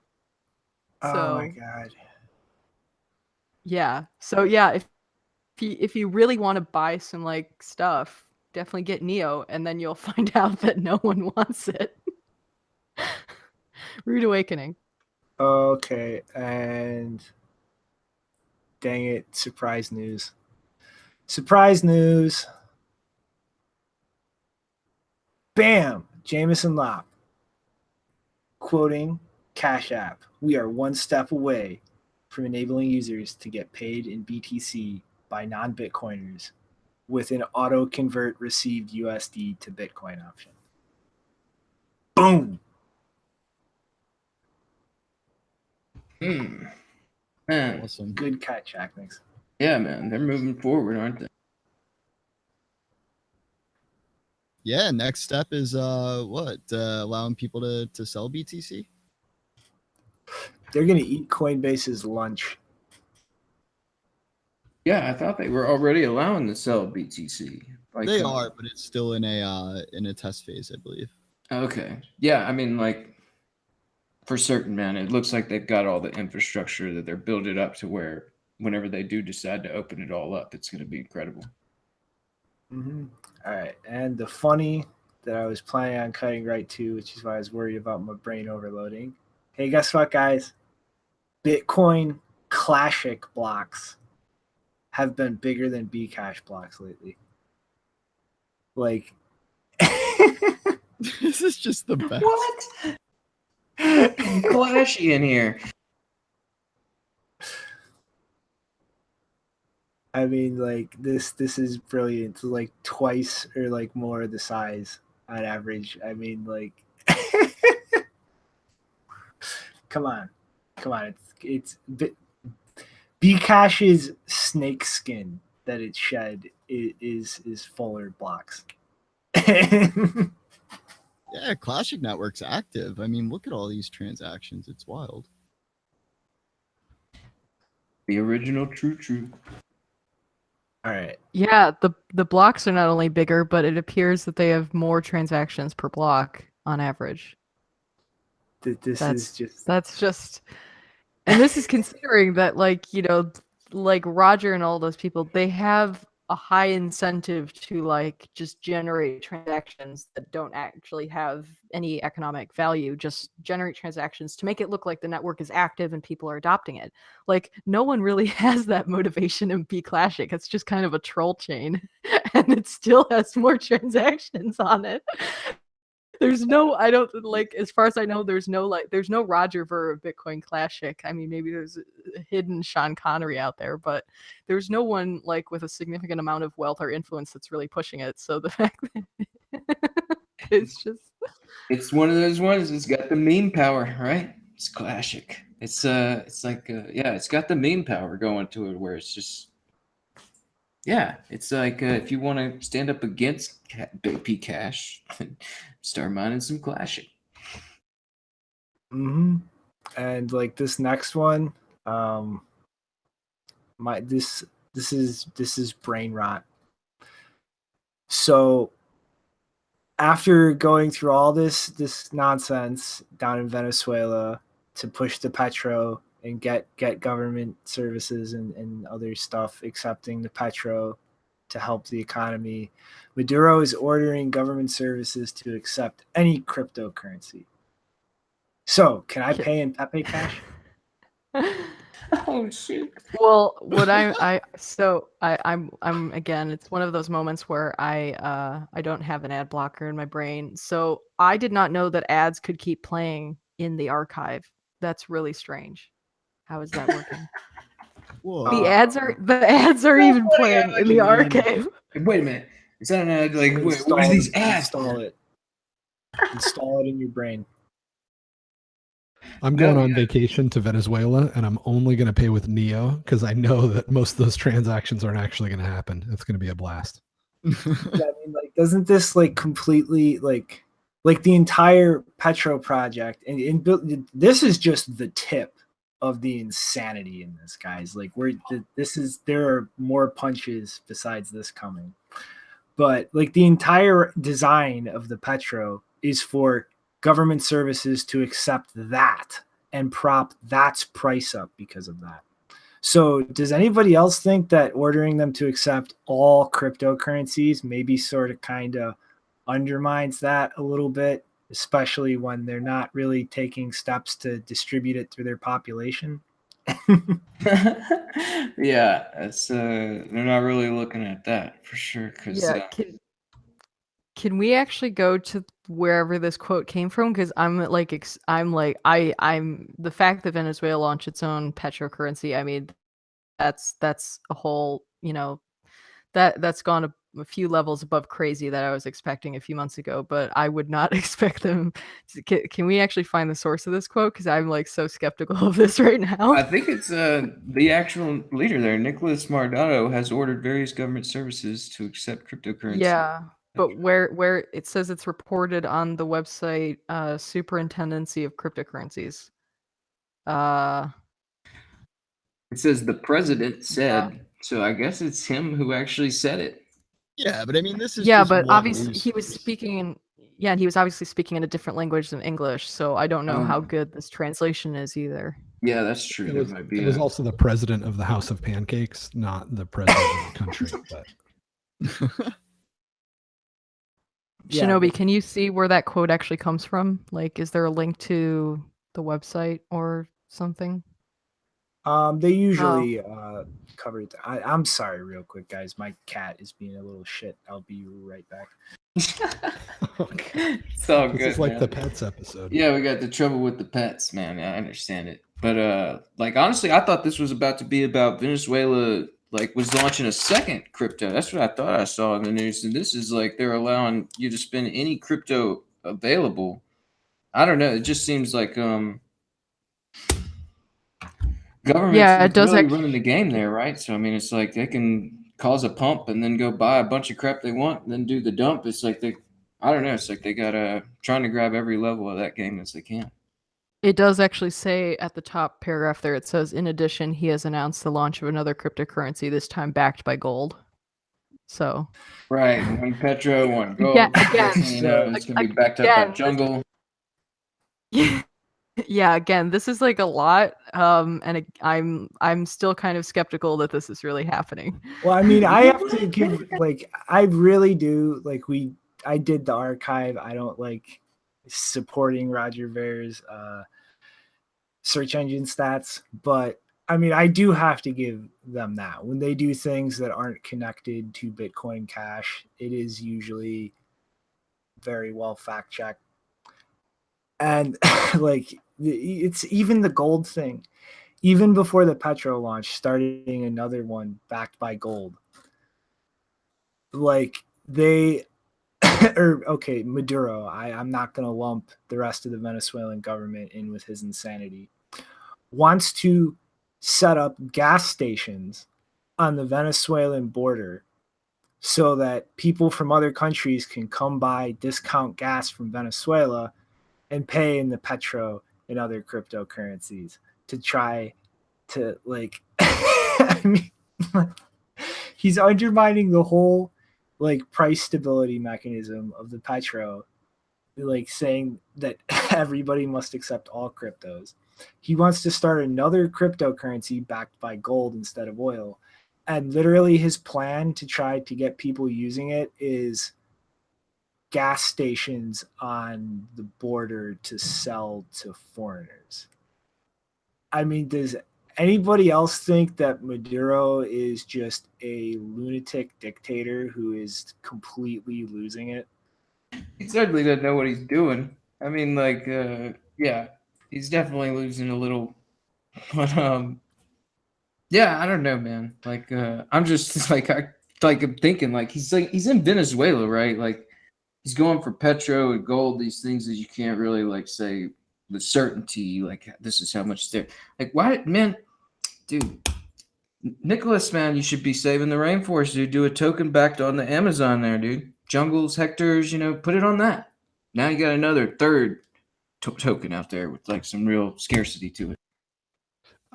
Oh my god.
Yeah. So yeah, if you really want to buy some like stuff, definitely get Neo, and then you'll find out that no one wants it. Rude awakening.
Okay, and dang it, surprise news. Surprise news. Bam! Jameson Lopp. Quoting CashApp. We are one step away from enabling users to get paid in BTC by non-Bitcoiners with an auto-convert received USD to Bitcoin option. Boom!
Man,
Awesome.
Good catch, Jack. Thanks.
yeah, man, they're moving forward, aren't they?
Yeah, next step is allowing people to sell BTC.
They're gonna eat Coinbase's lunch.
Yeah, I thought they were already allowing to sell BTC. Like,
They are, but it's still in a test phase, I believe.
Okay. Yeah, I mean, like, for certain, man, it looks like they've got all the infrastructure that they're building up to where whenever they do decide to open it all up, it's going to be incredible.
Mm-hmm. All right, and the funny that I was planning on cutting right to, which is why I was worried about my brain overloading. Hey, guess what, guys? Bitcoin Classic blocks have been bigger than Bcash blocks lately. Like,
This is just the best.
What? Clashy in here.
I mean, like this is brilliant. It's like twice or like more the size on average. I mean, like, come on. It's Bcash's snake skin that it shed is fuller blocks.
Yeah, Classic Network's active. I mean, look at all these transactions. It's wild.
The original true.
All right.
Yeah, the blocks are not only bigger, but it appears that they have more transactions per block on average.
That's
just, and this is considering that, like, you know, like Roger and all those people, they have a high incentive to like just generate transactions that don't actually have any economic value, just generate transactions to make it look like the network is active and people are adopting it. Like, no one really has that motivation in BClashic. It's just kind of a troll chain and it still has more transactions on it. There's no, I don't like, as far as I know, there's no Roger Ver of Bitcoin Classic. I mean, maybe there's a hidden Sean Connery out there, but there's no one like with a significant amount of wealth or influence that's really pushing it. So the fact that it's just,
It's one of those ones that's got the meme power, right? It's classic. It's like yeah, it's got the meme power going to it, where it's just yeah, it's like if you want to stand up against BP Cash, start mining some classic.
And like this next one, this is brain rot. So after going through all this nonsense down in Venezuela to push the petro and get government services and other stuff accepting the petro to help the economy, Maduro is ordering government services to accept any cryptocurrency. So can I pay in Pepe Cash?
Oh shit.
well, what I'm again, it's one of those moments where I don't have an ad blocker in my brain. So I did not know that ads could keep playing in the archive. That's really strange. How is that working?
Whoa.
The ads are even playing in the archive.
Wait a minute. Is that an ad? Like, where's these ads?
Install it in your brain.
I'm going on vacation to Venezuela, and I'm only going to pay with Neo because I know that most of those transactions aren't actually going to happen. It's going to be a blast.
Yeah, I mean, like, doesn't this like completely like the entire Petro project and this is just the tip of the insanity in this, guys. Like there are more punches besides this coming, but like the entire design of the Petro is for government services to accept that and prop that's price up because of that. So does anybody else think that ordering them to accept all cryptocurrencies maybe sort of kind of undermines that a little bit, especially when they're not really taking steps to distribute it through their population?
Yeah, it's they're not really looking at that for sure.
Yeah, can we actually go to wherever this quote came from? Because I'm the fact that Venezuela launched its own petrocurrency. I mean, that's a whole, that's gone a few levels above crazy that I was expecting a few months ago. But I would not expect them. Can we actually find the source of this quote? Because I'm like so skeptical of this right now.
I think it's the actual leader there, Nicholas Mardado, has ordered various government services to accept cryptocurrency.
Yeah. But where it says it's reported on the website Superintendency of Cryptocurrencies.
It says the president said, so I guess it's him who actually said it.
Yeah, but I mean, this is
but obviously he was speaking he was obviously speaking in a different language than English, so I don't know how good this translation is either.
Yeah, that's true.
It was also the president of the House of Pancakes, not the president of the country. But
Shinobi, can you see where that quote actually comes from? Like, is there a link to the website or something?
They usually cover it. I'm sorry, real quick, guys. My cat is being a little shit. I'll be right back.
Okay. It's all good.
It's like the pets episode.
Yeah, we got the trouble with the pets, man. I understand it. But like honestly, I thought this was about to be about Venezuela, like was launching a second crypto. That's what I thought I saw in the news. And this is like they're allowing you to spend any crypto available. I don't know. It just seems like government's really running the game there, right? So I mean, it's like they can cause a pump and then go buy a bunch of crap they want and then do the dump. It's like I don't know. It's like they got trying to grab every level of that game as they can.
It does actually say at the top paragraph there, it says, in addition, he has announced the launch of another cryptocurrency, this time backed by gold. So.
Right. One petro, one gold. It's going to be backed up by jungle.
Yeah, again, this is like a lot. And I'm still kind of skeptical that this is really happening.
Well, I mean, I have to give, like, I really do, like, I did the archive. I don't like supporting Roger Ver's search engine stats, but I mean, I do have to give them that when they do things that aren't connected to Bitcoin Cash, it is usually very well fact checked. And like it's even the gold thing. Even before the Petro launch, starting another one backed by gold. Like they or okay, Maduro. I'm not gonna lump the rest of the Venezuelan government in with his insanity. Wants to set up gas stations on the Venezuelan border so that people from other countries can come buy discount gas from Venezuela and pay in the petro and other cryptocurrencies to try to like I mean he's undermining the whole like price stability mechanism of the petro, like saying that everybody must accept all cryptos. He wants to start another cryptocurrency backed by gold instead of oil. And literally his plan to try to get people using it is gas stations on the border to sell to foreigners. I mean, does anybody else think that Maduro is just a lunatic dictator who is completely losing it?
He certainly doesn't know what he's doing. I mean, like, yeah, he's definitely losing a little. But yeah, I don't know, man. Like, I'm just I'm thinking like he's in Venezuela, right? Like, he's going for petro and gold, these things that you can't really like say with certainty. Like, this is how much they're like. Why, man, dude? Nicholas, man, you should be saving the rainforest, dude. Do a token backed on the Amazon there, dude. Jungles, hectares, put it on that. Now you got another third token out there with like some real scarcity to it.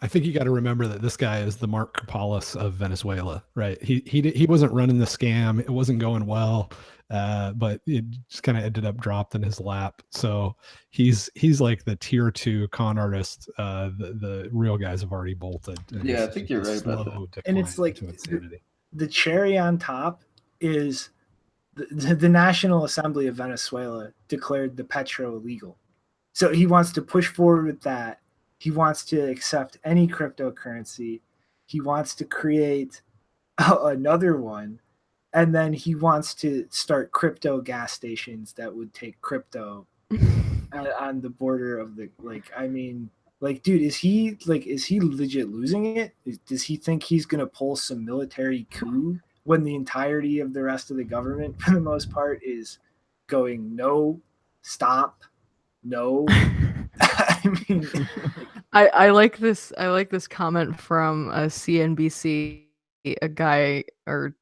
I think you got to remember that this guy is the Mark Karpalis of Venezuela, right? He wasn't running the scam. It wasn't going well, but it just kind of ended up dropped in his lap. So he's like the tier 2 con artist. The real guys have already bolted.
Yeah, I think you're right about that.
And it's like the cherry on top is the National Assembly of Venezuela declared the petro illegal. So he wants to push forward with that. He wants to accept any cryptocurrency. He wants to create another one. And then he wants to start crypto gas stations that would take crypto on the border of the, like, I mean, like, dude, is he legit losing it? Does he think he's going to pull some military coup when the entirety of the rest of the government, for the most part, is going, no, stop, no? I mean,
I like this. I like this comment from a CNBC, a guy, or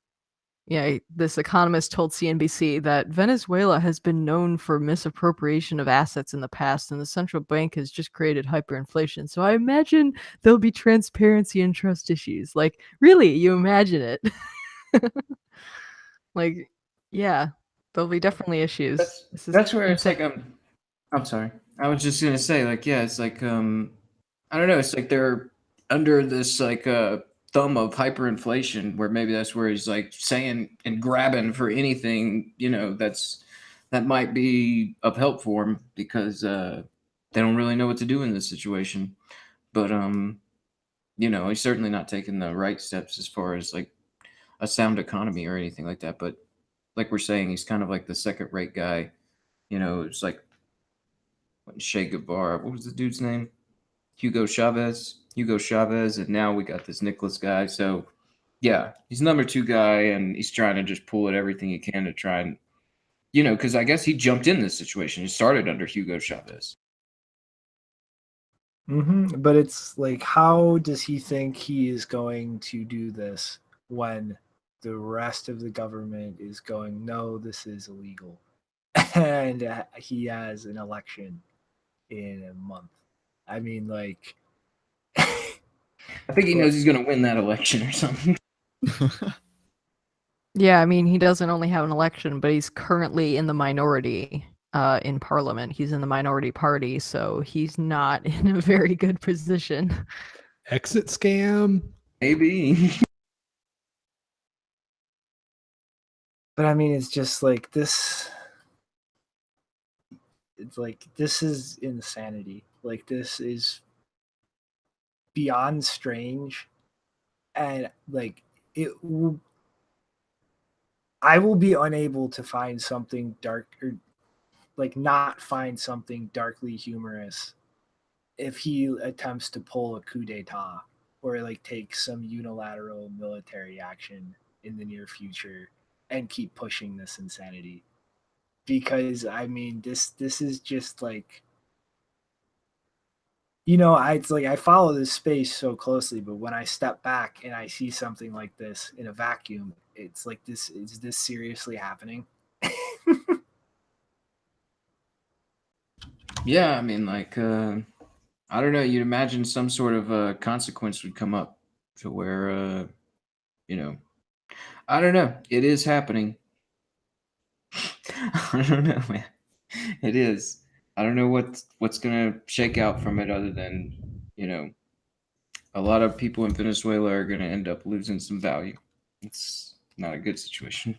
yeah, this economist told CNBC that Venezuela has been known for misappropriation of assets in the past, and the central bank has just created hyperinflation. So I imagine there'll be transparency and trust issues. Like, really, you imagine it? Like, yeah, there'll be definitely issues.
That's where it's like I'm sorry. I was just gonna say, like, yeah, it's like I don't know, it's like they're under this like thumb of hyperinflation, where maybe that's where he's like saying and grabbing for anything, that might be of help for him, because they don't really know what to do in this situation. But he's certainly not taking the right steps as far as like a sound economy or anything like that. But like we're saying, he's kind of like the second rate guy. It's like Che Guevara. What was the dude's name? Hugo Chavez, and now we got this Nicholas guy. So yeah, he's number 2 guy, and he's trying to just pull at everything he can to try and, because I guess he jumped in this situation. He started under Hugo Chavez.
But it's like, how does he think he is going to do this when the rest of the government is going, no, this is illegal, and he has an election in a month? I mean, like,
I think he knows he's going to win that election or something.
Yeah, I mean, he doesn't only have an election, but he's currently in the minority in parliament. He's in the minority party, so he's not in a very good position.
Exit scam?
Maybe.
But I mean, it's just like this. It's like, this is insanity. Like, this is beyond strange. And like, I will be unable to find something darker like not find something darkly humorous if he attempts to pull a coup d'etat or like take some unilateral military action in the near future and keep pushing this insanity. Because I mean, this is just like, it's like I follow this space so closely, but when I step back and I see something like this in a vacuum, it's like, is this seriously happening?
Yeah, I mean, like, I don't know. You'd imagine some sort of consequence would come up to where, I don't know. It is happening. I don't know, man. It is. I don't know what's gonna shake out from it, other than a lot of people in Venezuela are gonna end up losing some value. It's not a good situation.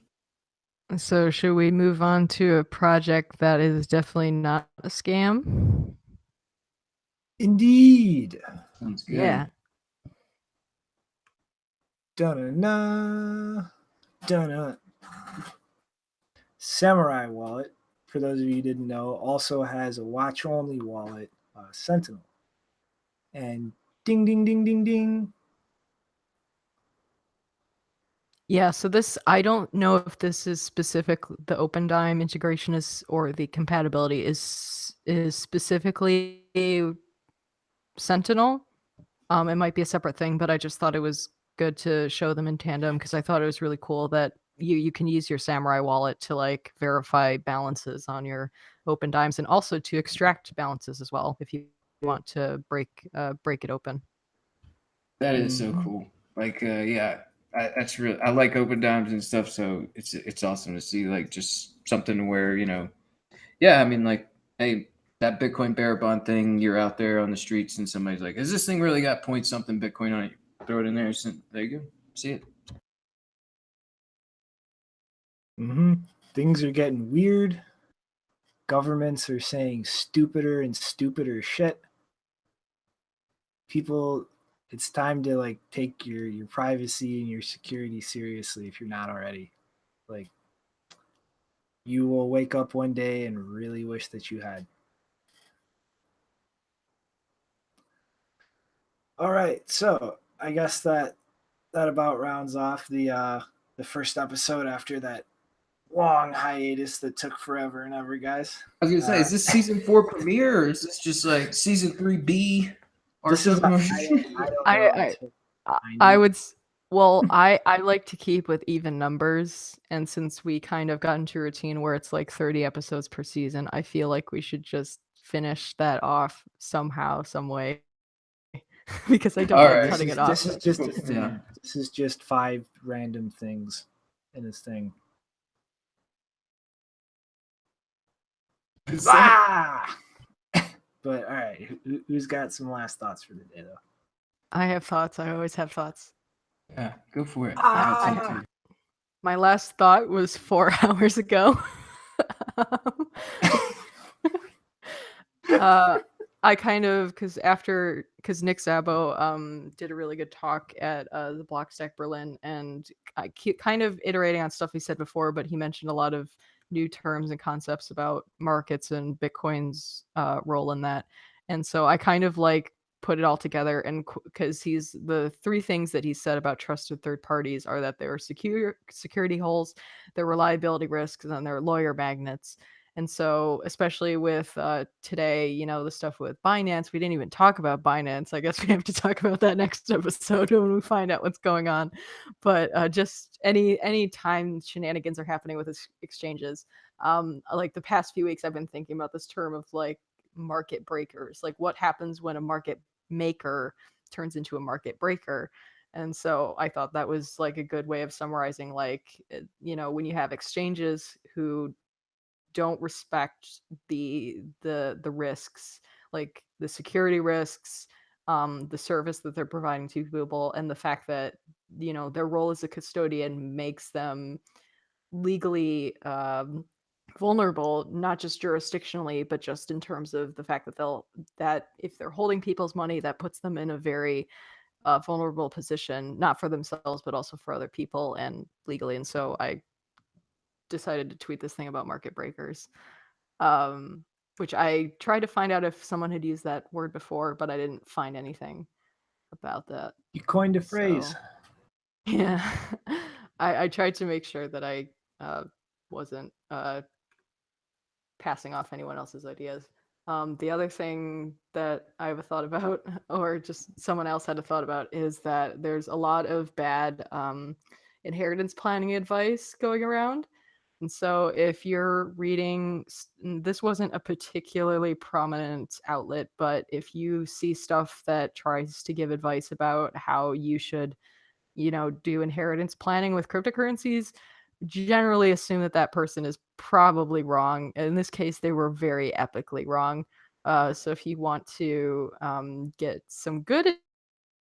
So should we move on to a project that is definitely not a scam?
Indeed.
Sounds good.
Yeah.
Dun-na-na. Dun-na. Samurai Wallet, for those of you who didn't know, also has a watch-only wallet, Sentinel. And ding, ding, ding, ding, ding.
Yeah, so this, I don't know if this is specific, the OpenDime integration is, or the compatibility is specifically Sentinel. It might be a separate thing, but I just thought it was good to show them in tandem because I thought it was really cool that you can use your Samurai wallet to like verify balances on your OpenDimes and also to extract balances as well if you want to break it open.
That is so cool. Like, yeah, that's real. I like OpenDimes and stuff, so it's awesome to see like just something where yeah. I mean, like, hey, that Bitcoin bearer bond thing, you're out there on the streets and somebody's like, "Is this thing really got point something Bitcoin on it?" Throw it in there. There you go. See it.
Things are getting weird. Governments are saying stupider and stupider shit. People, it's time to like take your privacy and your security seriously if you're not already. Like, you will wake up one day and really wish that you had. All right, so I guess that about rounds off the first episode after that long hiatus that took forever and ever, guys.
I was gonna say, is this season 4 premiere, or is this just like season 3B or
This is
something?
I would. Well, I like to keep with even numbers, and since we kind of got into a routine where it's like 30 episodes per season, I feel like we should just finish that off somehow, some way. Because I don't like cutting it off.
This is just a thing. Yeah. This is just 5 random things in this thing. Ah! But all right, who's got some last thoughts for the day, though?
I have thoughts. I always have thoughts.
Yeah, go for it.
My last thought was 4 hours ago. I kind of, because Nick Szabo did a really good talk at the Blockstack Berlin, and I keep kind of iterating on stuff he said before, but he mentioned a lot of new terms and concepts about markets and Bitcoin's role in that. And so I kind of like put it all together, and because the 3 things that he said about trusted third parties are that they're security holes, they're reliability risks, and then they're lawyer magnets. And so, especially with today, the stuff with Binance, we didn't even talk about Binance. I guess we have to talk about that next episode when we find out what's going on. But just any time shenanigans are happening with exchanges, like the past few weeks, I've been thinking about this term of like market breakers. Like, what happens when a market maker turns into a market breaker? And so I thought that was like a good way of summarizing, like, when you have exchanges who don't respect the risks, like the security risks, the service that they're providing to people, and the fact that their role as a custodian makes them legally vulnerable, not just jurisdictionally, but just in terms of the fact that if they're holding people's money, that puts them in a very vulnerable position, not for themselves, but also for other people and legally. And so I decided to tweet this thing about market breakers. which I tried to find out if someone had used that word before, but I didn't find anything about that.
You coined a phrase.
So, yeah, I tried to make sure that I wasn't passing off anyone else's ideas. The other thing that I have a thought about, or just someone else had a thought about, is that there's a lot of bad inheritance planning advice going around. And so if you're reading, this wasn't a particularly prominent outlet, but if you see stuff that tries to give advice about how you should, do inheritance planning with cryptocurrencies, generally assume that that person is probably wrong. In this case, they were very epically wrong. So if you want to get some good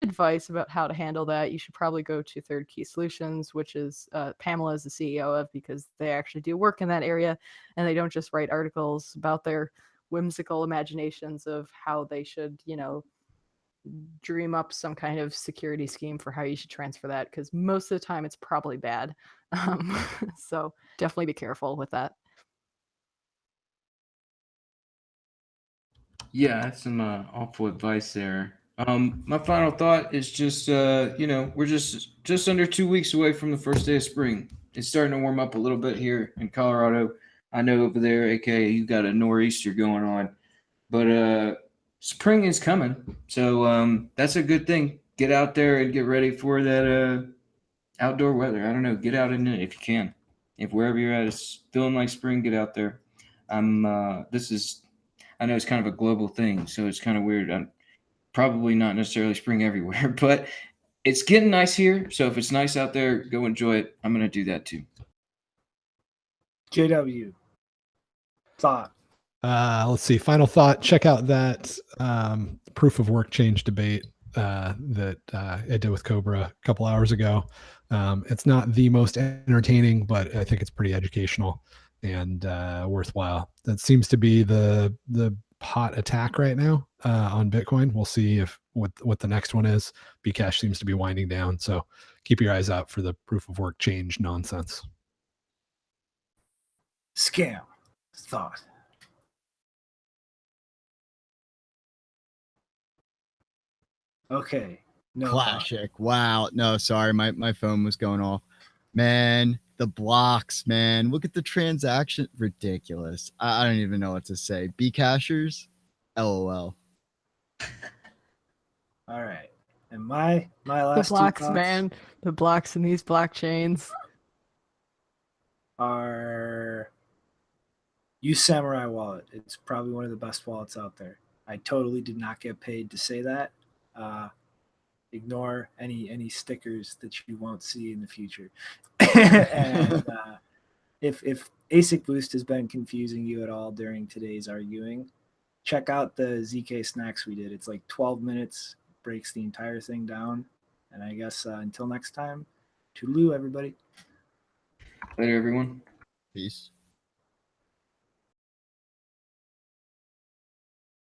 advice about how to handle that, you should probably go to Third Key Solutions, which is Pamela is the CEO of, because they actually do work in that area, and they don't just write articles about their whimsical imaginations of how they should, dream up some kind of security scheme for how you should transfer that, because most of the time it's probably bad. So definitely be careful with that.
Yeah, that's some awful advice there. My final thought is just, we're just under 2 weeks away from the first day of spring. It's starting to warm up a little bit here in Colorado. I know over there, aka you got a nor'easter going on, but spring is coming, so that's a good thing. Get out there and get ready for that outdoor weather. I don't know, get out in it if you can. If wherever you're at is feeling like spring, get out there. I know it's kind of a global thing, so it's kind of weird. I'm probably not necessarily spring everywhere, but it's getting nice here. So if it's nice out there, go enjoy it. I'm going to do that too.
JW. Thought.
Let's see. Final thought. Check out that proof of work change debate that I did with Cobra a couple hours ago. It's not the most entertaining, but I think it's pretty educational and worthwhile. That seems to be the hot attack right now on Bitcoin. We'll see what the next one is. Bcash seems to be winding down, so keep your eyes out for the proof of work change nonsense.
Scam. Thought. Okay. No
Classic. Wow. No, sorry. My phone was going off. Man, the blocks, man. Look at the transaction. Ridiculous. I don't even know what to say. Bcashers? LOL.
All right. And my last
The blocks,
two thoughts
man. The blocks in these blockchains
are use Samurai Wallet. It's probably one of the best wallets out there. I totally did not get paid to say that. Ignore any stickers that you won't see in the future. And if AsicBoost has been confusing you at all during today's arguing, check out the ZK snacks we did. It's like 12 minutes, breaks the entire thing down. And I guess until next time, toodaloo, everybody.
Later, everyone.
Peace.